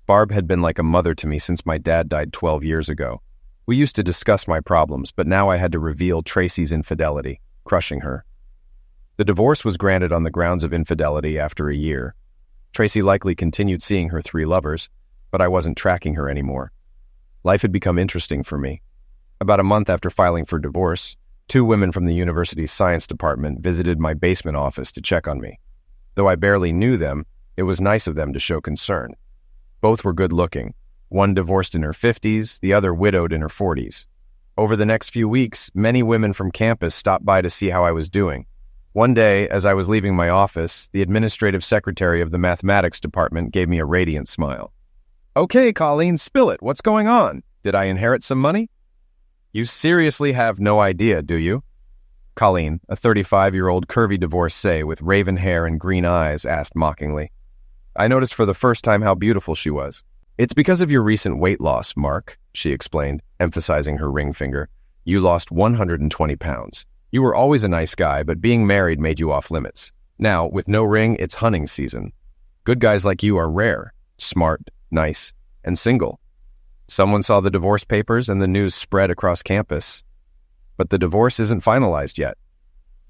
Barb had been like a mother to me since my dad died 12 years ago. We used to discuss my problems, but now I had to reveal Tracy's infidelity, crushing her. The divorce was granted on the grounds of infidelity after a year. Tracy likely continued seeing her 3 lovers, but I wasn't tracking her anymore. Life had become interesting for me. About a month after filing for divorce, 2 women from the university's science department visited my basement office to check on me. Though I barely knew them, it was nice of them to show concern. Both were good-looking. One divorced in her 50s, the other widowed in her 40s. Over the next few weeks, many women from campus stopped by to see how I was doing. One day, as I was leaving my office, the administrative secretary of the mathematics department gave me a radiant smile. "Okay, Colleen, spill it. What's going on? Did I inherit some money?" "You seriously have no idea, do you?" Colleen, a 35-year-old curvy divorcee with raven hair and green eyes, asked mockingly. I noticed for the first time how beautiful she was. "It's because of your recent weight loss, Mark," she explained, emphasizing her ring finger. "You lost 120 pounds. You were always a nice guy, but being married made you off limits. Now, with no ring, it's hunting season. Good guys like you are rare, smart, nice, and single. Someone saw the divorce papers and the news spread across campus. But the divorce isn't finalized yet.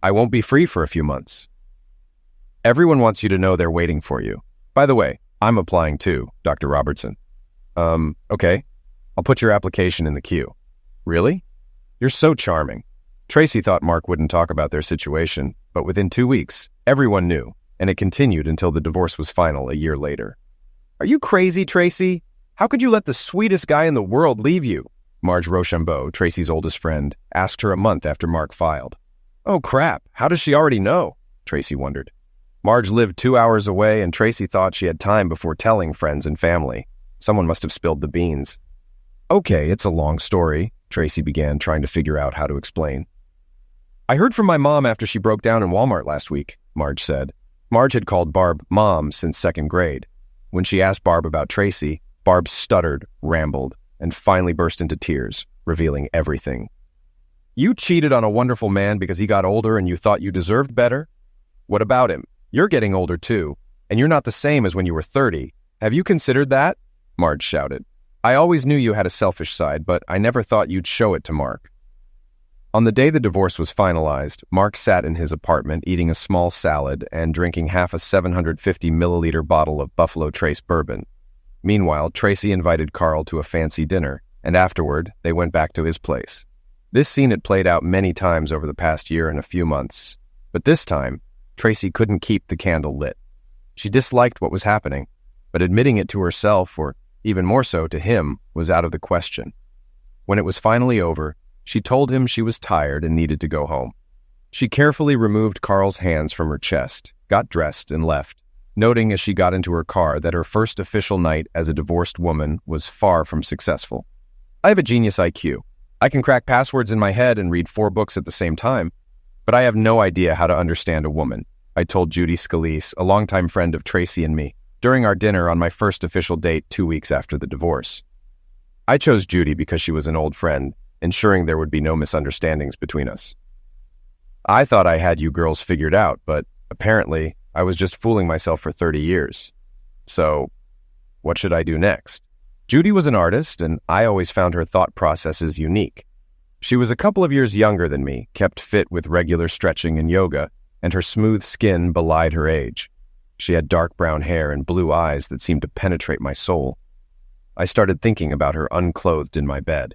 I won't be free for a few months. Everyone wants you to know they're waiting for you. By the way, I'm applying too, Dr. Robertson." Okay. I'll put your application in the queue." "Really? You're so charming." Tracy thought Mark wouldn't talk about their situation, but within 2 weeks, everyone knew, and it continued until the divorce was final a year later. "Are you crazy, Tracy? How could you let the sweetest guy in the world leave you?" Marge Rochambeau, Tracy's oldest friend, asked her a month after Mark filed. "Oh crap, how does she already know?" Tracy wondered. Marge lived 2 hours away, and Tracy thought she had time before telling friends and family. Someone must have spilled the beans. "Okay, it's a long story," Tracy began, trying to figure out how to explain. "I heard from my mom after she broke down in Walmart last week," Marge said. Marge had called Barb Mom since 2nd grade. When she asked Barb about Tracy, Barb stuttered, rambled, and finally burst into tears, revealing everything. "You cheated on a wonderful man because he got older and you thought you deserved better? What about him? You're getting older too, and you're not the same as when you were 30. Have you considered that?" Marge shouted. "I always knew you had a selfish side, but I never thought you'd show it to Mark." On the day the divorce was finalized, Mark sat in his apartment eating a small salad and drinking half a 750-milliliter bottle of Buffalo Trace bourbon. Meanwhile, Tracy invited Carl to a fancy dinner, and afterward, they went back to his place. This scene had played out many times over the past year and a few months, but this time, Tracy couldn't keep the candle lit. She disliked what was happening, but admitting it to herself, or even more so to him, was out of the question. When it was finally over, she told him she was tired and needed to go home. She carefully removed Carl's hands from her chest, got dressed, and left, noting as she got into her car that her first official night as a divorced woman was far from successful. I have a genius IQ. I can crack passwords in my head and read 4 books at the same time, but I have no idea how to understand a woman, I told Judy Scalise, a longtime friend of Tracy and me, during our dinner on my first official date 2 weeks after the divorce. I chose Judy because she was an old friend, ensuring there would be no misunderstandings between us. I thought I had you girls figured out, but apparently I was just fooling myself for 30 years. So, what should I do next? Judy was an artist, and I always found her thought processes unique. She was a couple of years younger than me, kept fit with regular stretching and yoga, and her smooth skin belied her age. She had dark brown hair and blue eyes that seemed to penetrate my soul. I started thinking about her unclothed in my bed.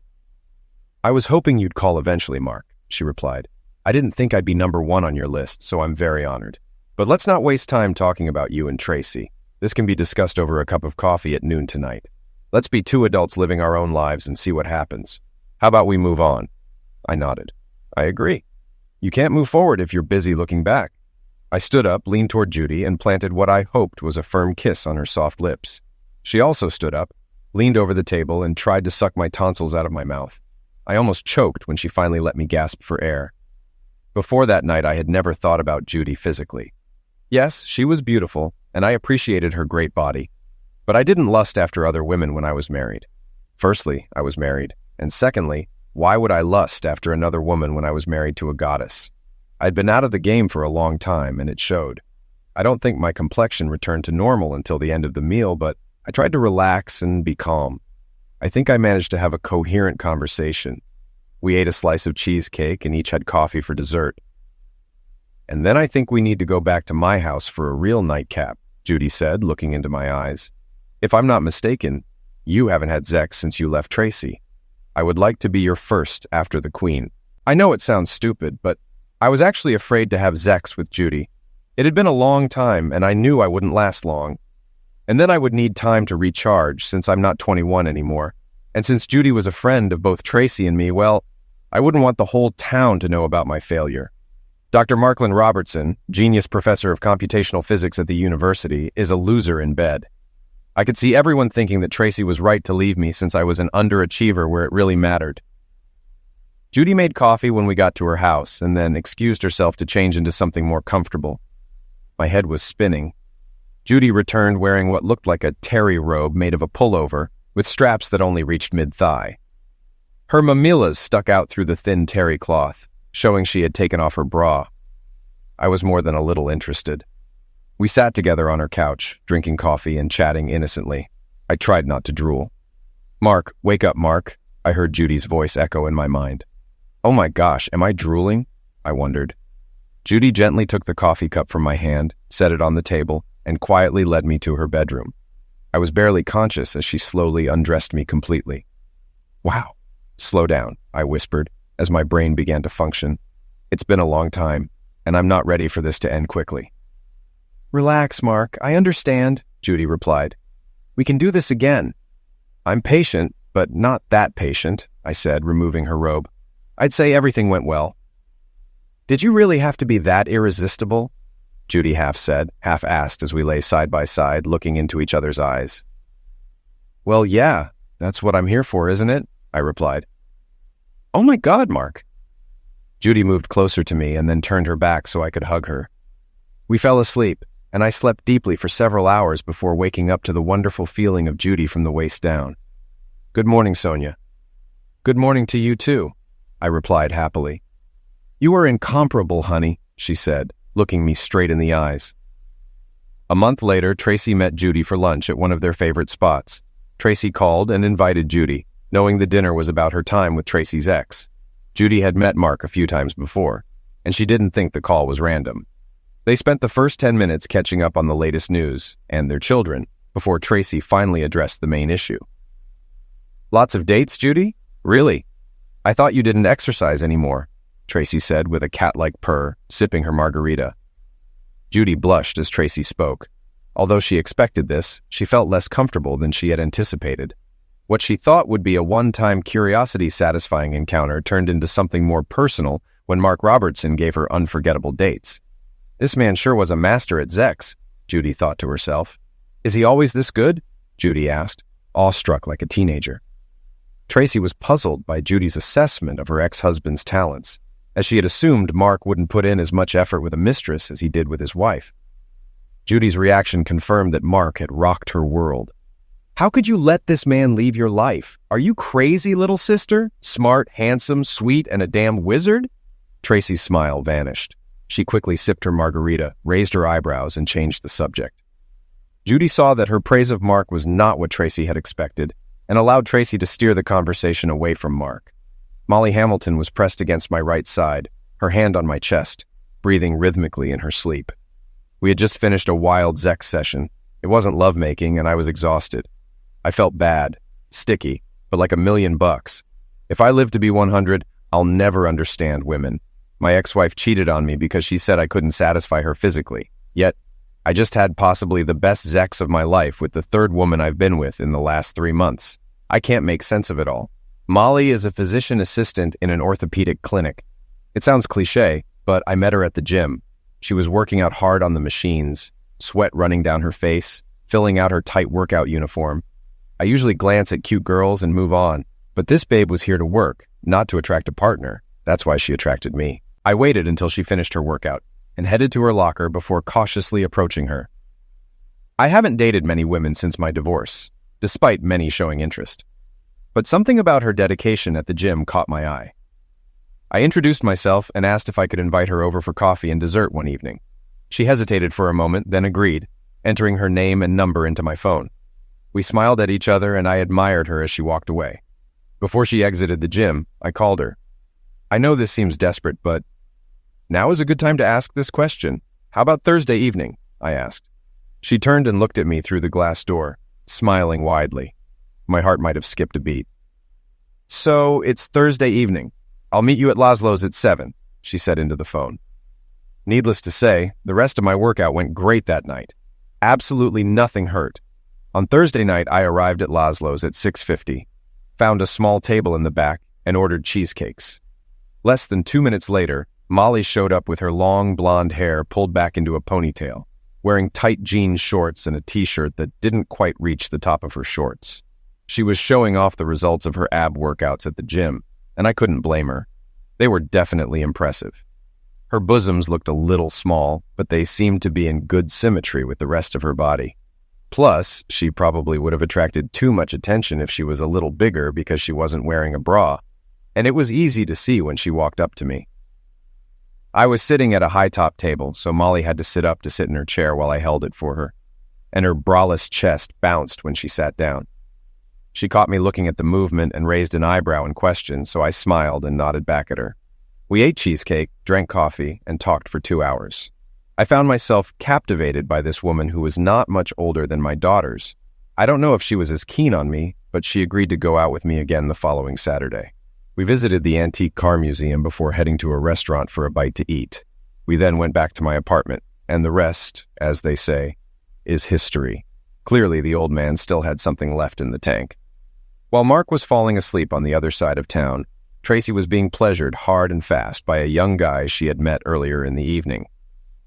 "I was hoping you'd call eventually, Mark," she replied. "I didn't think I'd be number 1 on your list, so I'm very honored. But let's not waste time talking about you and Tracy. This can be discussed over a cup of coffee at noon tonight. Let's be 2 adults living our own lives and see what happens. How about we move on?" I nodded. "I agree. You can't move forward if you're busy looking back." I stood up, leaned toward Judy, and planted what I hoped was a firm kiss on her soft lips. She also stood up, leaned over the table, and tried to suck my tonsils out of my mouth. I almost choked when she finally let me gasp for air. Before that night, I had never thought about Judy physically. Yes, she was beautiful, and I appreciated her great body. But I didn't lust after other women when I was married. Firstly, I was married, and secondly, why would I lust after another woman when I was married to a goddess? I'd been out of the game for a long time, and it showed. I don't think my complexion returned to normal until the end of the meal, but I tried to relax and be calm. I think I managed to have a coherent conversation. We ate a slice of cheesecake and each had coffee for dessert. "And then I think we need to go back to my house for a real nightcap," Judy said, looking into my eyes. "If I'm not mistaken, you haven't had sex since you left Tracy. I would like to be your first after the Queen." I know it sounds stupid, but I was actually afraid to have sex with Judy. It had been a long time, and I knew I wouldn't last long. And then I would need time to recharge, since I'm not 21 anymore. And since Judy was a friend of both Tracy and me, well, I wouldn't want the whole town to know about my failure. Dr. Marklin Robertson, genius professor of computational physics at the university, is a loser in bed. I could see everyone thinking that Tracy was right to leave me since I was an underachiever where it really mattered. Judy made coffee when we got to her house and then excused herself to change into something more comfortable. My head was spinning. Judy returned wearing what looked like a terry robe made of a pullover with straps that only reached mid-thigh. Her mamillas stuck out through the thin terry cloth, showing she had taken off her bra. I was more than a little interested. We sat together on her couch, drinking coffee and chatting innocently. I tried not to drool. "Mark, wake up, Mark," I heard Judy's voice echo in my mind. Oh my gosh, am I drooling? I wondered. Judy gently took the coffee cup from my hand, set it on the table, and quietly led me to her bedroom. I was barely conscious as she slowly undressed me completely. "Wow, slow down," I whispered as my brain began to function. "It's been a long time, and I'm not ready for this to end quickly." "Relax, Mark. I understand," Judy replied. "We can do this again." "I'm patient, but not that patient," I said, removing her robe. "I'd say everything went well." "Did you really have to be that irresistible?" Judy half said, half asked as we lay side by side, looking into each other's eyes. "Well, yeah, that's what I'm here for, isn't it?" I replied. "Oh my God, Mark." Judy moved closer to me and then turned her back so I could hug her. We fell asleep, and I slept deeply for several hours before waking up to the wonderful feeling of Judy from the waist down. "Good morning, Sonia." "Good morning to you too," I replied happily. "You are incomparable, honey," she said, looking me straight in the eyes. A month later, Tracy met Judy for lunch at one of their favorite spots. Tracy called and invited Judy, knowing the dinner was about her time with Tracy's ex. Judy had met Mark a few times before, and she didn't think the call was random. They spent the first 10 minutes catching up on the latest news and their children before Tracy finally addressed the main issue. "Lots of dates, Judy? Really? I thought you didn't exercise anymore," Tracy said with a cat-like purr, sipping her margarita. Judy blushed as Tracy spoke. Although she expected this, she felt less comfortable than she had anticipated. What she thought would be a one-time curiosity-satisfying encounter turned into something more personal when Mark Robertson gave her unforgettable dates. This man sure was a master at Zex, Judy thought to herself. Is he always this good? Judy asked, awestruck like a teenager. Tracy was puzzled by Judy's assessment of her ex-husband's talents, as she had assumed Mark wouldn't put in as much effort with a mistress as he did with his wife. Judy's reaction confirmed that Mark had rocked her world. How could you let this man leave your life? Are you crazy, little sister? Smart, handsome, sweet, and a damn wizard? Tracy's smile vanished. She quickly sipped her margarita, raised her eyebrows, and changed the subject. Judy saw that her praise of Mark was not what Tracy had expected, and allowed Tracy to steer the conversation away from Mark. Molly Hamilton was pressed against my right side, her hand on my chest, breathing rhythmically in her sleep. We had just finished a wild Zex session. It wasn't lovemaking, and I was exhausted. I felt bad, sticky, but like $1,000,000. If I live to be 100, I'll never understand women. My ex-wife cheated on me because she said I couldn't satisfy her physically. Yet, I just had possibly the best Zex of my life with the third woman I've been with in the last 3 months. I can't make sense of it all. Molly is a physician assistant in an orthopedic clinic. It sounds cliche, but I met her at the gym. She was working out hard on the machines, sweat running down her face, filling out her tight workout uniform. I usually glance at cute girls and move on, but this babe was here to work, not to attract a partner. That's why she attracted me. I waited until she finished her workout and headed to her locker before cautiously approaching her. I haven't dated many women since my divorce, despite many showing interest. But something about her dedication at the gym caught my eye. I introduced myself and asked if I could invite her over for coffee and dessert one evening. She hesitated for a moment, then agreed, entering her name and number into my phone. We smiled at each other and I admired her as she walked away. Before she exited the gym, I called her. I know this seems desperate, but now is a good time to ask this question. How about Thursday evening? I asked. She turned and looked at me through the glass door, smiling widely. My heart might have skipped a beat. So it's Thursday evening. I'll meet you at Laszlo's at 7, she said into the phone. Needless to say, the rest of my workout went great that night. Absolutely nothing hurt. On Thursday night, I arrived at Laszlo's at 6:50, found a small table in the back, and ordered cheesecakes. Less than 2 minutes later, Molly showed up with her long blonde hair pulled back into a ponytail, wearing tight jean shorts and a t-shirt that didn't quite reach the top of her shorts. She was showing off the results of her ab workouts at the gym, and I couldn't blame her. They were definitely impressive. Her bosoms looked a little small, but they seemed to be in good symmetry with the rest of her body. Plus, she probably would have attracted too much attention if she was a little bigger because she wasn't wearing a bra, and it was easy to see when she walked up to me. I was sitting at a high-top table, so Molly had to sit up to sit in her chair while I held it for her, and her braless chest bounced when she sat down. She caught me looking at the movement and raised an eyebrow in question, so I smiled and nodded back at her. We ate cheesecake, drank coffee, and talked for 2 hours. I found myself captivated by this woman who was not much older than my daughters. I don't know if she was as keen on me, but she agreed to go out with me again the following Saturday. We visited the antique car museum before heading to a restaurant for a bite to eat. We then went back to my apartment, and the rest, as they say, is history. Clearly, the old man still had something left in the tank. While Mark was falling asleep on the other side of town, Tracy was being pleasured hard and fast by a young guy she had met earlier in the evening.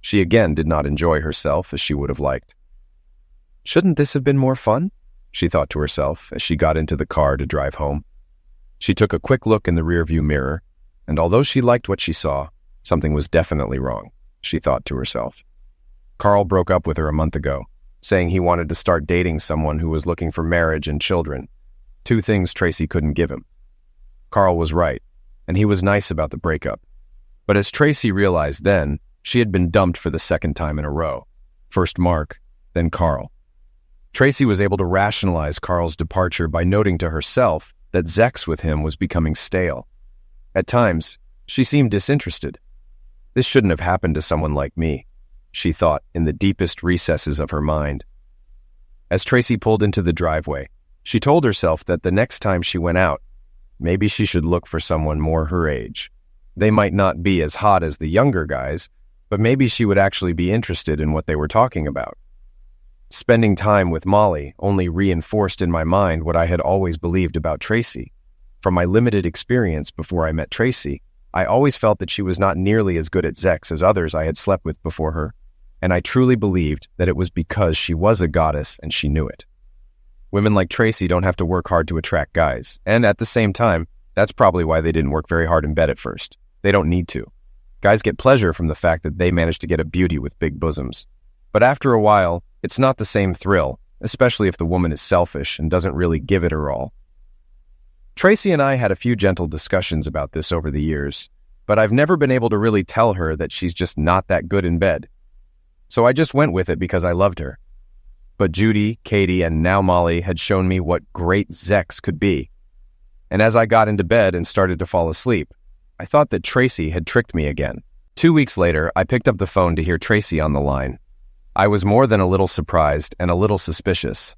She again did not enjoy herself as she would have liked. Shouldn't this have been more fun? She thought to herself as she got into the car to drive home. She took a quick look in the rearview mirror, and although she liked what she saw, something was definitely wrong, she thought to herself. Carl broke up with her a month ago, saying he wanted to start dating someone who was looking for marriage and children, 2 things Tracy couldn't give him. Carl was right, and he was nice about the breakup. But as Tracy realized then, she had been dumped for the second time in a row. First Mark, then Carl. Tracy was able to rationalize Carl's departure by noting to herself that Zex with him was becoming stale. At times, she seemed disinterested. This shouldn't have happened to someone like me, she thought in the deepest recesses of her mind. As Tracy pulled into the driveway, she told herself that the next time she went out, maybe she should look for someone more her age. They might not be as hot as the younger guys, but maybe she would actually be interested in what they were talking about. Spending time with Molly only reinforced in my mind what I had always believed about Tracy. From my limited experience before I met Tracy, I always felt that she was not nearly as good at Zex as others I had slept with before her. and I truly believed that it was because she was a goddess and she knew it. Women like Tracy don't have to work hard to attract guys, and at the same time, that's probably why they didn't work very hard in bed at first. They don't need to. Guys get pleasure from the fact that they managed to get a beauty with big bosoms. But after a while, it's not the same thrill, especially if the woman is selfish and doesn't really give it her all. Tracy and I had a few gentle discussions about this over the years, but I've never been able to really tell her that she's just not that good in bed. So I just went with it because I loved her. But Judy, Katie, and now Molly had shown me what great Zex could be. And as I got into bed and started to fall asleep, I thought that Tracy had tricked me again. 2 weeks later, I picked up the phone to hear Tracy on the line. I was more than a little surprised and a little suspicious.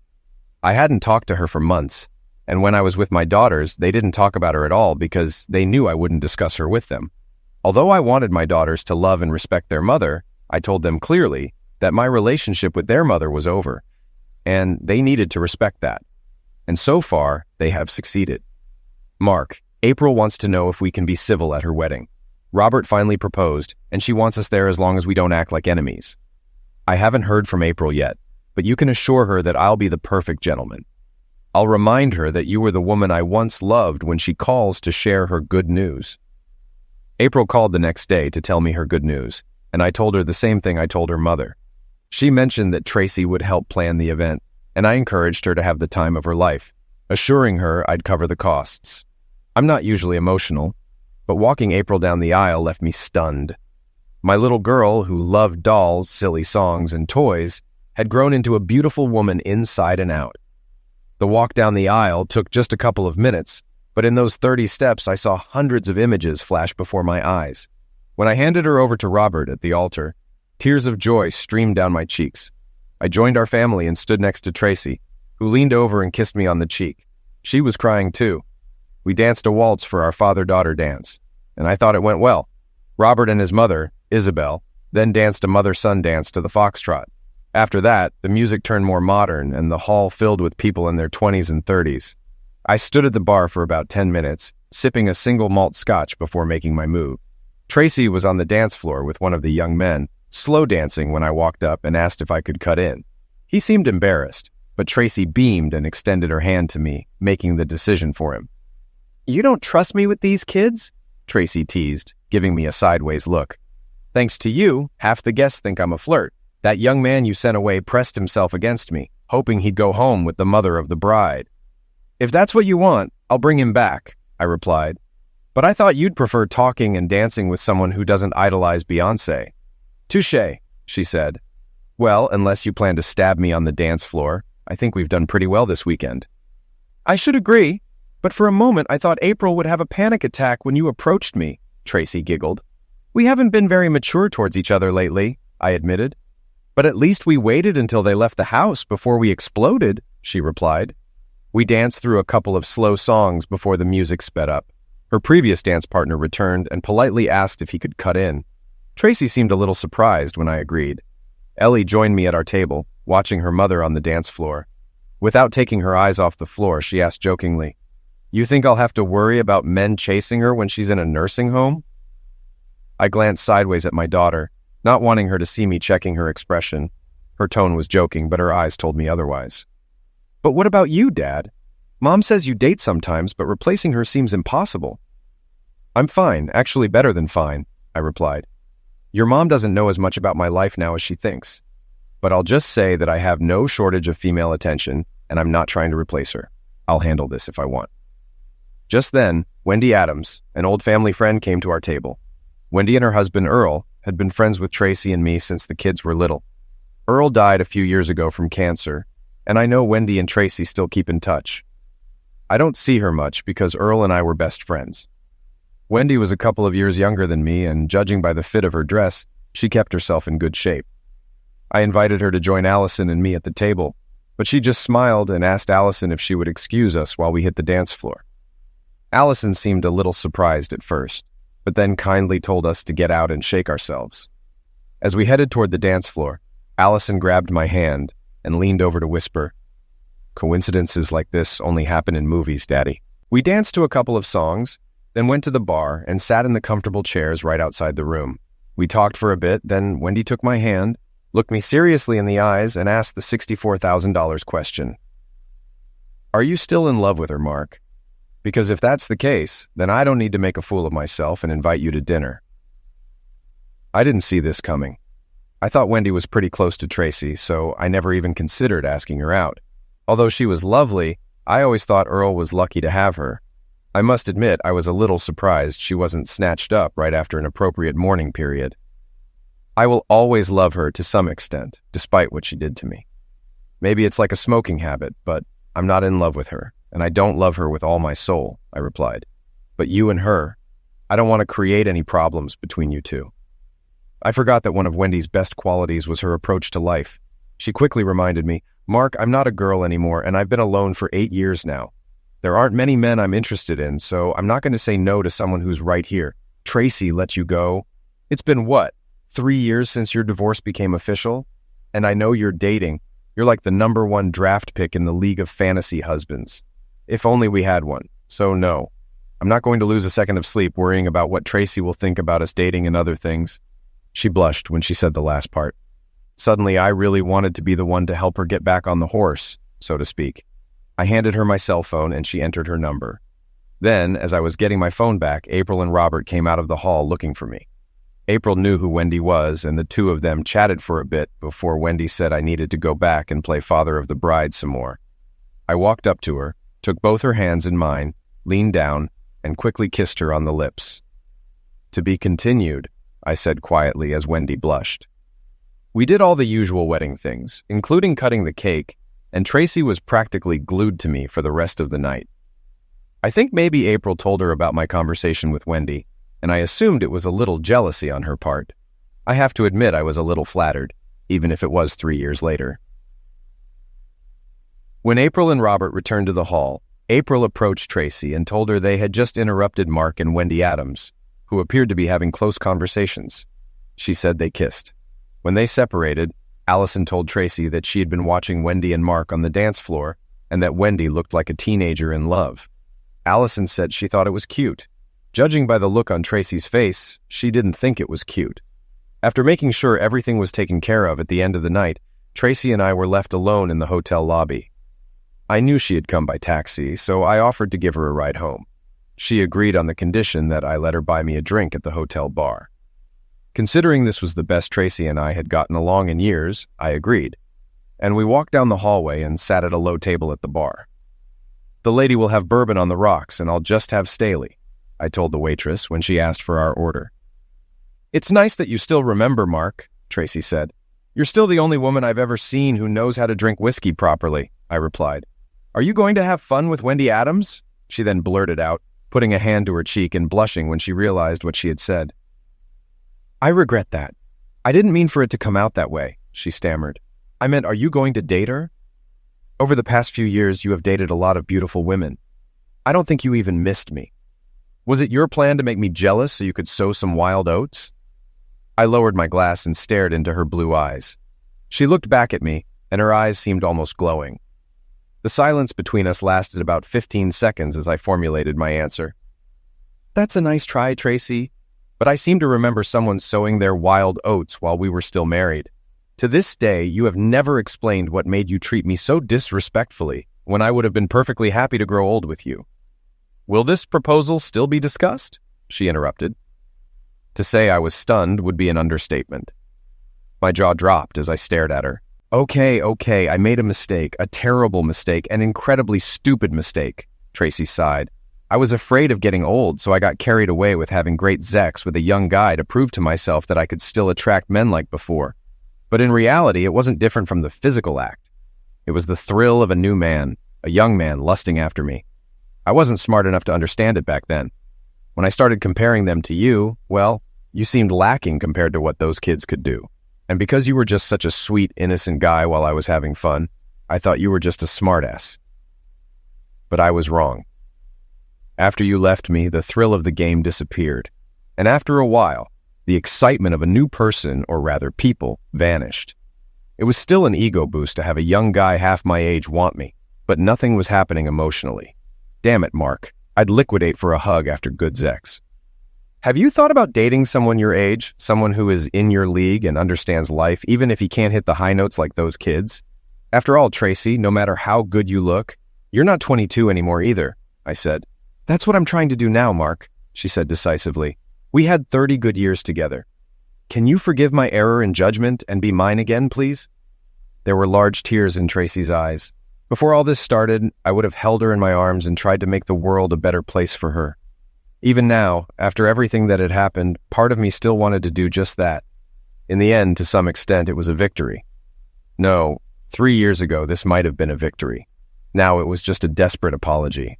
I hadn't talked to her for months, and when I was with my daughters, they didn't talk about her at all because they knew I wouldn't discuss her with them. Although I wanted my daughters to love and respect their mother, I told them clearly that my relationship with their mother was over, and they needed to respect that. And so far, they have succeeded. Mark, April wants to know if we can be civil at her wedding. Robert finally proposed, and she wants us there as long as we don't act like enemies. I haven't heard from April yet, but you can assure her that I'll be the perfect gentleman. I'll remind her that you were the woman I once loved when she calls to share her good news. April called the next day to tell me her good news, and I told her the same thing I told her mother. She mentioned that Tracy would help plan the event, and I encouraged her to have the time of her life, assuring her I'd cover the costs. I'm not usually emotional, but walking April down the aisle left me stunned. My little girl, who loved dolls, silly songs, and toys, had grown into a beautiful woman inside and out. The walk down the aisle took just a couple of minutes, but in those 30 steps I saw hundreds of images flash before my eyes. When I handed her over to Robert at the altar, tears of joy streamed down my cheeks. I joined our family and stood next to Tracy, who leaned over and kissed me on the cheek. She was crying too. We danced a waltz for our father-daughter dance, and I thought it went well. Robert and his mother, Isabel, then danced a mother-son dance to the foxtrot. After that, the music turned more modern, and the hall filled with people in their 20s and 30s. I stood at the bar for about 10 minutes, sipping a single malt scotch before making my move. Tracy was on the dance floor with one of the young men, slow dancing when I walked up and asked if I could cut in. He seemed embarrassed, but Tracy beamed and extended her hand to me, making the decision for him. "You don't trust me with these kids?" Tracy teased, giving me a sideways look. "Thanks to you, half the guests think I'm a flirt. That young man you sent away pressed himself against me, hoping he'd go home with the mother of the bride." "If that's what you want, I'll bring him back," I replied. "But I thought you'd prefer talking and dancing with someone who doesn't idolize Beyoncé." "Touché," she said. "Well, unless you plan to stab me on the dance floor, I think we've done pretty well this weekend." "I should agree, but for a moment I thought April would have a panic attack when you approached me," Tracy giggled. "We haven't been very mature towards each other lately," I admitted. "But at least we waited until they left the house before we exploded," she replied. We danced through a couple of slow songs before the music sped up. Her previous dance partner returned and politely asked if he could cut in. Tracy seemed a little surprised when I agreed. Ellie joined me at our table, watching her mother on the dance floor. Without taking her eyes off the floor, she asked jokingly, "You think I'll have to worry about men chasing her when she's in a nursing home?" I glanced sideways at my daughter, not wanting her to see me checking her expression. Her tone was joking, but her eyes told me otherwise. "But what about you, Dad? Mom says you date sometimes, but replacing her seems impossible." "I'm fine, actually better than fine," I replied. "Your mom doesn't know as much about my life now as she thinks. But I'll just say that I have no shortage of female attention, and I'm not trying to replace her. I'll handle this if I want." Just then, Wendy Adams, an old family friend, came to our table. Wendy and her husband, Earl, had been friends with Tracy and me since the kids were little. Earl died a few years ago from cancer, and I know Wendy and Tracy still keep in touch. I don't see her much because Earl and I were best friends. Wendy was a couple of years younger than me, and judging by the fit of her dress, she kept herself in good shape. I invited her to join Allison and me at the table, but she just smiled and asked Allison if she would excuse us while we hit the dance floor. Allison seemed a little surprised at first, but then kindly told us to get out and shake ourselves. As we headed toward the dance floor, Allison grabbed my hand and leaned over to whisper, "Coincidences like this only happen in movies, Daddy." We danced to a couple of songs, then went to the bar and sat in the comfortable chairs right outside the room. We talked for a bit, then Wendy took my hand, looked me seriously in the eyes, and asked the $64,000 question. Are you still in love with her, Mark? Because if that's the case, then I don't need to make a fool of myself and invite you to dinner. I didn't see this coming. I thought Wendy was pretty close to Tracy, so I never even considered asking her out. Although she was lovely, I always thought Earl was lucky to have her. I must admit I was a little surprised she wasn't snatched up right after an appropriate mourning period. I will always love her to some extent, despite what she did to me. Maybe it's like a smoking habit, but I'm not in love with her, and I don't love her with all my soul, I replied. But you and her, I don't want to create any problems between you two. I forgot that one of Wendy's best qualities was her approach to life. She quickly reminded me, Mark, I'm not a girl anymore, and I've been alone for 8 years now. There aren't many men I'm interested in, so I'm not going to say no to someone who's right here. Tracy let you go. It's been what, 3 years since your divorce became official? And I know you're dating. You're like the #1 draft pick in the League of Fantasy Husbands. If only we had one. So no, I'm not going to lose a second of sleep worrying about what Tracy will think about us dating and other things. She blushed when she said the last part. Suddenly, I really wanted to be the one to help her get back on the horse, so to speak. I handed her my cell phone and she entered her number. Then, as I was getting my phone back, April and Robert came out of the hall looking for me. April knew who Wendy was, and the two of them chatted for a bit before Wendy said I needed to go back and play father of the bride some more. I walked up to her, took both her hands in mine, leaned down, and quickly kissed her on the lips. To be continued, I said quietly as Wendy blushed. We did all the usual wedding things, including cutting the cake, and Tracy was practically glued to me for the rest of the night. I think maybe April told her about my conversation with Wendy, and I assumed it was a little jealousy on her part. I have to admit I was a little flattered, even if it was 3 years later. When April and Robert returned to the hall, April approached Tracy and told her they had just interrupted Mark and Wendy Adams, who appeared to be having close conversations. She said they kissed. When they separated, Allison told Tracy that she had been watching Wendy and Mark on the dance floor and that Wendy looked like a teenager in love. Allison said she thought it was cute. Judging by the look on Tracy's face, she didn't think it was cute. After making sure everything was taken care of at the end of the night, Tracy and I were left alone in the hotel lobby. I knew she had come by taxi, so I offered to give her a ride home. She agreed on the condition that I let her buy me a drink at the hotel bar. Considering this was the best Tracy and I had gotten along in years, I agreed, and we walked down the hallway and sat at a low table at the bar. The lady will have bourbon on the rocks, and I'll just have Staley, I told the waitress when she asked for our order. It's nice that you still remember, Mark, Tracy said. You're still the only woman I've ever seen who knows how to drink whiskey properly, I replied. Are you going to have fun with Wendy Adams? She then blurted out, putting a hand to her cheek and blushing when she realized what she had said. I regret that. I didn't mean for it to come out that way, she stammered. I meant, are you going to date her? Over the past few years, you have dated a lot of beautiful women. I don't think you even missed me. Was it your plan to make me jealous so you could sow some wild oats? I lowered my glass and stared into her blue eyes. She looked back at me, and her eyes seemed almost glowing. The silence between us lasted about 15 seconds as I formulated my answer. That's a nice try, Tracy, but I seem to remember someone sowing their wild oats while we were still married. To this day, you have never explained what made you treat me so disrespectfully when I would have been perfectly happy to grow old with you. Will this proposal still be discussed? She interrupted. To say I was stunned would be an understatement. My jaw dropped as I stared at her. Okay, I made a mistake, a terrible mistake, an incredibly stupid mistake, Tracy sighed. I was afraid of getting old, so I got carried away with having great sex with a young guy to prove to myself that I could still attract men like before. But in reality, it wasn't different from the physical act. It was the thrill of a new man, a young man lusting after me. I wasn't smart enough to understand it back then. When I started comparing them to you, well, you seemed lacking compared to what those kids could do. And because you were just such a sweet, innocent guy while I was having fun, I thought you were just a smartass. But I was wrong. After you left me, the thrill of the game disappeared. And after a while, the excitement of a new person, or rather people, vanished. It was still an ego boost to have a young guy half my age want me, but nothing was happening emotionally. Damn it, Mark. I'd liquidate for a hug after good sex. Have you thought about dating someone your age, someone who is in your league and understands life, even if he can't hit the high notes like those kids? After all, Tracy, no matter how good you look, you're not 22 anymore either, I said. That's what I'm trying to do now, Mark, she said decisively. We had 30 good years together. Can you forgive my error in judgment and be mine again, please? There were large tears in Tracy's eyes. Before all this started, I would have held her in my arms and tried to make the world a better place for her. Even now, after everything that had happened, part of me still wanted to do just that. In the end, to some extent, it was a victory. No, 3 years ago, this might have been a victory. Now it was just a desperate apology.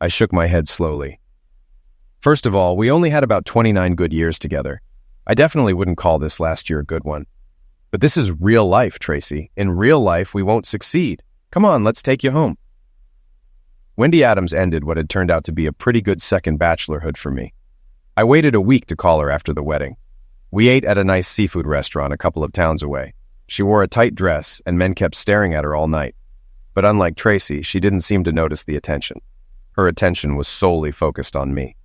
I shook my head slowly. First of all, we only had about 29 good years together. I definitely wouldn't call this last year a good one. But this is real life, Tracy. In real life, we won't succeed. Come on, let's take you home. Wendy Adams ended what had turned out to be a pretty good second bachelorhood for me. I waited a week to call her after the wedding. We ate at a nice seafood restaurant a couple of towns away. She wore a tight dress, and men kept staring at her all night. But unlike Tracy, she didn't seem to notice the attention. Her attention was solely focused on me.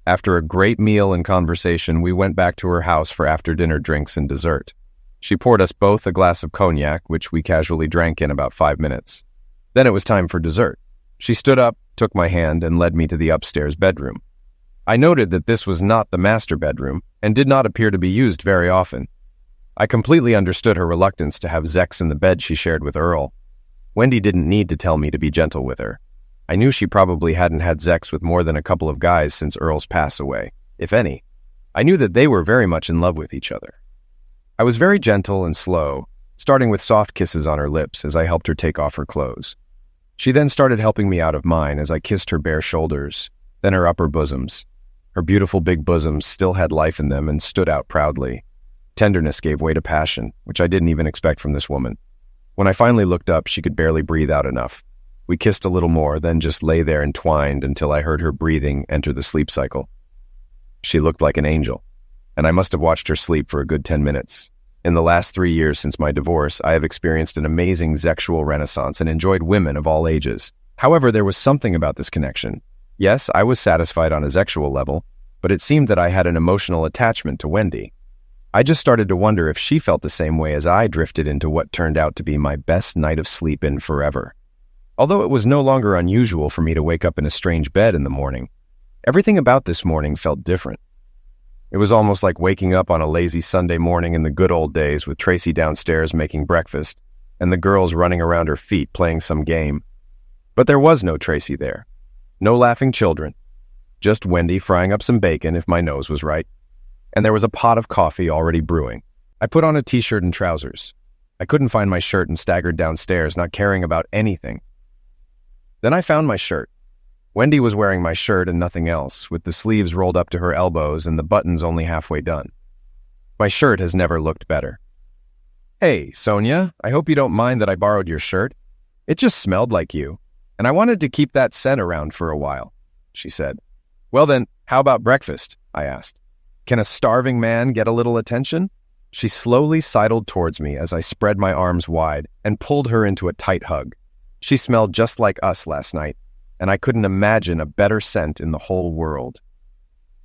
After a great meal and conversation, we went back to her house for after-dinner drinks and dessert. She poured us both a glass of cognac, which we casually drank in about 5 minutes. Then it was time for dessert. She stood up, took my hand, and led me to the upstairs bedroom. I noted that this was not the master bedroom, and did not appear to be used very often. I completely understood her reluctance to have Zex in the bed she shared with Earl. Wendy didn't need to tell me to be gentle with her. I knew she probably hadn't had Zex with more than a couple of guys since Earl's pass away, if any. I knew that they were very much in love with each other. I was very gentle and slow, starting with soft kisses on her lips as I helped her take off her clothes. She then started helping me out of mine as I kissed her bare shoulders, then her upper bosoms. Her beautiful big bosoms still had life in them and stood out proudly. Tenderness gave way to passion, which I didn't even expect from this woman. When I finally looked up, she could barely breathe out enough. We kissed a little more, then just lay there entwined until I heard her breathing enter the sleep cycle. She looked like an angel, and I must have watched her sleep for a good 10 minutes. In the last 3 years since my divorce, I have experienced an amazing sexual renaissance and enjoyed women of all ages. However, there was something about this connection. Yes, I was satisfied on a sexual level, but it seemed that I had an emotional attachment to Wendy. I just started to wonder if she felt the same way as I drifted into what turned out to be my best night of sleep in forever. Although it was no longer unusual for me to wake up in a strange bed in the morning, everything about this morning felt different. It was almost like waking up on a lazy Sunday morning in the good old days with Tracy downstairs making breakfast and the girls running around her feet playing some game. But there was no Tracy there. No laughing children. Just Wendy frying up some bacon if my nose was right. And there was a pot of coffee already brewing. I put on a t-shirt and trousers. I couldn't find my shirt and staggered downstairs, not caring about anything. Then I found my shirt. Wendy was wearing my shirt and nothing else, with the sleeves rolled up to her elbows and the buttons only halfway done. My shirt has never looked better. "Hey, Sonia, I hope you don't mind that I borrowed your shirt. It just smelled like you, and I wanted to keep that scent around for a while," she said. "Well then, how about breakfast?" I asked. "Can a starving man get a little attention?" She slowly sidled towards me as I spread my arms wide and pulled her into a tight hug. She smelled just like us last night, and I couldn't imagine a better scent in the whole world.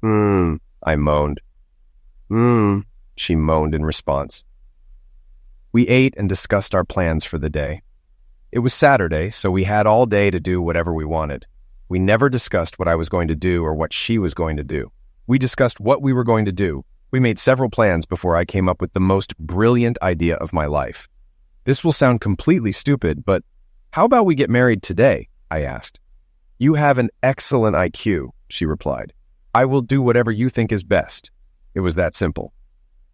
I moaned. She moaned in response. We ate and discussed our plans for the day. It was Saturday, so we had all day to do whatever we wanted. We never discussed what I was going to do or what she was going to do. We discussed what we were going to do. We made several plans before I came up with the most brilliant idea of my life. This will sound completely stupid, but how about we get married today? I asked. "You have an excellent IQ," she replied. "I will do whatever you think is best." It was that simple.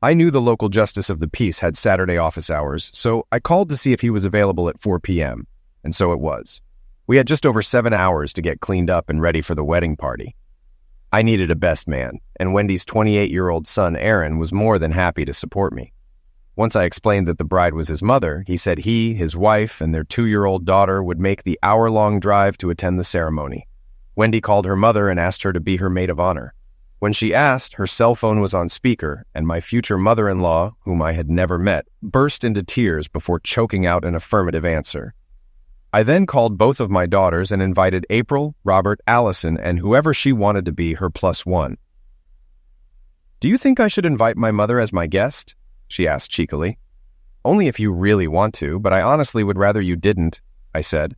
I knew the local justice of the peace had Saturday office hours, so I called to see if he was available at 4 p.m., and so it was. We had just over 7 hours to get cleaned up and ready for the wedding party. I needed a best man, and Wendy's 28-year-old son, Aaron, was more than happy to support me. Once I explained that the bride was his mother, he said he, his wife, and their 2-year-old daughter would make the hour-long drive to attend the ceremony. Wendy called her mother and asked her to be her maid of honor. When she asked, her cell phone was on speaker, and my future mother-in-law, whom I had never met, burst into tears before choking out an affirmative answer. I then called both of my daughters and invited April, Robert, Allison, and whoever she wanted to be her +1. "Do you think I should invite my mother as my guest?" she asked cheekily. "Only if you really want to, but I honestly would rather you didn't," I said.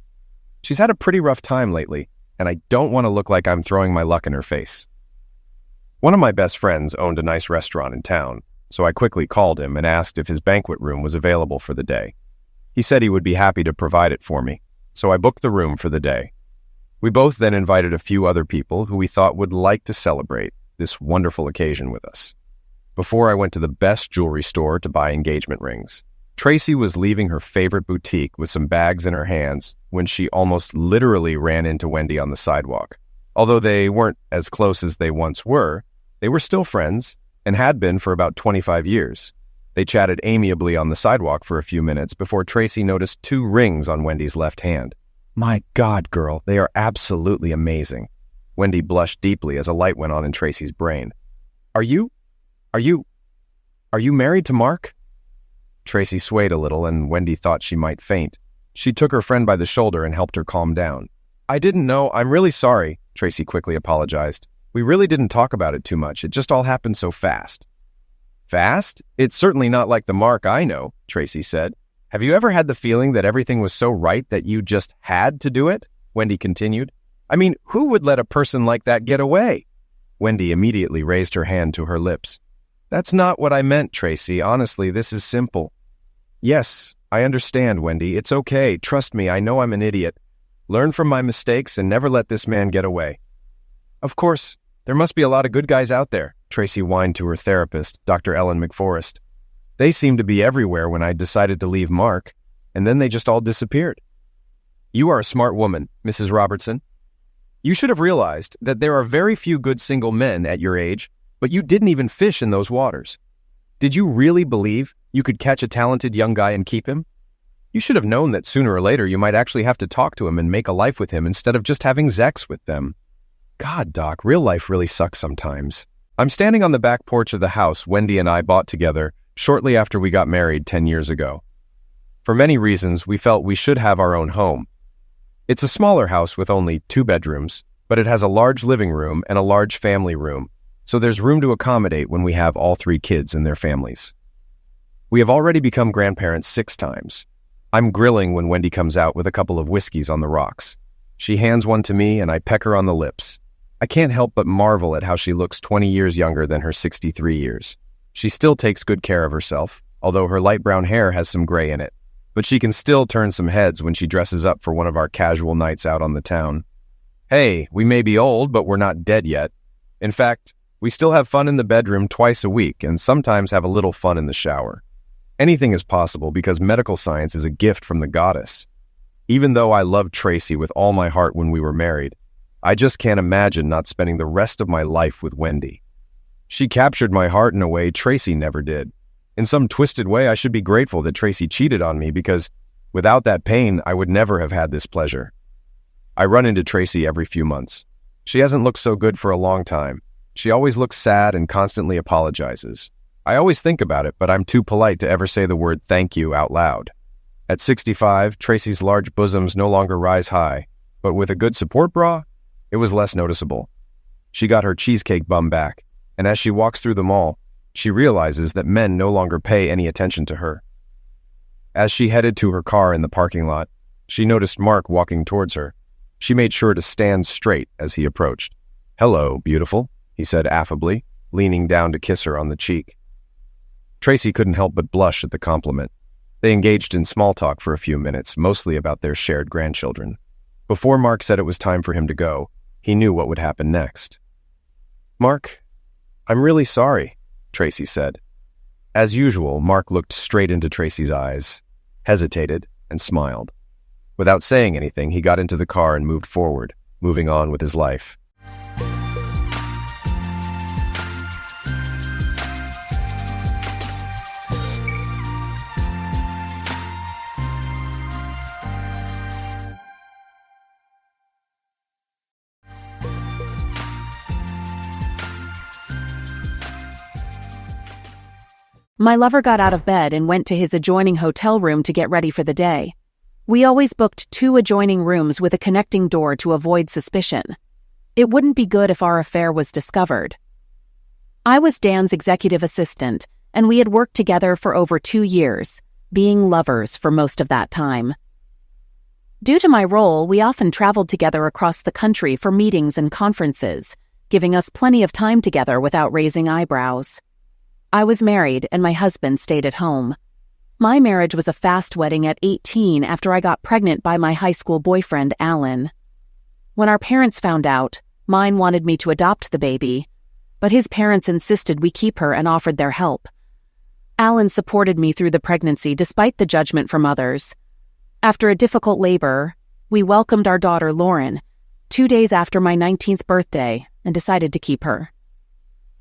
"She's had a pretty rough time lately, and I don't want to look like I'm throwing my luck in her face." One of my best friends owned a nice restaurant in town, so I quickly called him and asked if his banquet room was available for the day. He said he would be happy to provide it for me, so I booked the room for the day. We both then invited a few other people who we thought would like to celebrate this wonderful occasion with us. Before I went to the best jewelry store to buy engagement rings, Tracy was leaving her favorite boutique with some bags in her hands when she almost literally ran into Wendy on the sidewalk. Although they weren't as close as they once were, they were still friends and had been for about 25 years. They chatted amiably on the sidewalk for a few minutes before Tracy noticed 2 rings on Wendy's left hand. "My God, girl, they are absolutely amazing." Wendy blushed deeply as a light went on in Tracy's brain. Are you married to Mark?" Tracy swayed a little, and Wendy thought she might faint. She took her friend by the shoulder and helped her calm down. "I didn't know. I'm really sorry," Tracy quickly apologized. "We really didn't talk about it too much. It just all happened so fast." "Fast? It's certainly not like the Mark I know," Tracy said. "Have you ever had the feeling that everything was so right that you just had to do it?" Wendy continued. "I mean, who would let a person like that get away?" Wendy immediately raised her hand to her lips. "That's not what I meant, Tracy. Honestly, this is simple." "Yes, I understand, Wendy. It's okay. Trust me, I know I'm an idiot. Learn from my mistakes and never let this man get away." "Of course, there must be a lot of good guys out there," Tracy whined to her therapist, Dr. Ellen McForrest. "They seemed to be everywhere when I decided to leave Mark, and then they just all disappeared." "You are a smart woman, Mrs. Robertson. You should have realized that there are very few good single men at your age, but you didn't even fish in those waters. Did you really believe you could catch a talented young guy and keep him? You should have known that sooner or later you might actually have to talk to him and make a life with him instead of just having sex with them. God, Doc, real life really sucks sometimes." I'm standing on the back porch of the house Wendy and I bought together shortly after we got married 10 years ago. For many reasons, we felt we should have our own home. It's a smaller house with only 2 bedrooms, but it has a large living room and a large family room, so there's room to accommodate when we have all 3 kids and their families. We have already become grandparents 6 times. I'm grilling when Wendy comes out with a couple of whiskeys on the rocks. She hands one to me and I peck her on the lips. I can't help but marvel at how she looks 20 years younger than her 63 years. She still takes good care of herself, although her light brown hair has some gray in it, but she can still turn some heads when she dresses up for one of our casual nights out on the town. Hey, we may be old, but we're not dead yet. In fact, we still have fun in the bedroom twice a week and sometimes have a little fun in the shower. Anything is possible because medical science is a gift from the goddess. Even though I loved Tracy with all my heart when we were married, I just can't imagine not spending the rest of my life with Wendy. She captured my heart in a way Tracy never did. In some twisted way, I should be grateful that Tracy cheated on me because without that pain, I would never have had this pleasure. I run into Tracy every few months. She hasn't looked so good for a long time. She always looks sad and constantly apologizes. I always think about it, but I'm too polite to ever say the word thank you out loud. At 65, Tracy's large bosoms no longer rise high, but with a good support bra, it was less noticeable. She got her cheesecake bum back, and as she walks through the mall, she realizes that men no longer pay any attention to her. As she headed to her car in the parking lot, she noticed Mark walking towards her. She made sure to stand straight as he approached. "Hello, beautiful," he said affably, leaning down to kiss her on the cheek. Tracy couldn't help but blush at the compliment. They engaged in small talk for a few minutes, mostly about their shared grandchildren. Before Mark said it was time for him to go, he knew what would happen next. "Mark, I'm really sorry," Tracy said. As usual, Mark looked straight into Tracy's eyes, hesitated, and smiled. Without saying anything, he got into the car and moved forward, moving on with his life. My lover got out of bed and went to his adjoining hotel room to get ready for the day. We always booked 2 adjoining rooms with a connecting door to avoid suspicion. It wouldn't be good if our affair was discovered. I was Dan's executive assistant, and we had worked together for over 2 years, being lovers for most of that time. Due to my role, we often traveled together across the country for meetings and conferences, giving us plenty of time together without raising eyebrows. I was married, and my husband stayed at home. My marriage was a fast wedding at 18 after I got pregnant by my high school boyfriend, Alan. When our parents found out, mine wanted me to adopt the baby, but his parents insisted we keep her and offered their help. Alan supported me through the pregnancy despite the judgment from others. After a difficult labor, we welcomed our daughter, Lauren, 2 days after my 19th birthday, and decided to keep her.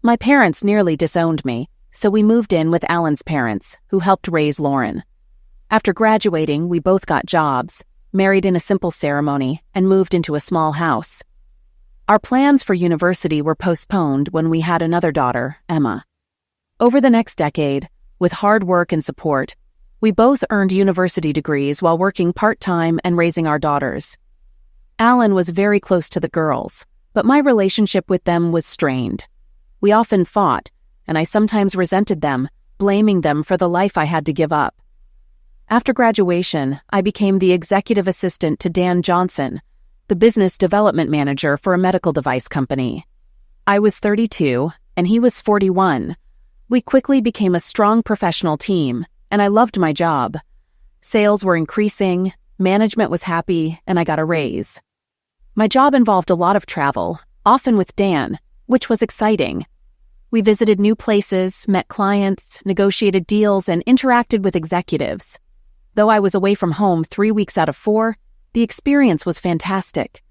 My parents nearly disowned me, so we moved in with Alan's parents, who helped raise Lauren. After graduating, we both got jobs, married in a simple ceremony, and moved into a small house. Our plans for university were postponed when we had another daughter, Emma. Over the next decade, with hard work and support, we both earned university degrees while working part-time and raising our daughters. Alan was very close to the girls, but my relationship with them was strained. We often fought, and I sometimes resented them, blaming them for the life I had to give up. After graduation, I became the executive assistant to Dan Johnson, the business development manager for a medical device company. I was 32, and he was 41. We quickly became a strong professional team, and I loved my job. Sales were increasing, management was happy, and I got a raise. My job involved a lot of travel, often with Dan, which was exciting. We visited new places, met clients, negotiated deals, and interacted with executives. Though I was away from home 3 weeks out of 4, the experience was fantastic.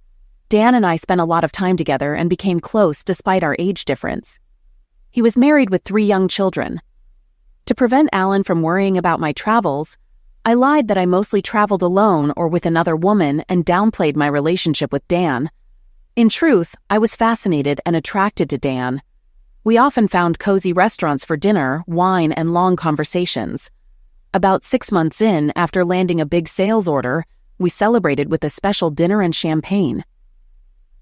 Dan and I spent a lot of time together and became close despite our age difference. He was married with 3 young children. To prevent Alan from worrying about my travels, I lied that I mostly traveled alone or with another woman and downplayed my relationship with Dan. In truth, I was fascinated and attracted to Dan. We often found cozy restaurants for dinner, wine, and long conversations. About 6 months in, after landing a big sales order, we celebrated with a special dinner and champagne.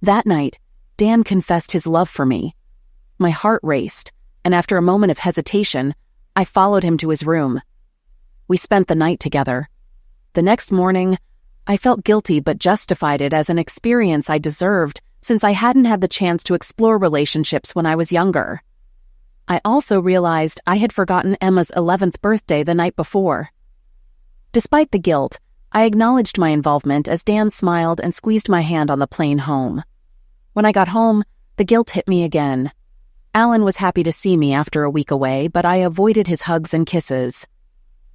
That night, Dan confessed his love for me. My heart raced, and after a moment of hesitation, I followed him to his room. We spent the night together. The next morning, I felt guilty but justified it as an experience I deserved since I hadn't had the chance to explore relationships when I was younger. I also realized I had forgotten Emma's 11th birthday the night before. Despite the guilt, I acknowledged my involvement as Dan smiled and squeezed my hand on the plane home. When I got home, the guilt hit me again. Alan was happy to see me after a week away, but I avoided his hugs and kisses.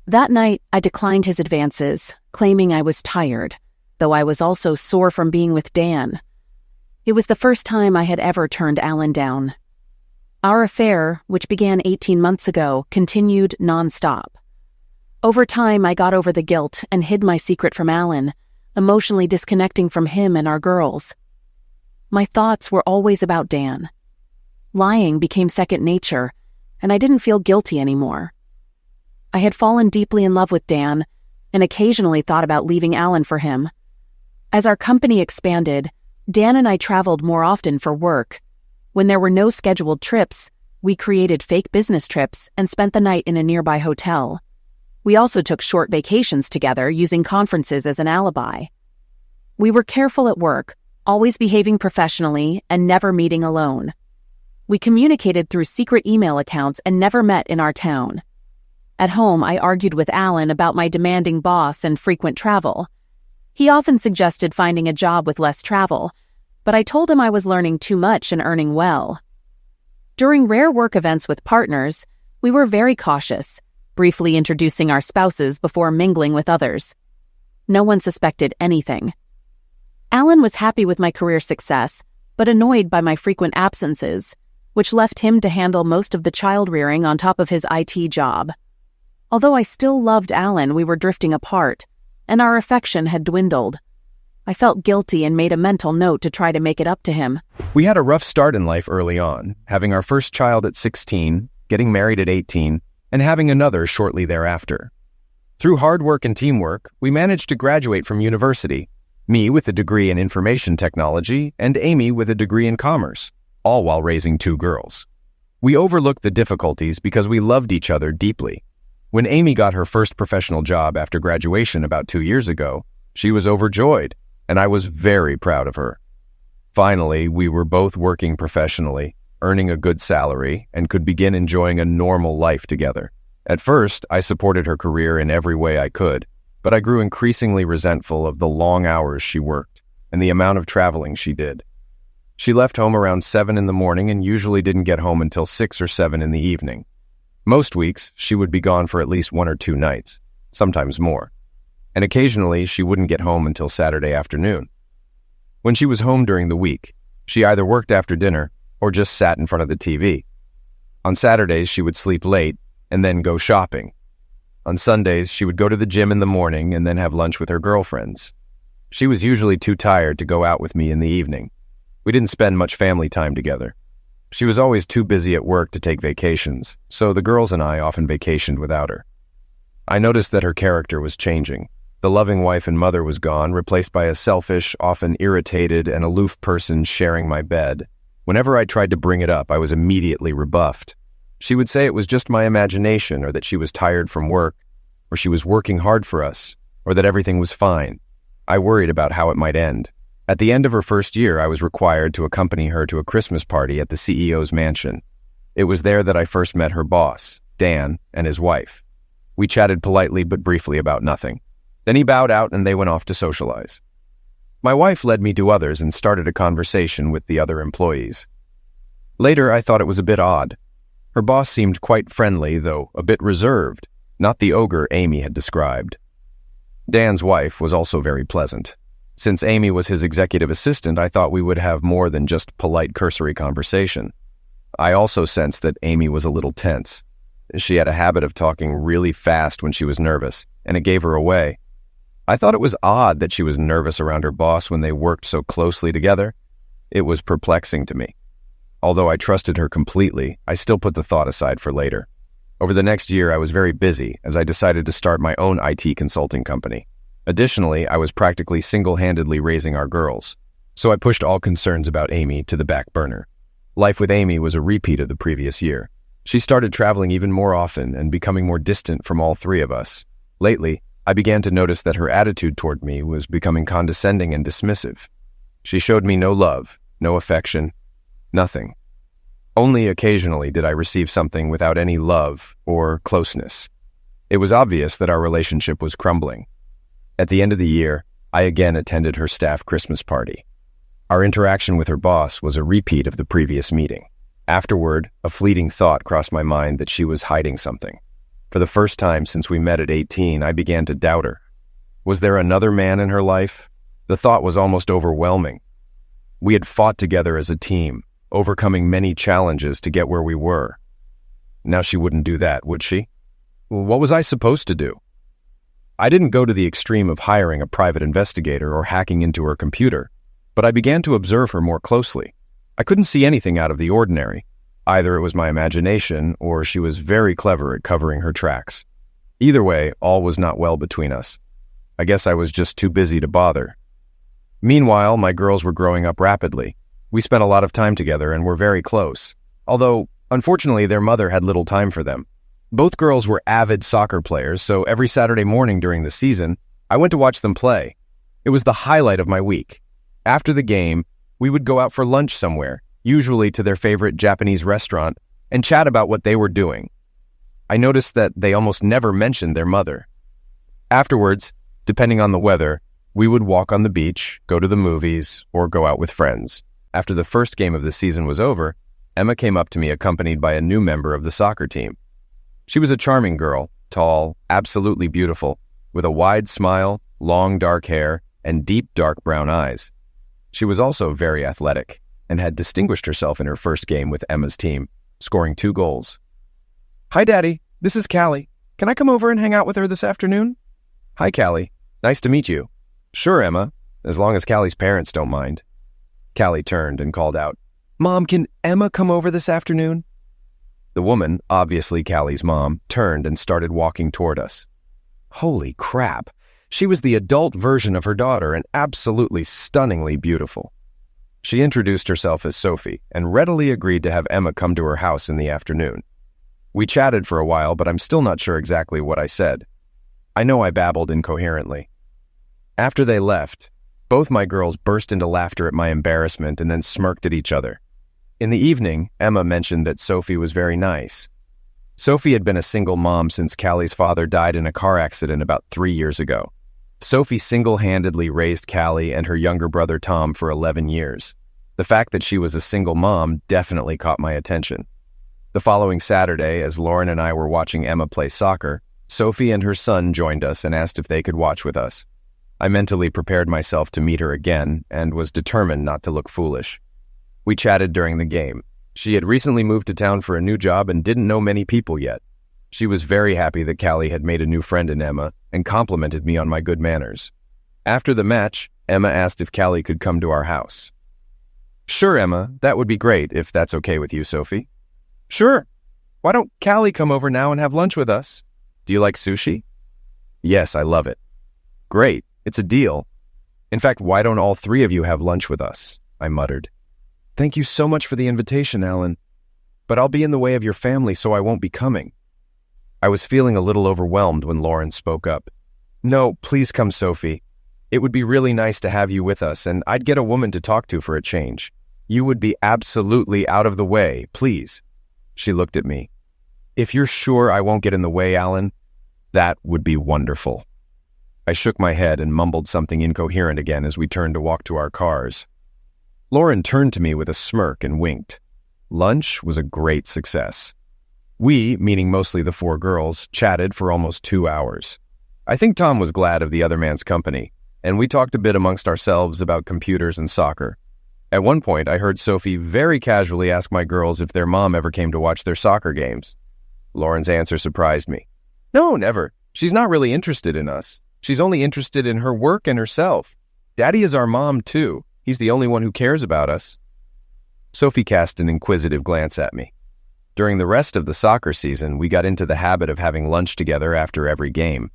That night, I declined his advances, claiming I was tired, though I was also sore from being with Dan. It was the first time I had ever turned Alan down. Our affair, which began 18 months ago, continued nonstop. Over time, I got over the guilt and hid my secret from Alan, emotionally disconnecting from him and our girls. My thoughts were always about Dan. Lying became second nature, and I didn't feel guilty anymore. I had fallen deeply in love with Dan, and occasionally thought about leaving Alan for him. As our company expanded, Dan and I traveled more often for work. When there were no scheduled trips, we created fake business trips and spent the night in a nearby hotel. We also took short vacations together, using conferences as an alibi. We were careful at work, always behaving professionally and never meeting alone. We communicated through secret email accounts and never met in our town. At home, I argued with Alan about my demanding boss and frequent travel. He often suggested finding a job with less travel, but I told him I was learning too much and earning well. During rare work events with partners, we were very cautious, briefly introducing our spouses before mingling with others. No one suspected anything. Alan was happy with my career success, but annoyed by my frequent absences, which left him to handle most of the child-rearing on top of his IT job. Although I still loved Alan, we were drifting apart, and our affection had dwindled. I felt guilty and made a mental note to try to make it up to him. We had a rough start in life early on, having our first child at 16, getting married at 18, and having another shortly thereafter. Through hard work and teamwork, we managed to graduate from university, me with a degree in information technology and Amy with a degree in commerce, all while raising 2 girls. We overlooked the difficulties because we loved each other deeply. When Amy got her first professional job after graduation about 2 years ago, she was overjoyed, and I was very proud of her. Finally, we were both working professionally, earning a good salary, and could begin enjoying a normal life together. At first, I supported her career in every way I could, but I grew increasingly resentful of the long hours she worked and the amount of traveling she did. She left home around 7 in the morning and usually didn't get home until 6 or 7 in the evening. Most weeks, she would be gone for at least 1 or 2 nights, sometimes more. And occasionally, she wouldn't get home until Saturday afternoon. When she was home during the week, she either worked after dinner or just sat in front of the TV. On Saturdays, she would sleep late and then go shopping. On Sundays, she would go to the gym in the morning and then have lunch with her girlfriends. She was usually too tired to go out with me in the evening. We didn't spend much family time together. She was always too busy at work to take vacations, so the girls and I often vacationed without her. I noticed that her character was changing. The loving wife and mother was gone, replaced by a selfish, often irritated, and aloof person sharing my bed. Whenever I tried to bring it up, I was immediately rebuffed. She would say it was just my imagination, or that she was tired from work, or she was working hard for us, or that everything was fine. I worried about how it might end. At the end of her first year, I was required to accompany her to a Christmas party at the CEO's mansion. It was there that I first met her boss, Dan, and his wife. We chatted politely but briefly about nothing. Then he bowed out and they went off to socialize. My wife led me to others and started a conversation with the other employees. Later, I thought it was a bit odd. Her boss seemed quite friendly, though a bit reserved, not the ogre Amy had described. Dan's wife was also very pleasant. Since Amy was his executive assistant, I thought we would have more than just polite cursory conversation. I also sensed that Amy was a little tense. She had a habit of talking really fast when she was nervous, and it gave her away. I thought it was odd that she was nervous around her boss when they worked so closely together. It was perplexing to me. Although I trusted her completely, I still put the thought aside for later. Over the next year, I was very busy as I decided to start my own IT consulting company. Additionally, I was practically single-handedly raising our girls, so I pushed all concerns about Amy to the back burner. Life with Amy was a repeat of the previous year. She started traveling even more often and becoming more distant from all 3 of us. Lately, I began to notice that her attitude toward me was becoming condescending and dismissive. She showed me no love, no affection, nothing. Only occasionally did I receive something without any love or closeness. It was obvious that our relationship was crumbling. At the end of the year, I again attended her staff Christmas party. Our interaction with her boss was a repeat of the previous meeting. Afterward, a fleeting thought crossed my mind that she was hiding something. For the first time since we met at 18, I began to doubt her. Was there another man in her life? The thought was almost overwhelming. We had fought together as a team, overcoming many challenges to get where we were. Now she wouldn't do that, would she? What was I supposed to do? I didn't go to the extreme of hiring a private investigator or hacking into her computer, but I began to observe her more closely. I couldn't see anything out of the ordinary. Either it was my imagination, or she was very clever at covering her tracks. Either way, all was not well between us. I guess I was just too busy to bother. Meanwhile, my girls were growing up rapidly. We spent a lot of time together and were very close, although, unfortunately, their mother had little time for them. Both girls were avid soccer players, so every Saturday morning during the season, I went to watch them play. It was the highlight of my week. After the game, we would go out for lunch somewhere, usually to their favorite Japanese restaurant, and chat about what they were doing. I noticed that they almost never mentioned their mother. Afterwards, depending on the weather, we would walk on the beach, go to the movies, or go out with friends. After the first game of the season was over, Emma came up to me accompanied by a new member of the soccer team. She was a charming girl, tall, absolutely beautiful, with a wide smile, long dark hair, and deep dark brown eyes. She was also very athletic and had distinguished herself in her first game with Emma's team, scoring 2 goals. "Hi, Daddy. This is Callie. Can I come over and hang out with her this afternoon?" "Hi, Callie. Nice to meet you." "Sure, Emma, as long as Callie's parents don't mind." Callie turned and called out, "Mom, can Emma come over this afternoon?" The woman, obviously Callie's mom, turned and started walking toward us. Holy crap! She was the adult version of her daughter and absolutely stunningly beautiful. She introduced herself as Sophie and readily agreed to have Emma come to her house in the afternoon. We chatted for a while, but I'm still not sure exactly what I said. I know I babbled incoherently. After they left, both my girls burst into laughter at my embarrassment and then smirked at each other. In the evening, Emma mentioned that Sophie was very nice. Sophie had been a single mom since Callie's father died in a car accident about 3 years ago. Sophie single-handedly raised Callie and her younger brother Tom for 11 years. The fact that she was a single mom definitely caught my attention. The following Saturday, as Lauren and I were watching Emma play soccer, Sophie and her son joined us and asked if they could watch with us. I mentally prepared myself to meet her again and was determined not to look foolish. We chatted during the game. She had recently moved to town for a new job and didn't know many people yet. She was very happy that Callie had made a new friend in Emma and complimented me on my good manners. After the match, Emma asked if Callie could come to our house. "Sure, Emma, that would be great if that's okay with you, Sophie." "Sure. Why don't Callie come over now and have lunch with us? Do you like sushi?" "Yes, I love it." "Great, it's a deal. In fact, why don't all three of you have lunch with us?" I muttered. "Thank you so much for the invitation, Alan. But I'll be in the way of your family, so I won't be coming." I was feeling a little overwhelmed when Lauren spoke up. "No, please come, Sophie. It would be really nice to have you with us, and I'd get a woman to talk to for a change. You would be absolutely out of the way, please." She looked at me. "If you're sure I won't get in the way, Alan, that would be wonderful." I shook my head and mumbled something incoherent again as we turned to walk to our cars. Lauren turned to me with a smirk and winked. Lunch was a great success. We, meaning mostly the 4 girls, chatted for almost 2 hours. I think Tom was glad of the other man's company, and we talked a bit amongst ourselves about computers and soccer. At one point, I heard Sophie very casually ask my girls if their mom ever came to watch their soccer games. Lauren's answer surprised me. "No, never. She's not really interested in us. She's only interested in her work and herself. Daddy is our mom, too. He's the only one who cares about us." Sophie cast an inquisitive glance at me. During the rest of the soccer season, we got into the habit of having lunch together after every game.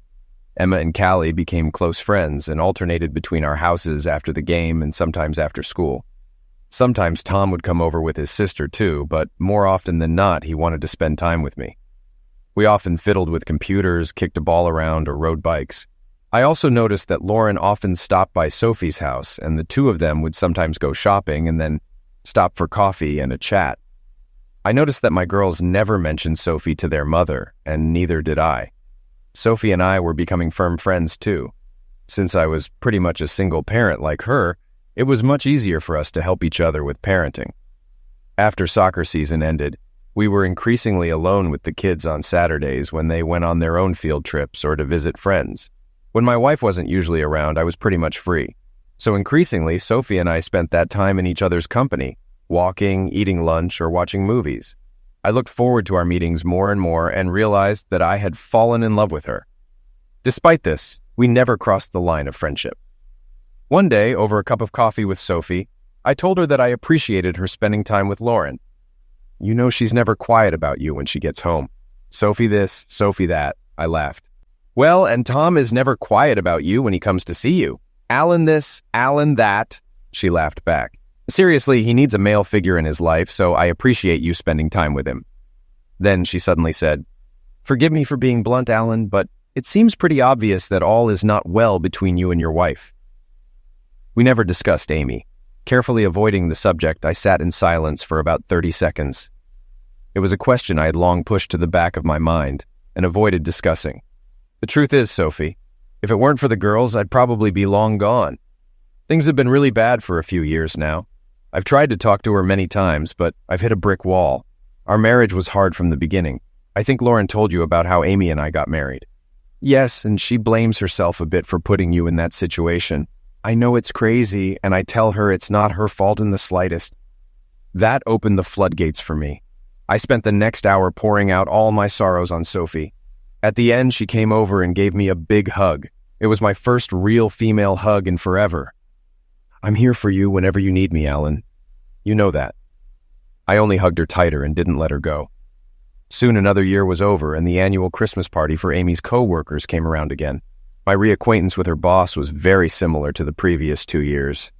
Emma and Callie became close friends and alternated between our houses after the game and sometimes after school. Sometimes Tom would come over with his sister too, but more often than not, he wanted to spend time with me. We often fiddled with computers, kicked a ball around, or rode bikes. I also noticed that Lauren often stopped by Sophie's house, and the two of them would sometimes go shopping and then stop for coffee and a chat. I noticed that my girls never mentioned Sophie to their mother, and neither did I. Sophie and I were becoming firm friends too. Since I was pretty much a single parent like her, it was much easier for us to help each other with parenting. After soccer season ended, we were increasingly alone with the kids on Saturdays when they went on their own field trips or to visit friends. When my wife wasn't usually around, I was pretty much free. So increasingly, Sophie and I spent that time in each other's company, walking, eating lunch, or watching movies. I looked forward to our meetings more and more and realized that I had fallen in love with her. Despite this, we never crossed the line of friendship. One day, over a cup of coffee with Sophie, I told her that I appreciated her spending time with Lauren. "You know she's never quiet about you when she gets home. Sophie this, Sophie that," I laughed. "Well, and Tom is never quiet about you when he comes to see you. Alan this, Alan that," she laughed back. "Seriously, he needs a male figure in his life, so I appreciate you spending time with him." Then she suddenly said, "Forgive me for being blunt, Alan, but it seems pretty obvious that all is not well between you and your wife." We never discussed Amy. Carefully avoiding the subject, I sat in silence for about 30 seconds. It was a question I had long pushed to the back of my mind and avoided discussing. The truth is, Sophie, if it weren't for the girls, I'd probably be long gone. Things have been really bad for a few years now. I've tried to talk to her many times, but I've hit a brick wall. Our marriage was hard from the beginning. I think Lauren told you about how Amy and I got married. Yes, and she blames herself a bit for putting you in that situation. I know it's crazy, and I tell her it's not her fault in the slightest. That opened the floodgates for me. I spent the next hour pouring out all my sorrows on Sophie. At the end, she came over and gave me a big hug. It was my first real female hug in forever. "I'm here for you whenever you need me, Alan. You know that." I only hugged her tighter and didn't let her go. Soon another year was over, and the annual Christmas party for Amy's co-workers came around again. My reacquaintance with her boss was very similar to the previous 2 years.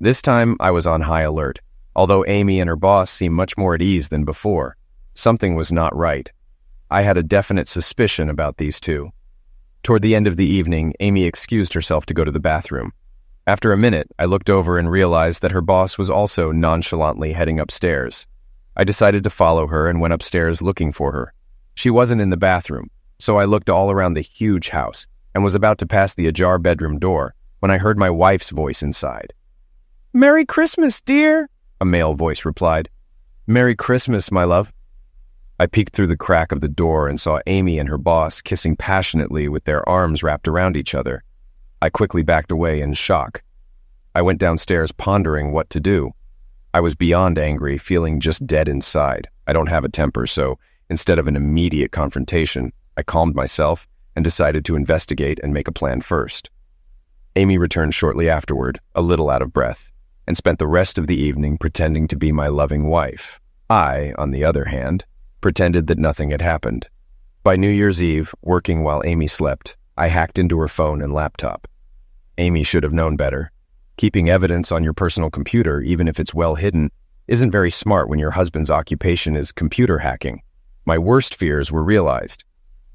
This time, I was on high alert. Although Amy and her boss seemed much more at ease than before, something was not right. I had a definite suspicion about these two. Toward the end of the evening, Amy excused herself to go to the bathroom. After a minute, I looked over and realized that her boss was also nonchalantly heading upstairs. I decided to follow her and went upstairs looking for her. She wasn't in the bathroom, so I looked all around the huge house and was about to pass the ajar bedroom door when I heard my wife's voice inside. "Merry Christmas, dear," a male voice replied. "Merry Christmas, my love." I peeked through the crack of the door and saw Amy and her boss kissing passionately with their arms wrapped around each other. I quickly backed away in shock. I went downstairs pondering what to do. I was beyond angry, feeling just dead inside. I don't have a temper, so instead of an immediate confrontation, I calmed myself and decided to investigate and make a plan first. Amy returned shortly afterward, a little out of breath, and spent the rest of the evening pretending to be my loving wife. I, on the other hand, pretended that nothing had happened. By New Year's Eve, working while Amy slept, I hacked into her phone and laptop. Amy should have known better. Keeping evidence on your personal computer, even if it's well hidden, isn't very smart when your husband's occupation is computer hacking. My worst fears were realized.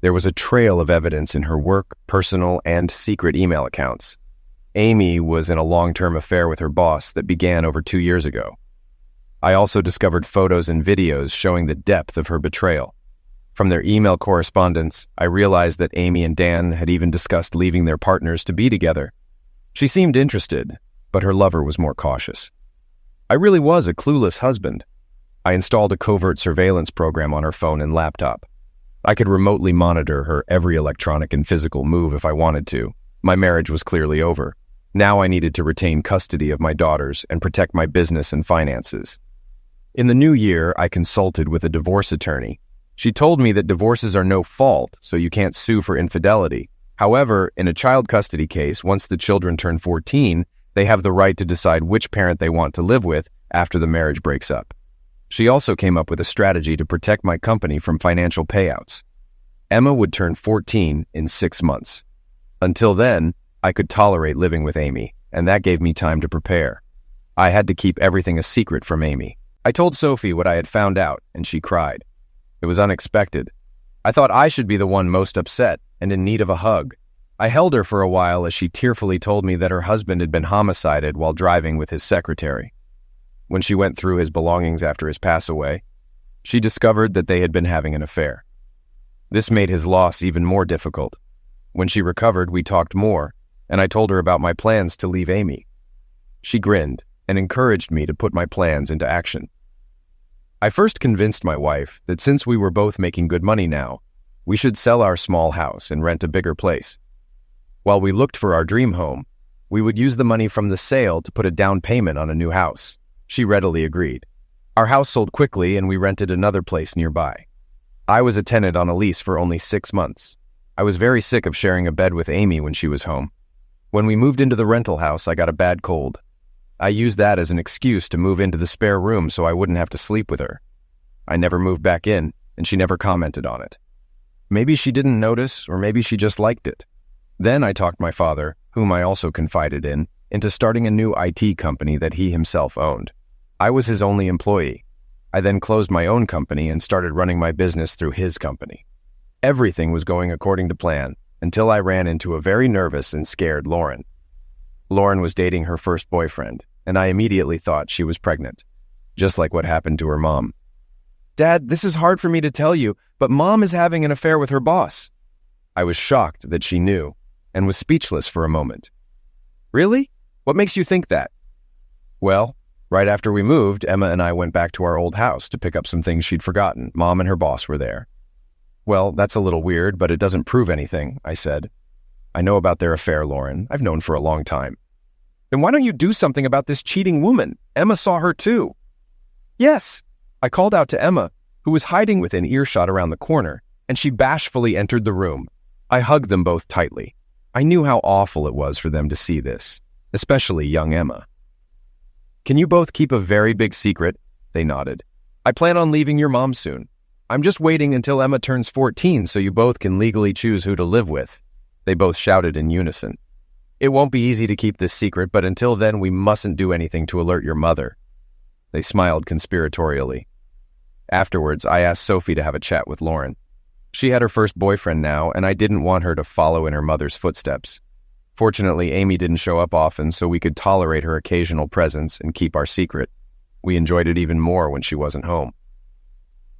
There was a trail of evidence in her work, personal, and secret email accounts. Amy was in a long-term affair with her boss that began over 2 years ago. I also discovered photos and videos showing the depth of her betrayal. From their email correspondence, I realized that Amy and Dan had even discussed leaving their partners to be together. She seemed interested, but her lover was more cautious. I really was a clueless husband. I installed a covert surveillance program on her phone and laptop. I could remotely monitor her every electronic and physical move if I wanted to. My marriage was clearly over. Now I needed to retain custody of my daughters and protect my business and finances. In the new year, I consulted with a divorce attorney. She told me that divorces are no fault, so you can't sue for infidelity. However, in a child custody case, once the children turn 14, they have the right to decide which parent they want to live with after the marriage breaks up. She also came up with a strategy to protect my company from financial payouts. Emma would turn 14 in 6 months. Until then, I could tolerate living with Amy, and that gave me time to prepare. I had to keep everything a secret from Amy. I told Sophie what I had found out, and she cried. It was unexpected. I thought I should be the one most upset and in need of a hug. I held her for a while as she tearfully told me that her husband had been homicided while driving with his secretary. When she went through his belongings after his pass away, she discovered that they had been having an affair. This made his loss even more difficult. When she recovered, we talked more, and I told her about my plans to leave Amy. She grinned and encouraged me to put my plans into action. I first convinced my wife that since we were both making good money now, we should sell our small house and rent a bigger place. While we looked for our dream home, we would use the money from the sale to put a down payment on a new house. She readily agreed. Our house sold quickly and we rented another place nearby. I was a tenant on a lease for only 6 months. I was very sick of sharing a bed with Amy when she was home. When we moved into the rental house, I got a bad cold. I used that as an excuse to move into the spare room so I wouldn't have to sleep with her. I never moved back in, and she never commented on it. Maybe she didn't notice, or maybe she just liked it. Then I talked my father, whom I also confided in, into starting a new IT company that he himself owned. I was his only employee. I then closed my own company and started running my business through his company. Everything was going according to plan, until I ran into a very nervous and scared Lauren. Lauren was dating her first boyfriend, and I immediately thought she was pregnant, just like what happened to her mom. "Dad, this is hard for me to tell you, but Mom is having an affair with her boss." I was shocked that she knew, and was speechless for a moment. "Really? What makes you think that?" "Well, right after we moved, Emma and I went back to our old house to pick up some things she'd forgotten. Mom and her boss were there." "Well, that's a little weird, but it doesn't prove anything," I said. "I know about their affair, Lauren. I've known for a long time." "Then why don't you do something about this cheating woman? Emma saw her too." "Yes." I called out to Emma, who was hiding within earshot around the corner, and she bashfully entered the room. I hugged them both tightly. I knew how awful it was for them to see this, especially young Emma. "Can you both keep a very big secret?" They nodded. "I plan on leaving your mom soon. I'm just waiting until Emma turns 14 so you both can legally choose who to live with." They both shouted in unison. It won't be easy to keep this secret, but until then, we mustn't do anything to alert your mother." They smiled conspiratorially. Afterwards, I asked Sophie to have a chat with Lauren. She had her first boyfriend now, and I didn't want her to follow in her mother's footsteps. Fortunately, Amy didn't show up often, so we could tolerate her occasional presence and keep our secret. We enjoyed it even more when she wasn't home.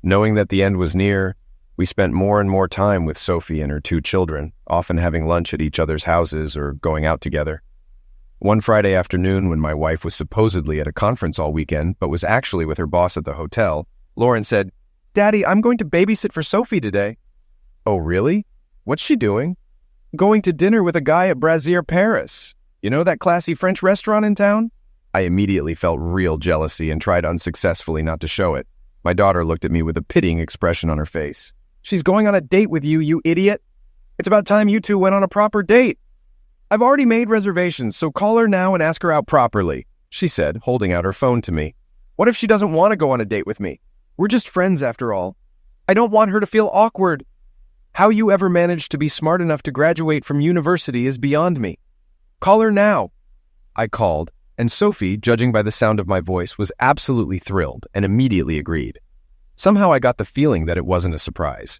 Knowing that the end was near, we spent more and more time with Sophie and her 2 children, often having lunch at each other's houses or going out together. One Friday afternoon, when my wife was supposedly at a conference all weekend, but was actually with her boss at the hotel, Lauren said, "Daddy, I'm going to babysit for Sophie today." "Oh, really? What's she doing?" "Going to dinner with a guy at Brazier Paris. You know that classy French restaurant in town?" I immediately felt real jealousy and tried unsuccessfully not to show it. My daughter looked at me with a pitying expression on her face. "She's going on a date with you, you idiot. It's about time you two went on a proper date. I've already made reservations, so call her now and ask her out properly," she said, holding out her phone to me. "What if she doesn't want to go on a date with me? We're just friends after all. I don't want her to feel awkward. How you ever managed to be smart enough to graduate from university is beyond me. Call her now." I called, and Sophie, judging by the sound of my voice, was absolutely thrilled and immediately agreed. Somehow I got the feeling that it wasn't a surprise.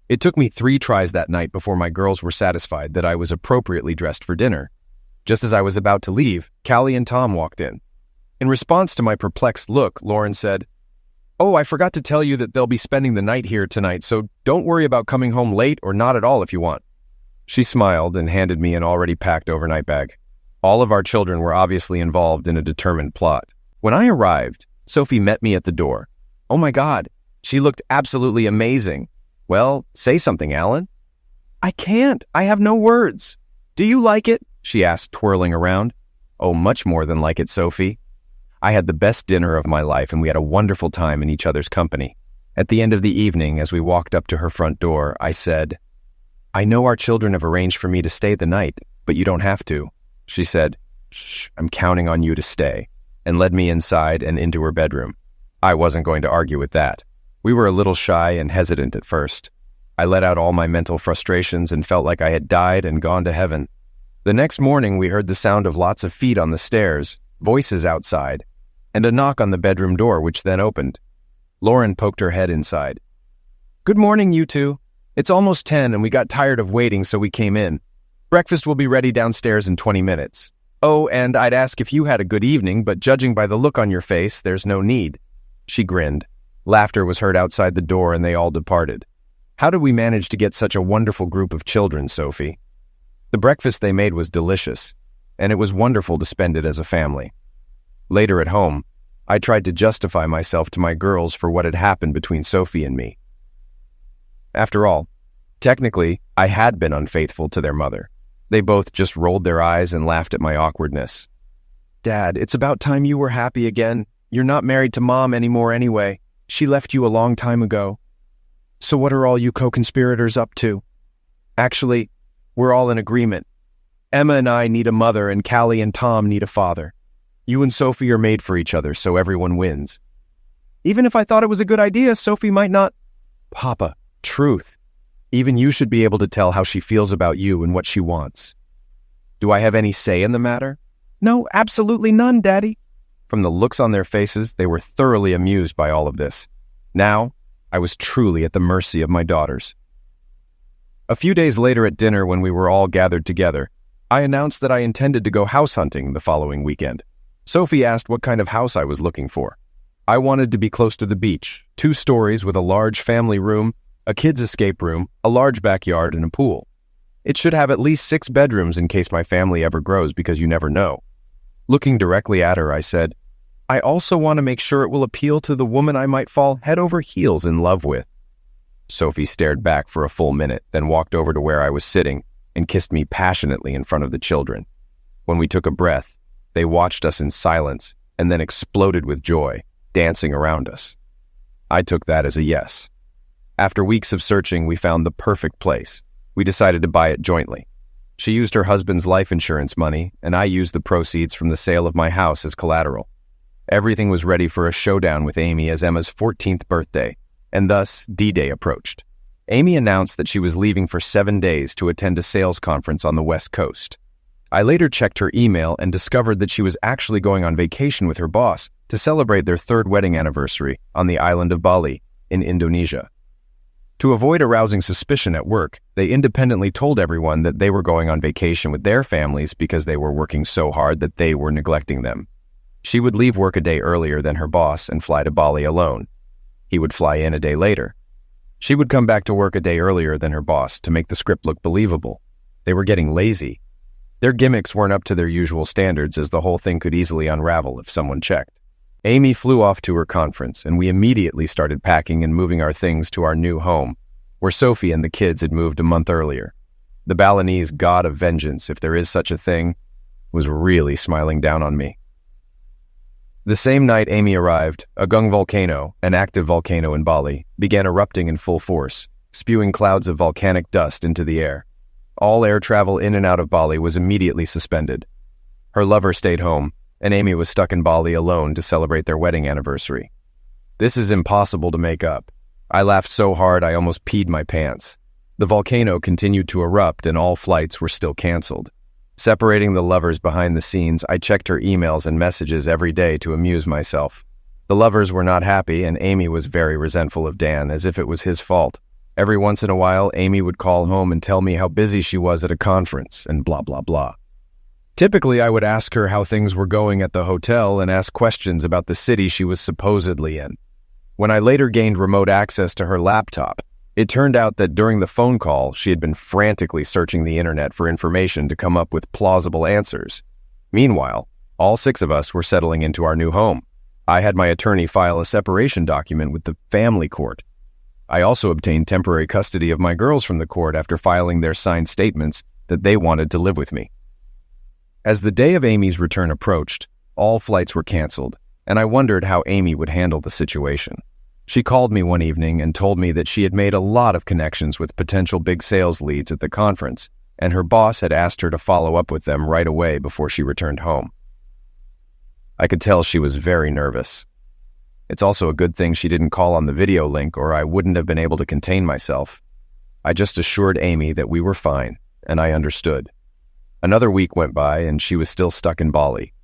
It took me 3 tries that night before my girls were satisfied that I was appropriately dressed for dinner. Just as I was about to leave, Callie and Tom walked in. In response to my perplexed look, Lauren said, "Oh, I forgot to tell you that they'll be spending the night here tonight, so don't worry about coming home late or not at all if you want." She smiled and handed me an already packed overnight bag. All of our children were obviously involved in a determined plot. When I arrived, Sophie met me at the door. "Oh my God, she looked absolutely amazing." "Well, say something, Alan." "I can't. I have no words." "Do you like it?" she asked, twirling around. "Oh, much more than like it, Sophie. I had the best dinner of my life, and we had a wonderful time in each other's company." At the end of the evening, as we walked up to her front door, I said, "I know our children have arranged for me to stay the night, but you don't have to." She said, "Shh, I'm counting on you to stay," and led me inside and into her bedroom. I wasn't going to argue with that. We were a little shy and hesitant at first. I let out all my mental frustrations and felt like I had died and gone to heaven. The next morning, we heard the sound of lots of feet on the stairs, voices outside, and a knock on the bedroom door, which then opened. Lauren poked her head inside. "Good morning, you two. It's almost 10 and we got tired of waiting, so we came in. Breakfast will be ready downstairs in 20 minutes. Oh, and I'd ask if you had a good evening, but judging by the look on your face, there's no need." She grinned. Laughter was heard outside the door and they all departed. "How did we manage to get such a wonderful group of children, Sophie?" The breakfast they made was delicious, and it was wonderful to spend it as a family. Later at home, I tried to justify myself to my girls for what had happened between Sophie and me. After all, technically, I had been unfaithful to their mother. They both just rolled their eyes and laughed at my awkwardness. "Dad, it's about time you were happy again. You're not married to Mom anymore anyway. She left you a long time ago. So what are all you co-conspirators up to?" "Actually, we're all in agreement. Emma and I need a mother and Callie and Tom need a father. You and Sophie are made for each other, so everyone wins." "Even if I thought it was a good idea, Sophie might not—" "Papa, truth. Even you should be able to tell how she feels about you and what she wants." "Do I have any say in the matter?" "No, absolutely none, Daddy." From the looks on their faces, they were thoroughly amused by all of this. Now, I was truly at the mercy of my daughters. A few days later at dinner, when we were all gathered together, I announced that I intended to go house hunting the following weekend. Sophie asked what kind of house I was looking for. I wanted to be close to the beach, 2 stories with a large family room, a kid's escape room, a large backyard, and a pool. It should have at least 6 bedrooms in case my family ever grows, because you never know. Looking directly at her, I said, "I also want to make sure it will appeal to the woman I might fall head over heels in love with." Sophie stared back for a full minute, then walked over to where I was sitting and kissed me passionately in front of the children. When we took a breath, they watched us in silence and then exploded with joy, dancing around us. I took that as a yes. After weeks of searching, we found the perfect place. We decided to buy it jointly. She used her husband's life insurance money, and I used the proceeds from the sale of my house as collateral. Everything was ready for a showdown with Amy as Emma's 14th birthday, and thus D-Day approached. Amy announced that she was leaving for 7 days to attend a sales conference on the West Coast. I later checked her email and discovered that she was actually going on vacation with her boss to celebrate their third wedding anniversary on the island of Bali in Indonesia. To avoid arousing suspicion at work, they independently told everyone that they were going on vacation with their families because they were working so hard that they were neglecting them. She would leave work a day earlier than her boss and fly to Bali alone. He would fly in a day later. She would come back to work a day earlier than her boss to make the script look believable. They were getting lazy. Their gimmicks weren't up to their usual standards, as the whole thing could easily unravel if someone checked. Amy flew off to her conference, and we immediately started packing and moving our things to our new home, where Sophie and the kids had moved a month earlier. The Balinese god of vengeance, if there is such a thing, was really smiling down on me. The same night Amy arrived, Agung volcano, an active volcano in Bali, began erupting in full force, spewing clouds of volcanic dust into the air. All air travel in and out of Bali was immediately suspended. Her lover stayed home, and Amy was stuck in Bali alone to celebrate their wedding anniversary. This is impossible to make up. I laughed so hard I almost peed my pants. The volcano continued to erupt and all flights were still canceled. Separating the lovers behind the scenes, I checked her emails and messages every day to amuse myself. The lovers were not happy, and Amy was very resentful of Dan, as if it was his fault. Every once in a while, Amy would call home and tell me how busy she was at a conference, and blah, blah, blah. Typically, I would ask her how things were going at the hotel and ask questions about the city she was supposedly in. When I later gained remote access to her laptop, it turned out that during the phone call, she had been frantically searching the internet for information to come up with plausible answers. Meanwhile, all 6 of us were settling into our new home. I had my attorney file a separation document with the family court. I also obtained temporary custody of my girls from the court after filing their signed statements that they wanted to live with me. As the day of Amy's return approached, all flights were canceled, and I wondered how Amy would handle the situation. She called me one evening and told me that she had made a lot of connections with potential big sales leads at the conference, and her boss had asked her to follow up with them right away before she returned home. I could tell she was very nervous. It's also a good thing she didn't call on the video link, or I wouldn't have been able to contain myself. I just assured Amy that we were fine, and I understood. Another week went by, and she was still stuck in Bali.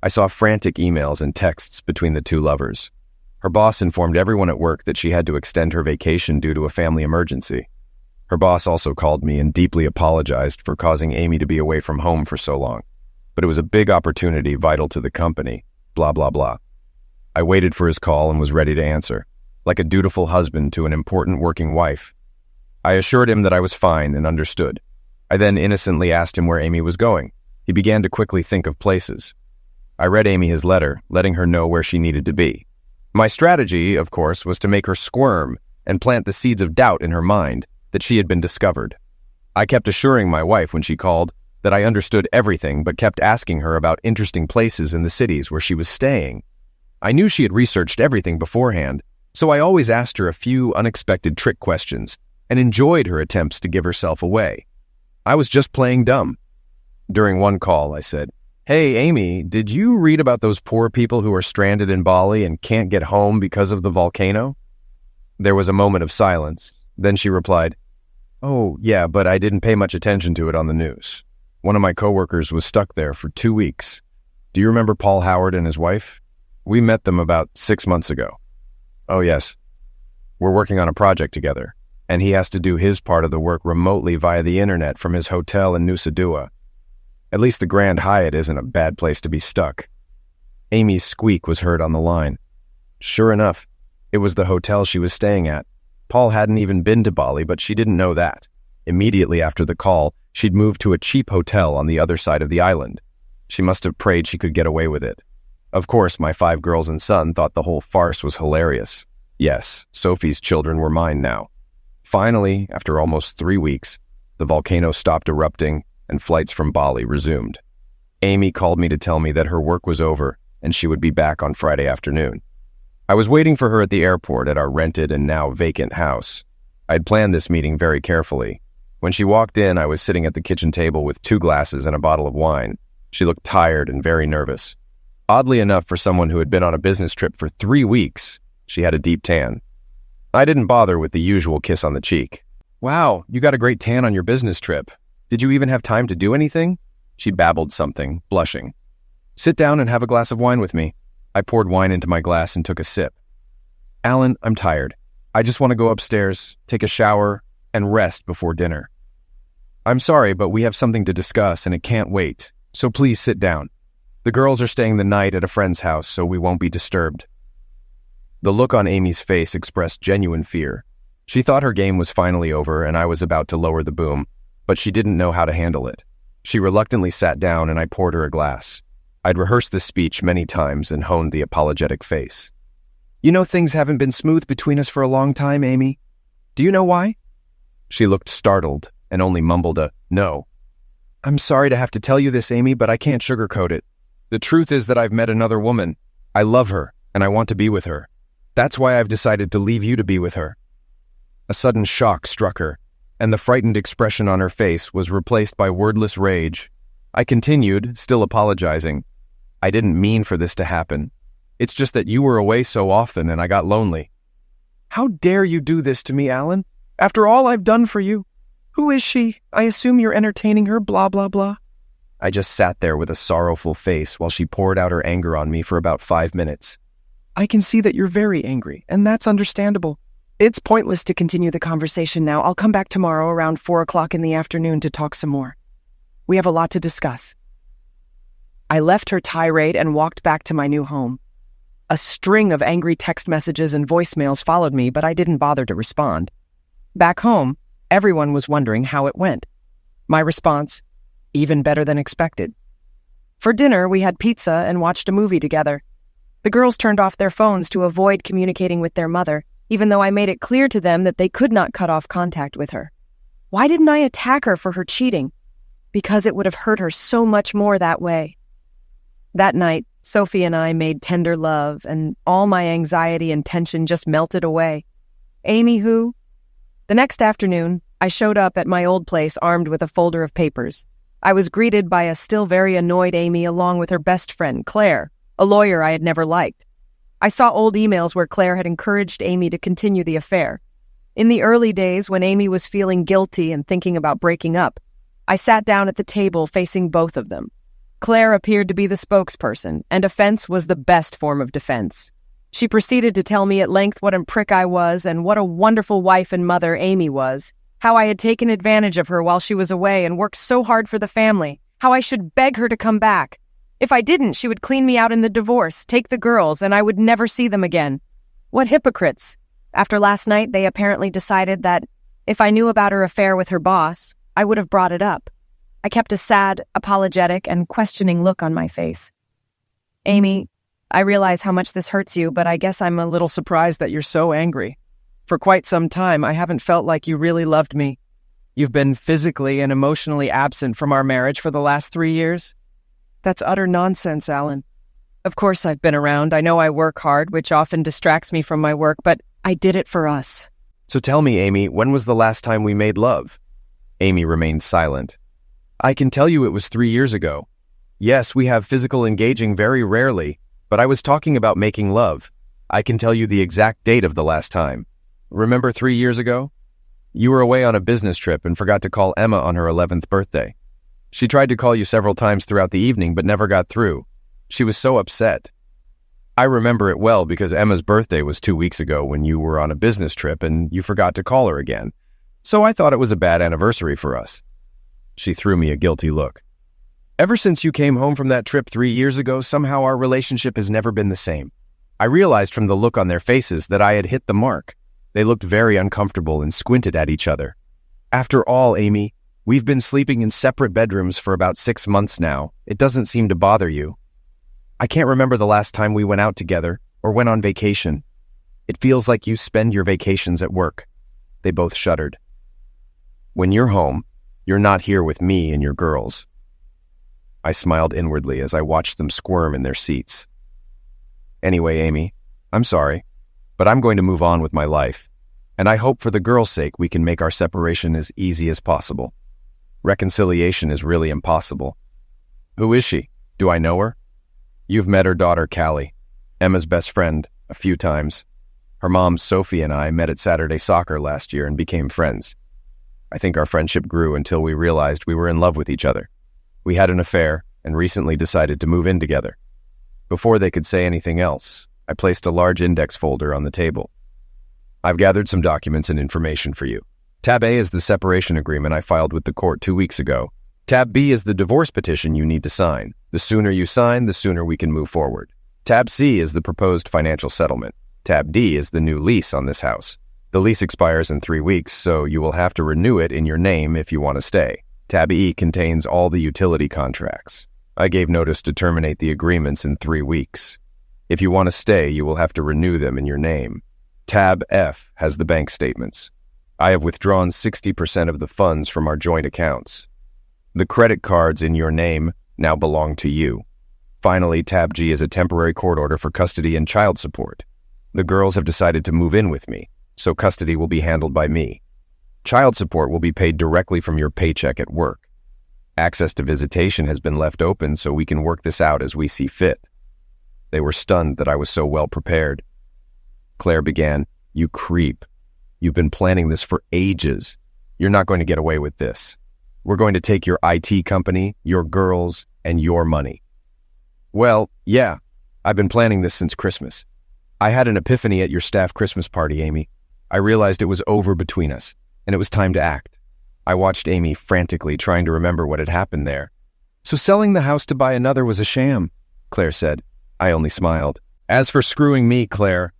I saw frantic emails and texts between the 2 lovers. Her boss informed everyone at work that she had to extend her vacation due to a family emergency. Her boss also called me and deeply apologized for causing Amy to be away from home for so long. But it was a big opportunity vital to the company, blah, blah, blah. I waited for his call and was ready to answer, like a dutiful husband to an important working wife. I assured him that I was fine and understood. I then innocently asked him where Amy was going. He began to quickly think of places. I read Amy his letter, letting her know where she needed to be. My strategy, of course, was to make her squirm and plant the seeds of doubt in her mind that she had been discovered. I kept assuring my wife when she called that I understood everything, but kept asking her about interesting places in the cities where she was staying. I knew she had researched everything beforehand, so I always asked her a few unexpected trick questions and enjoyed her attempts to give herself away. I was just playing dumb. During one call, I said, "Hey, Amy, did you read about those poor people who are stranded in Bali and can't get home because of the volcano?" There was a moment of silence. Then she replied, "Oh, yeah, but I didn't pay much attention to it on the news. One of my coworkers was stuck there for 2 weeks. Do you remember Paul Howard and his wife? We met them about 6 months ago." "Oh, yes. We're working on a project together, and he has to do his part of the work remotely via the internet from his hotel in Nusa Dua. At least the Grand Hyatt isn't a bad place to be stuck." Amy's squeak was heard on the line. Sure enough, it was the hotel she was staying at. Paul hadn't even been to Bali, but she didn't know that. Immediately after the call, she'd moved to a cheap hotel on the other side of the island. She must have prayed she could get away with it. Of course, my 5 girls and son thought the whole farce was hilarious. Yes, Sophie's children were mine now. Finally, after almost 3 weeks, the volcano stopped erupting and flights from Bali resumed. Amy called me to tell me that her work was over and she would be back on Friday afternoon. I was waiting for her at the airport at our rented and now vacant house. I'd planned this meeting very carefully. When she walked in, I was sitting at the kitchen table with 2 glasses and a bottle of wine. She looked tired and very nervous. Oddly enough, for someone who had been on a business trip for 3 weeks, she had a deep tan. I didn't bother with the usual kiss on the cheek. "Wow, you got a great tan on your business trip. Did you even have time to do anything?" She babbled something, blushing. "Sit down and have a glass of wine with me." I poured wine into my glass and took a sip. "Alan, I'm tired. I just want to go upstairs, take a shower, and rest before dinner." "I'm sorry, but we have something to discuss and it can't wait, so please sit down. The girls are staying the night at a friend's house, so we won't be disturbed." The look on Amy's face expressed genuine fear. She thought her game was finally over and I was about to lower the boom, but she didn't know how to handle it. She reluctantly sat down and I poured her a glass. I'd rehearsed this speech many times and honed the apologetic face. "You know things haven't been smooth between us for a long time, Amy. Do you know why?" She looked startled and only mumbled a "no." "I'm sorry to have to tell you this, Amy, but I can't sugarcoat it. The truth is that I've met another woman. I love her, and I want to be with her. That's why I've decided to leave you to be with her." A sudden shock struck her, and the frightened expression on her face was replaced by wordless rage. I continued, still apologizing. "I didn't mean for this to happen. It's just that you were away so often and I got lonely." "How dare you do this to me, Alan? After all I've done for you? Who is she? I assume you're entertaining her, blah, blah, blah." I just sat there with a sorrowful face while she poured out her anger on me for about 5 minutes. "I can see that you're very angry, and that's understandable. It's pointless to continue the conversation now. I'll come back tomorrow around 4 o'clock in the afternoon to talk some more. We have a lot to discuss." I left her tirade and walked back to my new home. A string of angry text messages and voicemails followed me, but I didn't bother to respond. Back home, everyone was wondering how it went. My response, even better than expected. For dinner, we had pizza and watched a movie together. The girls turned off their phones to avoid communicating with their mother, even though I made it clear to them that they could not cut off contact with her. Why didn't I attack her for her cheating? Because it would have hurt her so much more that way. That night, Sophie and I made tender love, and all my anxiety and tension just melted away. Amy who? The next afternoon, I showed up at my old place armed with a folder of papers. I was greeted by a still very annoyed Amy along with her best friend, Claire, a lawyer I had never liked. I saw old emails where Claire had encouraged Amy to continue the affair. In the early days, when Amy was feeling guilty and thinking about breaking up, I sat down at the table facing both of them. Claire appeared to be the spokesperson, and offense was the best form of defense. She proceeded to tell me at length what a prick I was and what a wonderful wife and mother Amy was, how I had taken advantage of her while she was away and worked so hard for the family, how I should beg her to come back. If I didn't, she would clean me out in the divorce, take the girls, and I would never see them again. What hypocrites! After last night, they apparently decided that if I knew about her affair with her boss, I would have brought it up. I kept a sad, apologetic, and questioning look on my face. "Amy, I realize how much this hurts you, but I guess I'm a little surprised that you're so angry. For quite some time, I haven't felt like you really loved me. You've been physically and emotionally absent from our marriage for the last 3 years. That's utter nonsense, Alan. Of course I've been around. I know I work hard, which often distracts me from my work, but I did it for us." "So tell me, Amy, when was the last time we made love?" Amy remained silent. "I can tell you it was 3 years ago. Yes, we have physical engaging very rarely, but I was talking about making love. I can tell you the exact date of the last time. Remember 3 years ago? You were away on a business trip and forgot to call Emma on her 11th birthday. She tried to call you several times throughout the evening but never got through. She was so upset. I remember it well because Emma's birthday was 2 weeks ago when you were on a business trip and you forgot to call her again. So I thought it was a bad anniversary for us." She threw me a guilty look. "Ever since you came home from that trip 3 years ago, somehow our relationship has never been the same. I realized from the look on their faces that I had hit the mark. They looked very uncomfortable and squinted at each other. After all, Amy, we've been sleeping in separate bedrooms for about 6 months now. It doesn't seem to bother you. I can't remember the last time we went out together or went on vacation. It feels like you spend your vacations at work." They both shuddered. "When you're home, you're not here with me and your girls." I smiled inwardly as I watched them squirm in their seats. "Anyway, Amy, I'm sorry, but I'm going to move on with my life, and I hope for the girls' sake we can make our separation as easy as possible. Reconciliation is really impossible. Who is she? Do I know her?" "You've met her daughter, Callie, Emma's best friend, a few times. Her mom, Sophie, and I met at Saturday soccer last year and became friends. I think our friendship grew until we realized we were in love with each other. We had an affair and recently decided to move in together. Before they could say anything else, I placed a large index folder on the table. I've gathered some documents and information for you. Tab A is the separation agreement I filed with the court 2 weeks ago. Tab B is the divorce petition you need to sign. The sooner you sign, the sooner we can move forward. Tab C is the proposed financial settlement. Tab D is the new lease on this house. The lease expires in 3 weeks, so you will have to renew it in your name if you want to stay. Tab E contains all the utility contracts. I gave notice to terminate the agreements in 3 weeks. If you want to stay, you will have to renew them in your name. Tab F has the bank statements. I have withdrawn 60% of the funds from our joint accounts. The credit cards in your name now belong to you. Finally, Tab G is a temporary court order for custody and child support. The girls have decided to move in with me, so custody will be handled by me. Child support will be paid directly from your paycheck at work. Access to visitation has been left open so we can work this out as we see fit. They were stunned that I was so well prepared. Claire began, "You creep. You've been planning this for ages. You're not going to get away with this. We're going to take your IT company, your girls, and your money." Well, yeah, I've been planning this since Christmas. I had an epiphany at your staff Christmas party, Amy. I realized it was over between us, and it was time to act. I watched Amy frantically trying to remember what had happened there. "So selling the house to buy another was a sham," Claire said. I only smiled. "As for screwing me, Claire,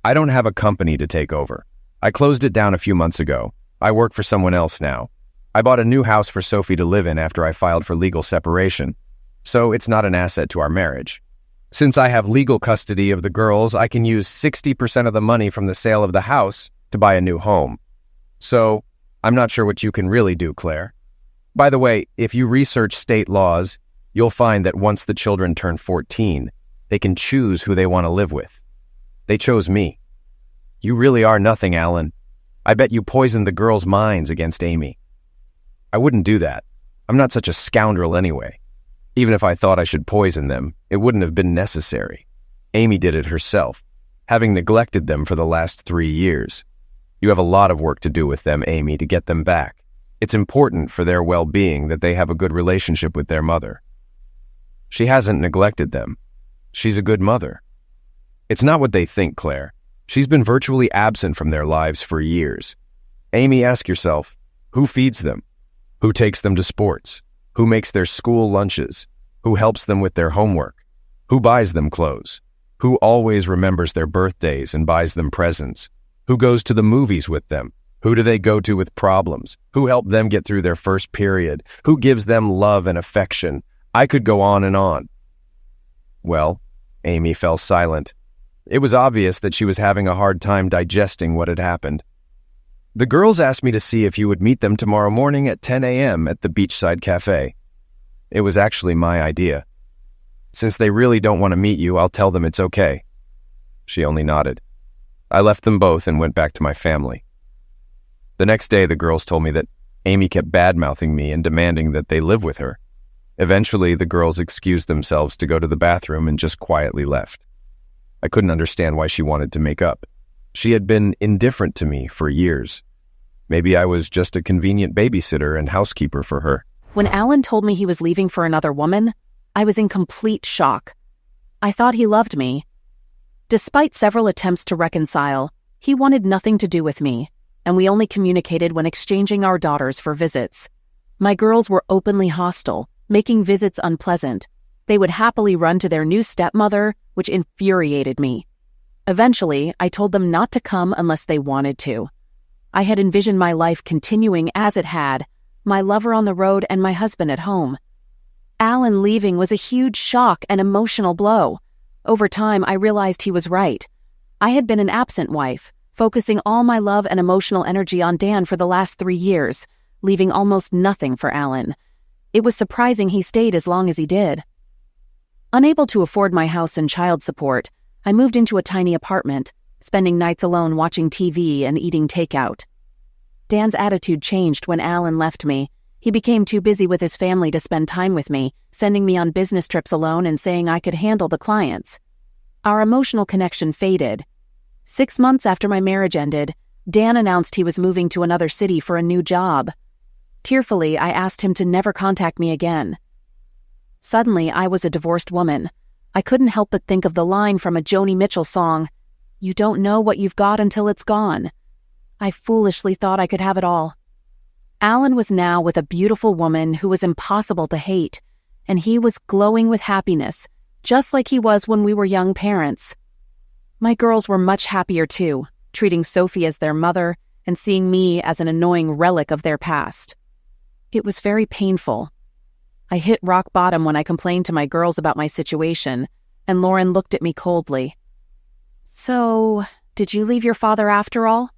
I don't have a company to take over. I closed it down a few months ago. I work for someone else now. I bought a new house for Sophie to live in after I filed for legal separation, so it's not an asset to our marriage. Since I have legal custody of the girls, I can use 60% of the money from the sale of the house to buy a new home. So, I'm not sure what you can really do, Claire. By the way, if you research state laws, you'll find that once the children turn 14, they can choose who they want to live with. They chose me. You really are nothing, Alan. I bet you poisoned the girls' minds against Amy." "I wouldn't do that. I'm not such a scoundrel anyway. Even if I thought I should poison them, it wouldn't have been necessary. Amy did it herself, having neglected them for the last 3 years. You have a lot of work to do with them, Amy, to get them back. It's important for their well-being that they have a good relationship with their mother." "She hasn't neglected them. She's a good mother." "It's not what they think, Claire. She's been virtually absent from their lives for years. Amy, ask yourself, who feeds them? Who takes them to sports? Who makes their school lunches? Who helps them with their homework? Who buys them clothes? Who always remembers their birthdays and buys them presents? Who goes to the movies with them? Who do they go to with problems? Who helped them get through their first period? Who gives them love and affection? I could go on and on." Well, Amy fell silent. It was obvious that she was having a hard time digesting what had happened. "The girls asked me to see if you would meet them tomorrow morning at 10 a.m. at the Beachside Cafe. It was actually my idea. Since they really don't want to meet you, I'll tell them it's okay." She only nodded. I left them both and went back to my family. The next day, the girls told me that Amy kept bad-mouthing me and demanding that they live with her. Eventually, the girls excused themselves to go to the bathroom and just quietly left. I couldn't understand why she wanted to make up. She had been indifferent to me for years. Maybe I was just a convenient babysitter and housekeeper for her. When Alan told me he was leaving for another woman, I was in complete shock. I thought he loved me. Despite several attempts to reconcile, he wanted nothing to do with me, and we only communicated when exchanging our daughters for visits. My girls were openly hostile, making visits unpleasant. They would happily run to their new stepmother, which infuriated me. Eventually, I told them not to come unless they wanted to. I had envisioned my life continuing as it had, my lover on the road and my husband at home. Alan leaving was a huge shock and emotional blow. Over time, I realized he was right. I had been an absent wife, focusing all my love and emotional energy on Dan for the last 3 years, leaving almost nothing for Alan. It was surprising he stayed as long as he did. Unable to afford my house and child support, I moved into a tiny apartment, spending nights alone watching TV and eating takeout. Dan's attitude changed when Alan left me. He became too busy with his family to spend time with me, sending me on business trips alone and saying I could handle the clients. Our emotional connection faded. 6 months after my marriage ended, Dan announced he was moving to another city for a new job. Tearfully, I asked him to never contact me again. Suddenly, I was a divorced woman. I couldn't help but think of the line from a Joni Mitchell song, "You don't know what you've got until it's gone." I foolishly thought I could have it all. Alan was now with a beautiful woman who was impossible to hate, and he was glowing with happiness, just like he was when we were young parents. My girls were much happier too, treating Sophie as their mother and seeing me as an annoying relic of their past. It was very painful. I hit rock bottom when I complained to my girls about my situation, and Lauren looked at me coldly. "So, did you leave your father after all?"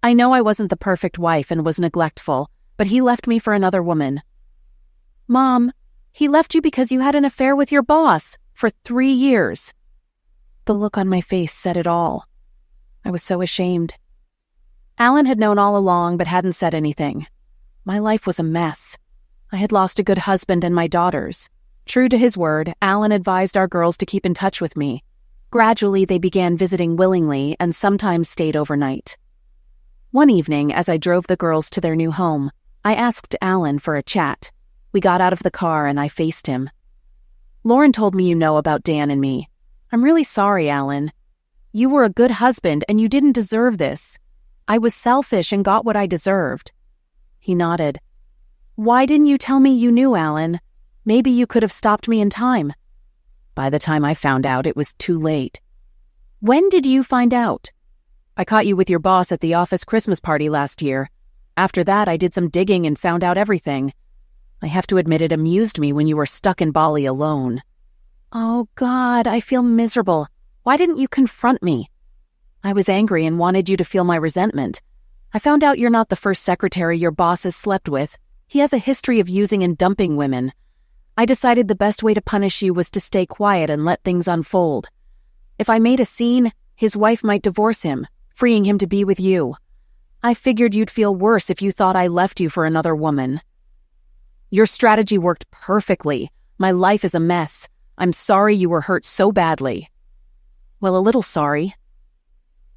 I know I wasn't the perfect wife and was neglectful, but he left me for another woman. "Mom, he left you because you had an affair with your boss for 3 years. The look on my face said it all. I was so ashamed. Alan had known all along but hadn't said anything. My life was a mess. I had lost a good husband and my daughters. True to his word, Alan advised our girls to keep in touch with me. Gradually, they began visiting willingly and sometimes stayed overnight. One evening, as I drove the girls to their new home, I asked Alan for a chat. We got out of the car and I faced him. "Lauren told me you know about Dan and me. I'm really sorry, Alan. You were a good husband and you didn't deserve this. I was selfish and got what I deserved." He nodded. "Why didn't you tell me you knew, Alan? Maybe you could have stopped me in time." By the time I found out, it was too late. "When did you find out?" "I caught you with your boss at the office Christmas party last year. After that, I did some digging and found out everything. I have to admit it amused me when you were stuck in Bali alone." "Oh, God, I feel miserable. Why didn't you confront me?" "I was angry and wanted you to feel my resentment. I found out you're not the first secretary your boss has slept with. He has a history of using and dumping women. I decided the best way to punish you was to stay quiet and let things unfold. If I made a scene, his wife might divorce him, freeing him to be with you. I figured you'd feel worse if you thought I left you for another woman." "Your strategy worked perfectly. My life is a mess. I'm sorry you were hurt so badly." "Well, a little sorry."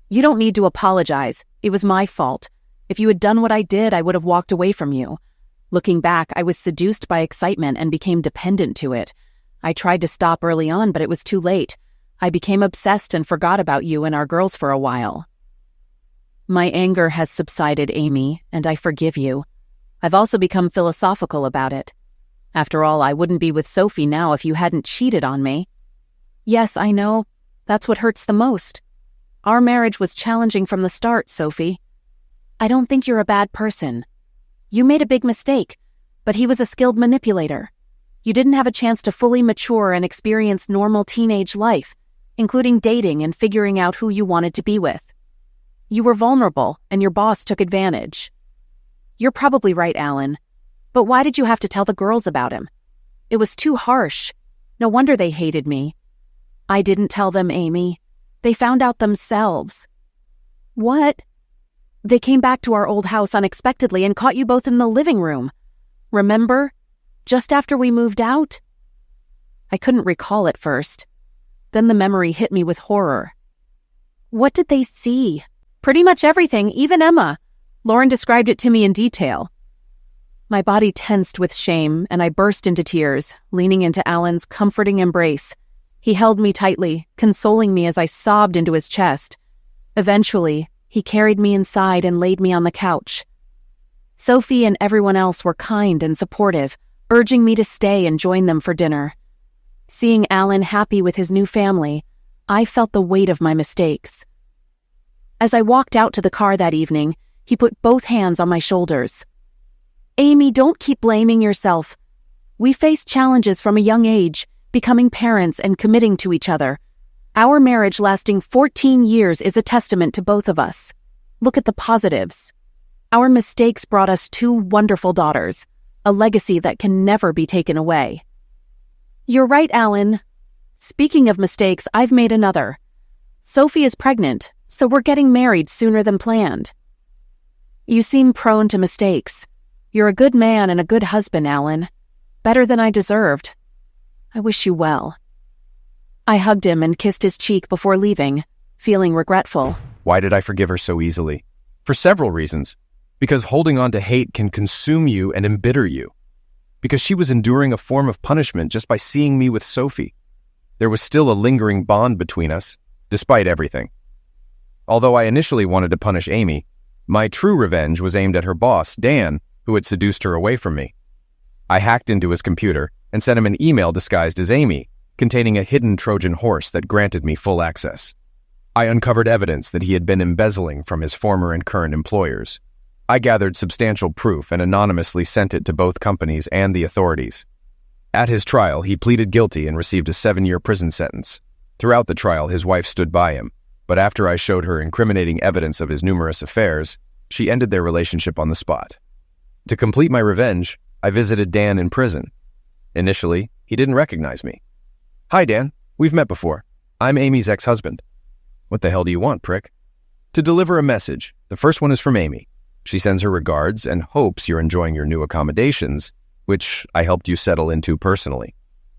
"You don't need to apologize. It was my fault. If you had done what I did, I would have walked away from you. Looking back, I was seduced by excitement and became dependent to it. I tried to stop early on, but it was too late. I became obsessed and forgot about you and our girls for a while." "My anger has subsided, Amy, and I forgive you. I've also become philosophical about it. After all, I wouldn't be with Sophie now if you hadn't cheated on me." "Yes, I know. That's what hurts the most. Our marriage was challenging from the start, Sophie. I don't think you're a bad person. You made a big mistake, but he was a skilled manipulator. You didn't have a chance to fully mature and experience normal teenage life, including dating and figuring out who you wanted to be with. You were vulnerable, and your boss took advantage. You're probably right, Alan. But why did you have to tell the girls about him? It was too harsh. No wonder they hated me." "I didn't tell them, Amy. They found out themselves." "What?" "They came back to our old house unexpectedly and caught you both in the living room. Remember? Just after we moved out?" I couldn't recall at first. Then the memory hit me with horror. "What did they see?" "Pretty much everything, even Emma. Lauren described it to me in detail." My body tensed with shame, and I burst into tears, leaning into Alan's comforting embrace. He held me tightly, consoling me as I sobbed into his chest. Eventually, he carried me inside and laid me on the couch. Sophie and everyone else were kind and supportive, urging me to stay and join them for dinner. Seeing Alan happy with his new family, I felt the weight of my mistakes. As I walked out to the car that evening, he put both hands on my shoulders. "Amy, don't keep blaming yourself. We faced challenges from a young age, becoming parents and committing to each other. Our marriage lasting 14 years is a testament to both of us. Look at the positives. Our mistakes brought us 2 wonderful daughters, a legacy that can never be taken away." "You're right, Alan. Speaking of mistakes, I've made another. Sophie is pregnant, so we're getting married sooner than planned." "You seem prone to mistakes. You're a good man and a good husband, Alan. Better than I deserved. I wish you well." I hugged him and kissed his cheek before leaving, feeling regretful. Why did I forgive her so easily? For several reasons. Because holding on to hate can consume you and embitter you. because she was enduring a form of punishment just by seeing me with Sophie. There was still a lingering bond between us, despite everything. Although I initially wanted to punish Amy, my true revenge was aimed at her boss, Dan, who had seduced her away from me. I hacked into his computer and sent him an email disguised as Amy, containing a hidden Trojan horse that granted me full access. I uncovered evidence that he had been embezzling from his former and current employers. I gathered substantial proof and anonymously sent it to both companies and the authorities. At his trial, he pleaded guilty and received a 7-year prison sentence. Throughout the trial, his wife stood by him, but after I showed her incriminating evidence of his numerous affairs, she ended their relationship on the spot. To complete my revenge, I visited Dan in prison. Initially, he didn't recognize me. "Hi, Dan. We've met before. I'm Amy's ex-husband." "What the hell do you want, prick?" "To deliver a message. The first one is from Amy. She sends her regards and hopes you're enjoying your new accommodations, which I helped you settle into personally."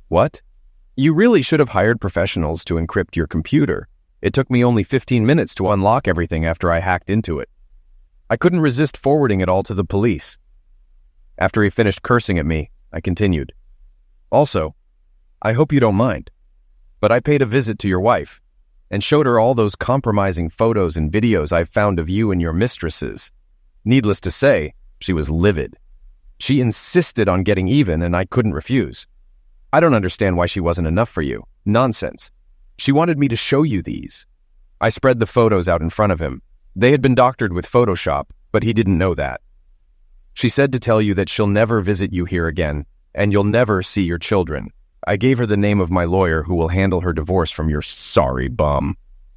"What? You really should have hired professionals to encrypt your computer. It took me only 15 minutes to unlock everything after I hacked into it. I couldn't resist forwarding it all to the police." After he finished cursing at me, I continued. "Also, I hope you don't mind, but I paid a visit to your wife and showed her all those compromising photos and videos I've found of you and your mistresses. Needless to say, she was livid. She insisted on getting even, and I couldn't refuse. I don't understand why she wasn't enough for you. Nonsense. She wanted me to show you these." I spread the photos out in front of him. They had been doctored with Photoshop, but he didn't know that. "She said to tell you that she'll never visit you here again, and you'll never see your children. I gave her the name of my lawyer who will handle her divorce from your sorry bum."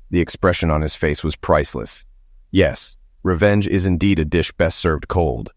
The expression on his face was priceless. Yes, revenge is indeed a dish best served cold.